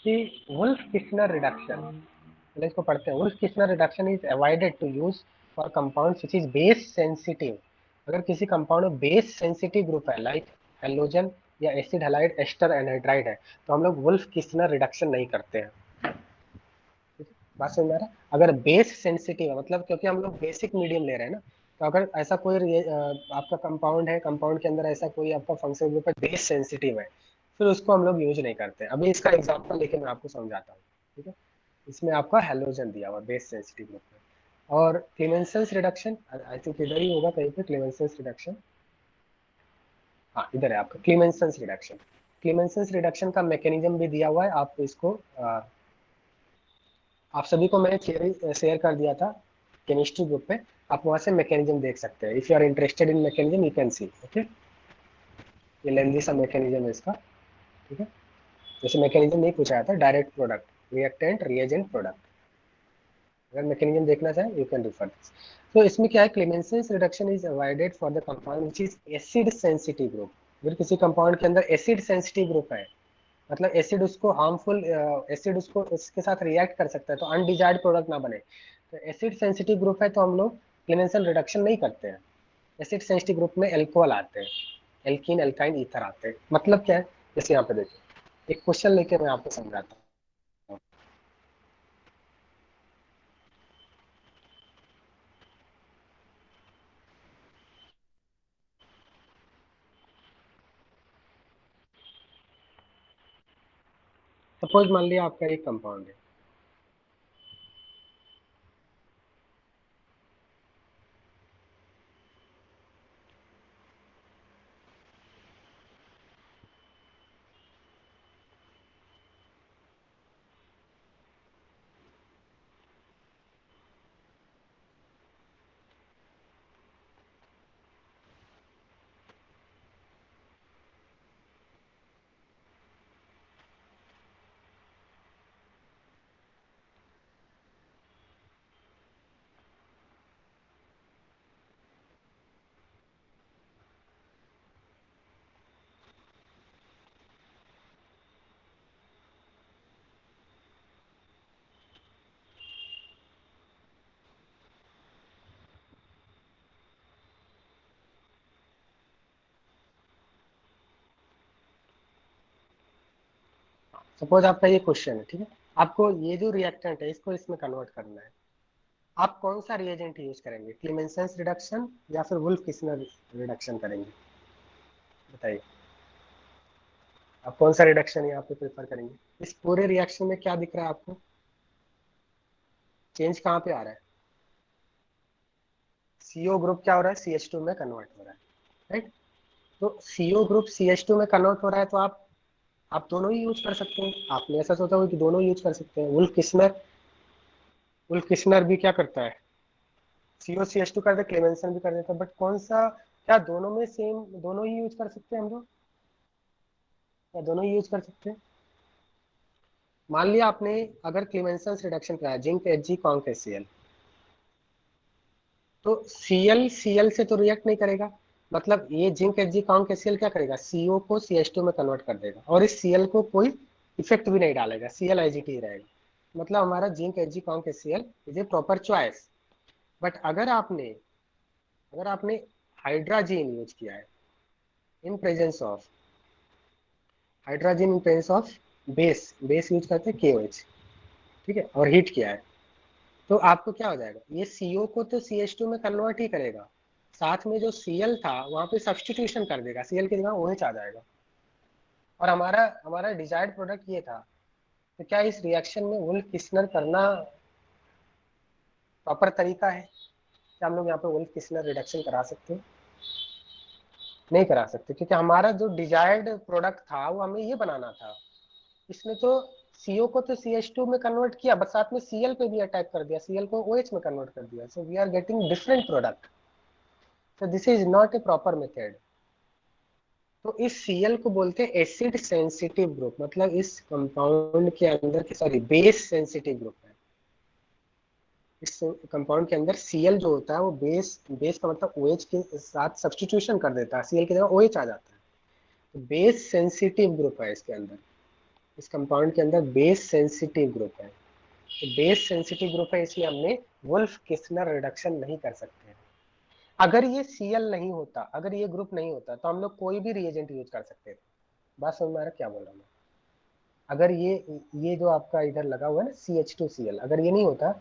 कि वुल्फ किस्नर रिडक्शन, पहले इसको पढ़ते हैं। Wolff Kishner reduction is avoided to use for compounds which is base sensitive. अगर किसी कंपाउंड में बेस सेंसिटिव ग्रुप है लाइक हेलोजन या एसिड हैलाइड एस्टर एनहाइड्राइड है, तो हम लोग वुल्फ किस्नर रिडक्शन नहीं करते हैं। बात समझ में आ रहा है? अगर बेस सेंसिटिव है, मतलब क्योंकि हम लोग बेसिक मीडियम ले रहे हैं ना, तो अगर ऐसा कोई आपका कंपाउंड है, कंपाउंड के अंदर ऐसा कोई आपका फंक्शनल ग्रुप है बेस सेंसिटिव है, फिर उसको हम लोग यूज नहीं करते। अभी इसका एग्जांपल लेके मैं आपको समझाता हूँ, ठीक है। इसमें आपका हेलोजन दिया हुआ बेस सेंसिटिव ग्रुप में, और क्लेमेंसेंस रिडक्शन आई थिंक इधर ही होगा कहीं पे, क्लेमेंसेंस रिडक्शन, हाँ इधर है आपका क्लेमेंसेंस रिडक्शन। क्लेमेंसेंस रिडक्शन का मैकेनिज्म भी दिया हुआ है, आप इसको आप सभी को मैंने थियरी शेयर कर दिया था केमिस्ट्री ग्रुप पे, आप वहां से मैकेनिज्म देख सकते हैं। If you are interested in mechanism you can see, okay. ये लेंदी सा मैकेनिज्म है इसका, ठीक है। जैसे मैकेनिज्म नहीं पूछा था, direct product reactant reagent product, अगर मैकेनिज्म देखना चाहें यू कैन रिफर दिस। तो इसमें क्या है, Clemmensen reduction is avoided for the compound which is acid sensitive group. अगर किसी कंपाउंड के अंदर एसिड सेंसिटिव ग्रुप है, मतलब एसिड उसको हार्मफुल, एसिड उसको इसके साथ रिएक्ट कर सकता है, तो अनडिजायर्ड प्रोडक्ट ना बने, तो एसिड सेंसिटिव ग्रुप है तो हम लोग क्लेमेंसेंस रिडक्शन नहीं करते हैं। एसिड सेंसिटिव ग्रुप में एल्कोहल आते हैं, एल्कीन एल्काइन ईथर आते हैं। मतलब क्या है, जैसे यहाँ पे देखिए एक क्वेश्चन लेके मैं आपको समझाता हूँ। सपोज मान लिया आपका एक कंपाउंड है, सपोज आपका ये क्वेश्चन है, ठीक है। आपको ये जो रिएक्टेंट है इसको इसमें कन्वर्ट करना है, आप कौन सा रिएजेंट यूज करेंगे, क्लेमेंसेंस रिडक्शन या फिर वुल्फ किस्नर रिडक्शन करेंगे, बताइए। आप कौन सा रिडक्शन यहाँ पे प्रेफर करेंगे? इस पूरे रिएक्शन में क्या दिख रहा है आपको, चेंज कहाँ पे आ रहा है? CO ग्रुप क्या हो रहा है, CH2 में कन्वर्ट हो रहा है, राइट। तो CO ग्रुप CH2 में कन्वर्ट हो रहा है, तो आप दोनों ही यूज कर सकते हैं। आपने ऐसा सोचा हो कि दोनों यूज कर सकते हैं। वुल्फ किस्नर भी क्या करता है, COCH2 कर दे, क्लेमेंसन भी कर देता है, बट कौन सा, क्या दोनों में सेम, दोनों ही यूज कर सकते हैं हम लोग, या दोनों ही यूज कर सकते हैं? मान लिया आपने अगर क्लेमेंसन रिडक्शन कराया जिंक Hg कॉन्क HCl, तो Cl से तो रिएक्ट नहीं करेगा, मतलब ये जिंक Hg कॉन्क HCl क्या करेगा, CO को CH2 में कन्वर्ट कर देगा, और इस Cl को कोई इफेक्ट भी नहीं डालेगा, Cl एज इट ही रहेगा। मतलब हमारा zinc Hg conc HCl is a proper choice. But अगर आपने हाइड्राजीन यूज किया है इन presence of, hydrogen in presence of base use करते हैं KOH, ठीक है, और हीट किया है, तो आपको क्या हो जाएगा, ये CO को तो CH2 में कन्वर्ट ही करेगा, साथ में जो Cl था वहां पे सब्सटीट्यूशन कर देगा, Cl की जगह OH आ जाएगा, और हमारा हमारा डिजायर्ड प्रोडक्ट ये था। तो क्या इस रिएक्शन में वुल्फ किस्नर करना प्रॉपर तरीका है? क्या हम लोग यहाँ पे वुल्फ किस्नर रिडक्शन करा सकते हैं? नहीं करा सकते, क्योंकि हमारा जो डिजायर्ड प्रोडक्ट था वो हमें ये बनाना था। इसने तो CO को तो CH2 में कन्वर्ट किया, बस साथ में Cl पे भी अटैक कर दिया, Cl को OH में कन्वर्ट कर दिया, so we are getting different product. So this is not a proper method. तो इस Cl को बोलते हैं एसिड सेंसिटिव ग्रुप, मतलब इस कंपाउंड के अंदर, सॉरी बेस सेंसिटिव ग्रुप है। इस कंपाउंड के अंदर Cl जो होता है वो बेस का मतलब OH के साथ सब्सटीट्यूशन कर देता है, Cl की जगह OH आ जाता है, तो बेस सेंसिटिव ग्रुप है इसके अंदर, इस कंपाउंड के अंदर बेस सेंसिटिव ग्रुप है। तो बेस सेंसिटिव ग्रुप है, इसलिए हमने वुल्फ किस्नर रिडक्शन नहीं कर सकते हैं। अगर ये Cl नहीं होता, अगर ये ग्रुप नहीं होता, तो हम लोग कोई भी रिएजेंट यूज कर सकते थे। बात समझ में आ रहा है क्या बोल रहा हूँ मैं? अगर ये जो आपका इधर लगा हुआ है ना CH2Cl, अगर ये नहीं होता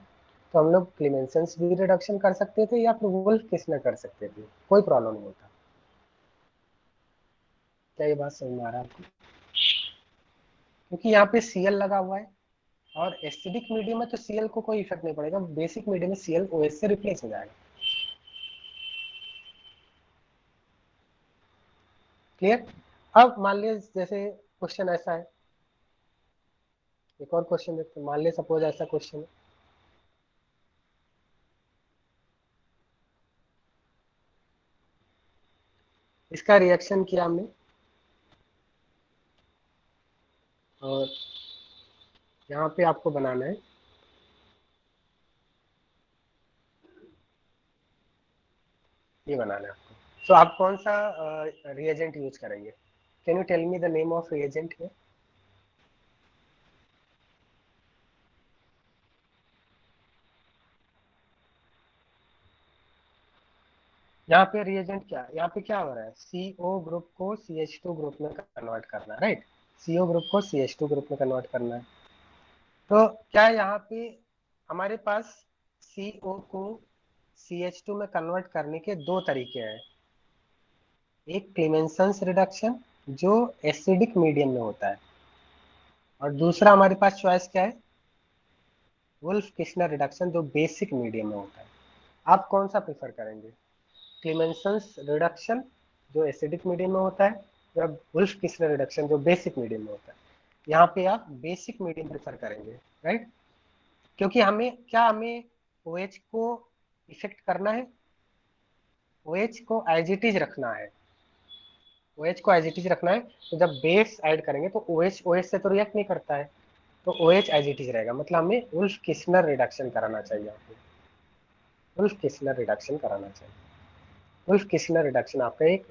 तो हम लोग क्लेमेंसन्स भी रिडक्शन कर सकते थे या फिर वुल्फ किसनर कर सकते थे, कोई प्रॉब्लम नहीं होता। क्या ये बात समझ में आ रहा है आपको? क्योंकि यहाँ पे Cl लगा हुआ है और एसिडिक मीडियम में तो Cl को कोई इफेक्ट नहीं पड़ेगा, बेसिक मीडियम में Cl OH से रिप्लेस हो जाएगा। क्लियर? अब मान लीजिए जैसे क्वेश्चन ऐसा है, एक और क्वेश्चन देखते हैं। मान लीजिए सपोज ऐसा क्वेश्चन है, इसका रिएक्शन किया हमने और यहाँ पे आपको बनाना है ये बनाना है आपको। तो आप कौन सा रिएजेंट यूज करेंगे? Can you tell me the name of reagent है? यहाँ पे रिएजेंट क्या, यहाँ पे क्या हो रहा है, CO ग्रुप को CH2 ग्रुप में कन्वर्ट करना है, राइट? CO ग्रुप को CH2 ग्रुप में कन्वर्ट करना है। तो क्या यहाँ पे हमारे पास CO को CH2 में कन्वर्ट करने के दो तरीके हैं। एक क्लेमेंसन्स रिडक्शन जो एसिडिक मीडियम में होता है, और दूसरा हमारे पास चॉइस क्या है, वुल्फ किस्नर रिडक्शन जो बेसिक मीडियम में होता है। आप कौन सा प्रेफर करेंगे, क्लेमेंसन्स रिडक्शन जो एसिडिक मीडियम में होता है या वुल्फ किस्नर रिडक्शन जो बेसिक मीडियम में होता है? यहाँ पे आप बेसिक मीडियम प्रेफर करेंगे, राइट? क्योंकि हमें OH को इफेक्ट करना है, OH को एज इट इज रखना है, OH को एज इट इज रखना है। तो जब बेस ऐड करेंगे तो OH से तो रिएक्ट नहीं करता है, तो OH एज इट इज रहेगा। मतलब हमें वुल्फ किस्नर रिडक्शन कराना चाहिए, आपको वुल्फ किस्नर रिडक्शन कराना चाहिए। वुल्फ किस्नर रिडक्शन आपका एक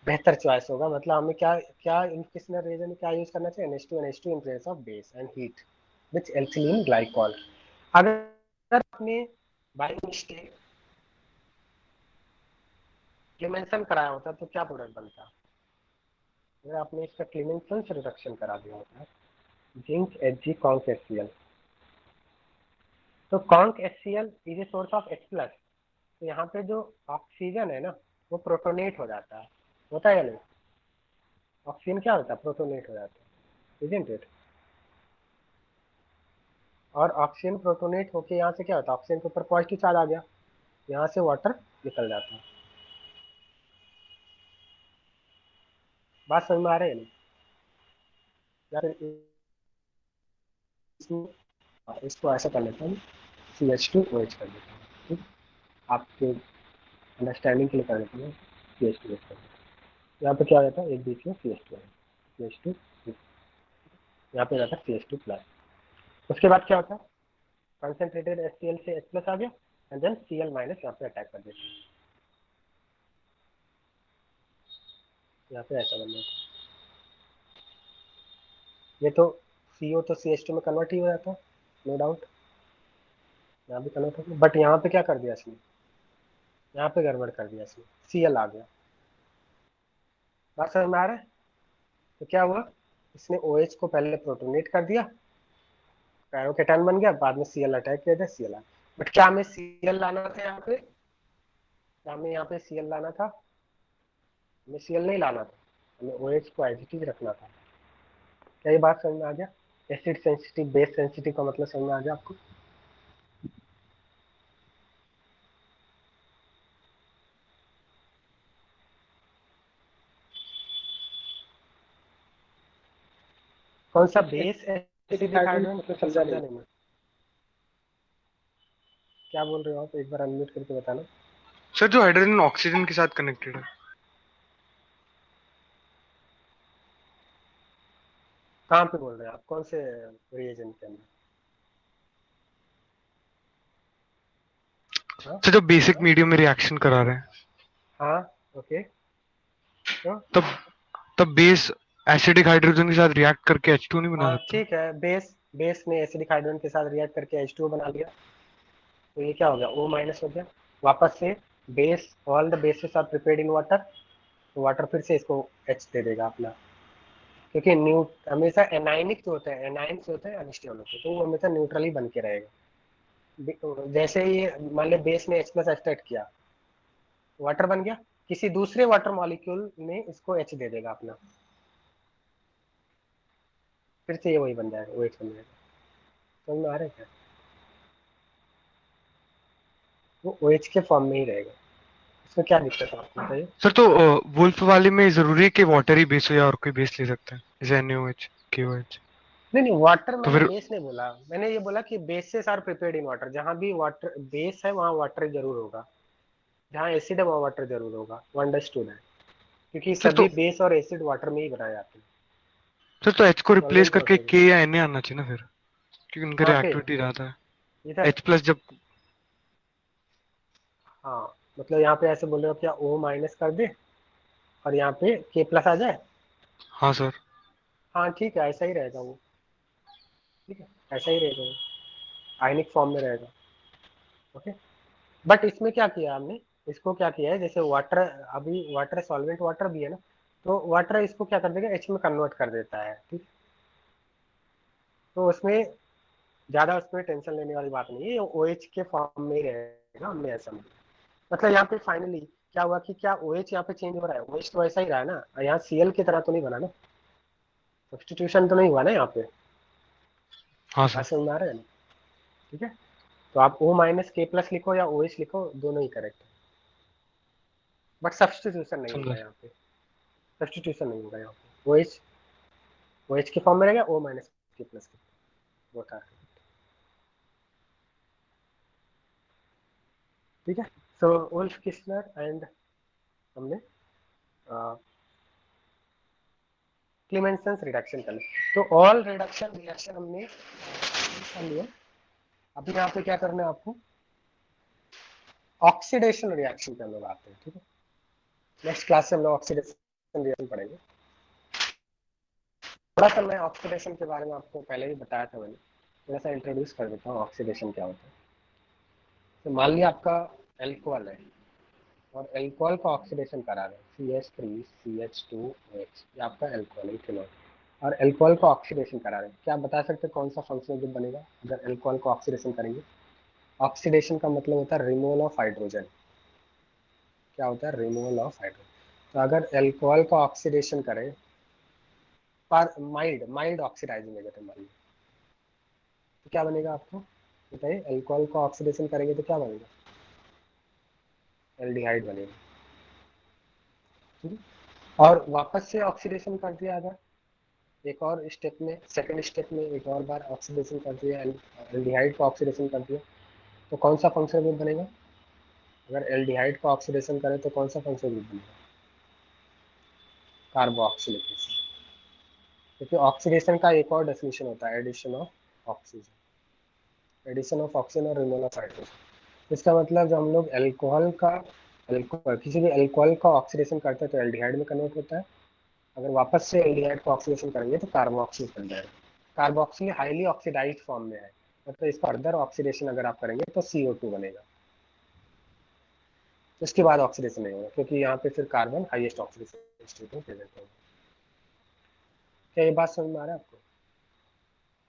बेहतर चॉइस होगा। मतलब हमें क्या क्या वुल्फ किस्नर रिएजेंट में क्या यूज करना चाहिए, NH2 in place of base and heat with ethylene glycol. अगर आपने बाय मिस्टेक क्लेमेंसन कराया होता तो क्या प्रोडक्ट बनता? अगर आपने इसका क्लेमेंसन से रिडक्शन करा दिया होता, जिंक Hg कॉन्क HCl, तो conc HCl is a source of H+। तो यहाँ पे जो ऑक्सीजन है ना वो प्रोटोनेट हो जाता है, होता है या नहीं? ऑक्सीजन क्या होता है, प्रोटोनेट हो जाता है, इजंट इट? और ऑक्सीजन प्रोटोनेट होके यहाँ से क्या होता है, ऑक्सीजन के ऊपर पॉजिटिव चार्ज आ गया, यहाँ से वाटर निकल जाता है। बात समझ में आ रही है नहीं? या फिर इसको ऐसा कर लेता हूँ, CH2OH कर देता हूँ, ठीक? आपके अंडरस्टैंडिंग के लिए कर देता हूँ, CH2OH कर देता हूँ। यहाँ पे क्या हो जाता है, एक बीच में CH2 है, CH2, यहाँ पे जाता है CH2+। उसके बाद क्या होता है, कंसंट्रेटेड HCl से H+ आ गया एंड देन Cl- यहाँ पे अटैक कर देते हैं, यहाँ पे ऐसा बन जाता है। ये तो CO तो CH2 में कन्वर्ट ही हो जाता है, नो डाउट, यहाँ भी कन्वर्ट हो गया। बट यहाँ पे क्या कर दिया इसने, यहाँ पे गड़बड़ कर दिया इसने, Cl आ गया। बात समझ में आ रहा है? तो क्या हुआ, इसने OH को पहले प्रोटोनेट कर दिया, पैरोकेटायन बन गया, बाद में Cl अटैक किया था, Cl। बट क्या हमें Cl लाना था यहाँ पे, क्या हमें यहाँ पे Cl लाना था? हमें Cl नहीं लाना था, हमें OH को एज इट इज रखना था। क्या ये बात समझ में आ गया? एसिड सेंसिटिव बेस सेंसिटिव का मतलब समझ में आ गया आपको? कौन सा बेस एसिडिक हाइड्रोजन, तो समझा नहीं मैं। क्या बोल रहे हो आप, एक बार अनम्यूट करके बताना। सर जो हाइड्रोजन ऑक्सीजन के साथ कनेक्टेड है। कहाँ पे बोल रहे हैं आप, कौन से रिएजेंट के अंदर? हाँ सर जो बेसिक मीडियम में रिएक्शन करा रहे हैं, हाँ, ओके। तो तब तब बेस एसिडिक हाइड्रोजन के साथ रिएक्ट करके H2 नहीं बना हाँ सकता। ठीक है, बेस बेस ने एसिडिक हाइड्रोजन के साथ रिएक्ट करके H2O बना लिया, तो ये क्या हो गया, O- हो गया। वापस से base, all the bases are prepared in water, तो वाटर फिर से इसको H दे देगा अपना, क्योंकि हमेशा एनाइनिक जो होता है, एनाइंस होते हैं अनस्टेबल होते हैं, तो वो हमेशा न्यूट्रल ही बन के रहेगा। जैसे ही मान लो बेस ने H प्लस एक्सट्रैक्ट किया, वाटर बन गया, किसी दूसरे वाटर मॉलिक्यूल ने इसको H दे देगा अपना, फिर से ये वही बन जाएगा, OH बन जाएगा। समझ में आ रहा है क्या? वो OH के फॉर्म में ही रहेगा, इसमें क्या दिक्कत है आपको बताइए। सर तो वुल्फ वाले में जरूरी है कि वाटर ही बेस हो या और कोई बेस ले सकते हैं, जैसे NaOH KOH? नहीं नहीं, वाटर तो मैंने फिर बेस नहीं बोला, मैंने ये बोला कि bases are prepared in water. जहां भी वाटर बेस है वहां वाटर जरूर होगा, जहां एसिड है वहां वाटर जरूर होगा। वो अंडरस्टूड है, क्योंकि सर तो सभी बेस और एसिड वाटर में ही बनाए जाते हैं, H को रिप्लेस सॉल्वेंट करके वाटर में। K या Na आना चाहिए ना फिर, क्योंकि उनका कहाँ पे? रिएक्टिविटी ज्यादा है। इधर? H प्लस जब, हाँ, मतलब यहाँ पे ऐसे बोल रहे हो क्या O माइनस कर दे और यहाँ पे K प्लस आ जाए? हाँ सर। हाँ ठीक है, ऐसा ही रहेगा वो। ठीक है, ऐसा ही रहेगा वो, आयनिक फॉर्म में रहेगा। ओके, बट इसमें क्या किया हमने, इसको क्या किया है, जैसे वाटर, अभी वाटर सॉल्वेंट वाटर भी है ना, तो वाटर इसको क्या कर देगा, H में कन्वर्ट कर देता है। ठीक, तो उसमें ज्यादा उसमें टेंशन लेने वाली बात नहीं है, ये OH के फॉर्म में ही रहेगा, हमने ऐसा मतलब यहाँ पे फाइनली क्या हुआ कि क्या OH यहाँ पे चेंज हो रहा है? OH तो वैसा ही रहा है ना, यहाँ Cl की तरह तो नहीं बना ना, सब्स्टिट्यूशन तो नहीं हुआ ना यहाँ पे। हाँ बात सर। समझ में आ रहा है ना? ठीक है, तो आप O माइनस K प्लस लिखो या OH लिखो, दोनों ही करेक्ट है, बट सब्स्टिट्यूशन नहीं समझा। होगा यहाँ पे, सब्स्टिट्यूशन नहीं होगा यहाँ पे। OH के फॉर्म में रहेगा, O माइनस K प्लस के, वो था। ठीक है, सो वुल्फ किस्लर एंड हमने क्लीमेंसन रिडक्शन कर लिया। तो ऑल रिडक्शन रिएक्शन हमने कर लिया। अभी यहाँ पे क्या करना है आपको, ऑक्सीडेशन रिएक्शन पे हम लोग आते हैं। ठीक है, नेक्स्ट क्लास से हम लोग ऑक्सीडेशन रिएक्शन पढ़ेंगे। थोड़ा सा मैं ऑक्सीडेशन के बारे में आपको पहले ही बताया था, मैंने थोड़ा सा इंट्रोड्यूस कर देता हूँ ऑक्सीडेशन क्या होता है। तो मान लिया आपका एल्कोहल है और एल्कोहल का ऑक्सीडेशन करा रहे हैं, CH3CH2OH, ये आपका एल्कोहल है, इथेनॉल, और एल्कोहल का ऑक्सीडेशन करा रहे हैं। क्या आप बता सकते हैं कौन सा फंक्शनल ग्रुप बनेगा अगर एल्कोहल को ऑक्सीडेशन करेंगे? ऑक्सीडेशन का मतलब होता है रिमूवल ऑफ हाइड्रोजन। क्या होता है? Removal of hydrogen. तो अगर एल्कोहल का ऑक्सीडेशन करें, पर माइल्ड माइल्ड ऑक्सीडाइजिंग एजेंट है मान लीजिए, तो क्या बनेगा आपको बताइए? एल्कोहल का ऑक्सीडेशन करेंगे तो क्या बनेगा? एल्डिहाइड बनेगा। ठीक है? और वापस से ऑक्सीडेशन कर दिया अगर एक और स्टेप में, सेकंड स्टेप में एक और बार ऑक्सीडेशन कर दिया, एल्डिहाइड का ऑक्सीडेशन कर दिया, तो कौन सा फंक्शनल ग्रुप बनेगा? अगर एल्डिहाइड का ऑक्सीडेशन करें तो कौन सा फंक्शनल ग्रुप बनेगा? Carboxylic acid. क्योंकि ऑक्सीडेशन का एक और डेफिनेशन होता है, addition of oxygen, addition of oxygen और रिमूवल ऑफ हाइड्रोजन। इसका मतलब जब हम लोग एल्कोहल का किसी भी एल्कोहल का ऑक्सीडेशन करते हैं तो एल्डिहाइड में कन्वर्ट होता है। अगर वापस से एल्डिहाइड को ऑक्सीडेशन करेंगे तो कार्बोक्सिल बन जाएगा। कार्बोक्सिल हाईली ऑक्सीडाइज्ड फॉर्म में है, मतलब इसका फर्दर ऑक्सीडेशन अगर आप करेंगे तो CO2 बनेगा। तो इसके बाद ऑक्सीडेशन नहीं होगा, क्योंकि यहाँ पे फिर कार्बन हाईएस्ट ऑक्सीडेशन स्टेट में प्रेजेंट होगा। क्या ये बात समझ में आ रहा है आपको?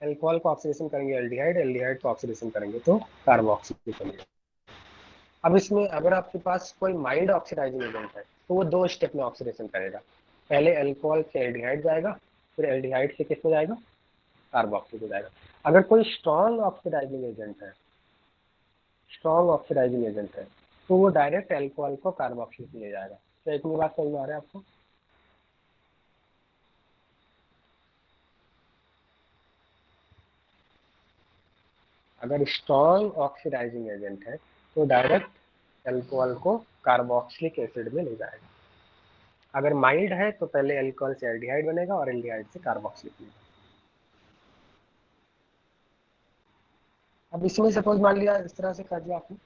एल्कोहल को ऑक्सीडेशन करेंगे एल्डिहाइड, एल्डिहाइड को ऑक्सीडेशन करेंगे तो कार्बोक्सिल बनेगा। अब इसमें अगर आपके पास कोई माइल्ड ऑक्सीडाइजिंग एजेंट है तो वो दो स्टेप में ऑक्सीडेशन करेगा। पहले एल्कोहल से एल्डिहाइड जाएगा, फिर एल्डिहाइड से किस में जाएगा? कार्बोक्सिल हो जाएगा। अगर कोई स्ट्रॉन्ग ऑक्सीडाइजिंग एजेंट है, स्ट्रॉन्ग ऑक्सीडाइजिंग एजेंट है, तो वो डायरेक्ट एल्कोहल को कार्बोक्सिल से ले जाएगा। तो इतनी बात समझ में आ रहा है आपको? अगर स्ट्रॉन्ग ऑक्सीडाइजिंग एजेंट है तो डायरेक्ट एल्कोहल को कार्बोक्सिलिक एसिड में ले जाएगा। अगर माइल्ड है तो पहले एल्कोहल से एल्डिहाइड बनेगा और एल्डिहाइड से कार्बोक्सिलिक बनेगा। अब इसमें सपोज मान लिया इस तरह से कर दिया आपने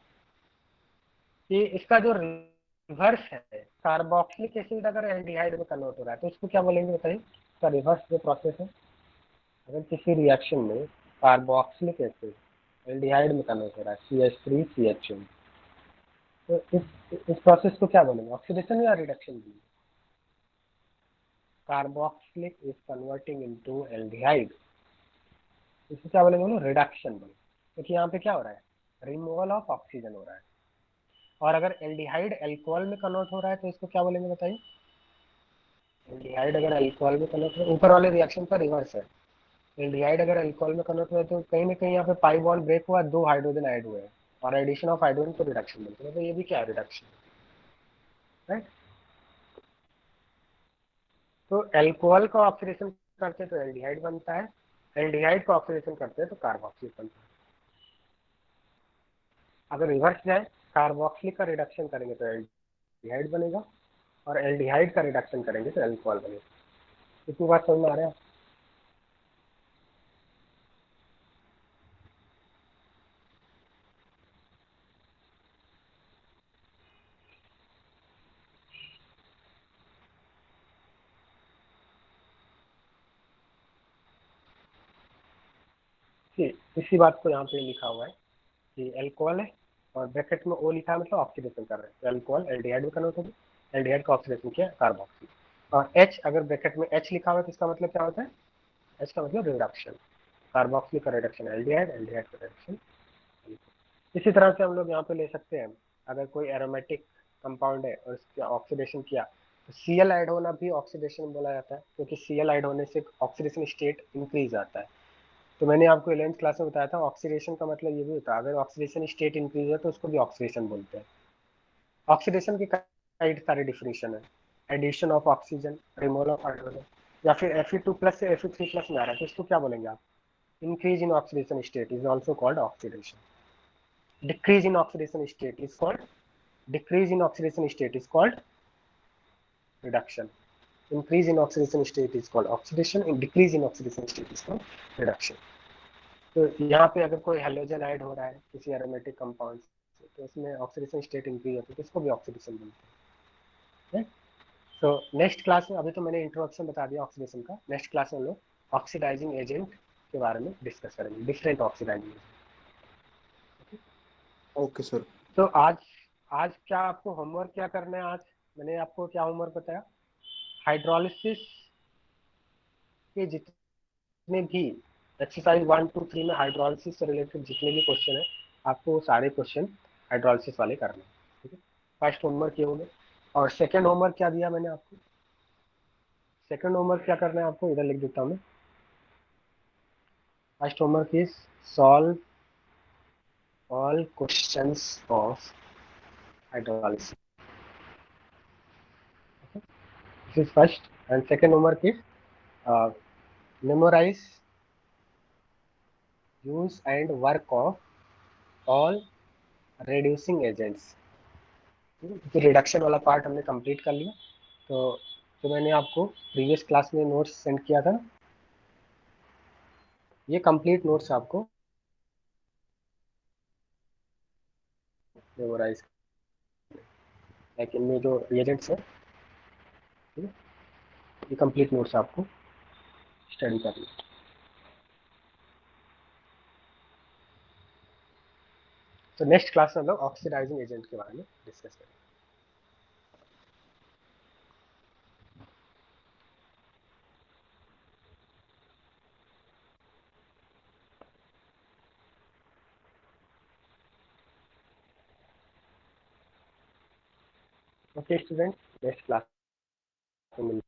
कि इसका जो रिवर्स है, कार्बोक्सिलिक एसिड अगर एल्डिहाइड में कन्वर्ट हो रहा है तो इसको क्या बोलेंगे बताइए? इसका रिवर्स जो प्रोसेस है, अगर किसी रिएक्शन में कार्बोक्सिलिक एसिड एल्डिहाइड में कन्वर्ट हो रहा है, CH3CH2, तो इस प्रोसेस को क्या बोलेंगे? ऑक्सीडेशन या रिडक्शन बोलेंगे? Carboxylic is converting into aldehyde, इसको क्या बोलेंगे बोलो, रिडक्शन बोले, क्योंकि यहाँ पे क्या हो रहा है, रिमूवल ऑफ ऑक्सीजन हो रहा है। और अगर एल्डिहाइड अल्कोहल में कन्वर्ट हो रहा है तो इसको क्या बोलेंगे बताइए, एल्डिहाइड अगर अल्कोहल में कन्वर्ट हो, ऊपर वाले रिएक्शन का रिवर्स है, एल्डिहाइड अगर अल्कोहल में कन्वर्ट हुआ तो कहीं ना कहीं यहाँ पे पाई बॉन्ड ब्रेक हुआ, 2 हाइड्रोजन ऐड हुए हैं, और एडिशन ऑफ हाइड्रोजन को रिडक्शन बोलते हैं, तो ये भी क्या है, रिडक्शन, राइट। तो अल्कोहल का ऑक्सीडेशन करते हैं तो एल्डिहाइड बनता है, एल्डिहाइड का ऑक्सीडेशन करते हैं तो कार्बोक्सिल बनता है। अगर रिवर्स जाए, कार्बोक्सिल का रिडक्शन करेंगे तो एल्डिहाइड बनेगा, और एल्डिहाइड का रिडक्शन करेंगे तो अल्कोहल बनेगा। इतनी बात समझ में आ रहा है? इसी बात को यहाँ पे लिखा हुआ है कि अल्कोहल है और ब्रैकेट में ओ लिखा है, मतलब ऑक्सीडेशन कर रहे हैं, तो अल्कोहल एल्डिहाइड में कन्वर्ट होगी, एल्डिहाइड का ऑक्सीडेशन किया कार्बोक्सिल, और एच अगर ब्रैकेट में एच लिखा हुआ है तो इसका मतलब क्या होता है, एच का मतलब रिडक्शन, कार्बोक्सिल का रिडक्शन एल्डिहाइड, एल्डिहाइड का रिडक्शन। इसी तरह से हम लोग यहाँ पे ले सकते हैं, अगर कोई एरोमेटिक कंपाउंड है और इसका ऑक्सीडेशन किया तो Cl ऐड होना भी ऑक्सीडेशन बोला जाता है, क्योंकि Cl ऐड होने से ऑक्सीडेशन स्टेट इंक्रीज आता है। तो मैंने आपको 11th क्लास में बताया था, ऑक्सीडेशन का मतलब ये भी होता है, अगर ऑक्सीडेशन स्टेट इंक्रीज है तो उसको भी ऑक्सीडेशन बोलते हैं। ऑक्सीडेशन के कई सारे डिफिनेशन है, addition of oxygen, removal of hydrogen, या फिर Fe2+ से Fe3+ में आ रहा है तो इसको क्या बोलेंगे आप, increase in oxidation state is also called oxidation, decrease in oxidation state is called decrease in oxidation state is called reduction, increase in oxidation state is called oxidation, and decrease in oxidation state is called reduction। तो यहाँ पे अगर कोई halogen add हो रहा है किसी aromatic compound से तो उसमें ऑक्सीडेशन स्टेट इंक्रीज होती है तो इसको भी ऑक्सीडेशन बोलते हैं। तो नेक्स्ट क्लास में, अभी तो मैंने इंट्रोडक्शन बता दिया ऑक्सीडेशन का, नेक्स्ट क्लास में हम लोग ऑक्सीडाइजिंग एजेंट के बारे में डिस्कस करेंगे, different oxidising agent. Okay sir. तो आज क्या आपको होमवर्क क्या करना है, आज मैंने आपको क्या होमवर्क बताया, हाइड्रोलिसिस के जितने भी एक्सरसाइज 1, 2, 3 में हाइड्रोलिसिस से रिलेटेड जितने भी क्वेश्चन है आपको वो सारे क्वेश्चन हाइड्रोलिसिस वाले करने हैं, ठीक है। फर्स्ट होमवर्क ये होगा, और सेकंड होमवर्क क्या दिया मैंने आपको, सेकंड होमवर्क क्या करना है आपको, इधर लिख देता हूँ मैं। First homework is solve all questions of hydrolysis, this is first, and second homework is memorize use and work of all reducing agents। तो रिडक्शन वाला पार्ट हमने कंप्लीट कर लिया। तो जो मैंने आपको प्रीवियस क्लास में नोट्स सेंड किया था ना, ये कंप्लीट नोट्स आपको मेमोराइज, लाइक इनमें जो एजेंट्स है, ठीक है, ये कंप्लीट नोट्स आपको स्टडी करनी है। तो नेक्स्ट क्लास में हम लोग ऑक्सीडाइजिंग एजेंट के बारे में डिस्कस करेंगे। ओके स्टूडेंट, नेक्स्ट क्लास में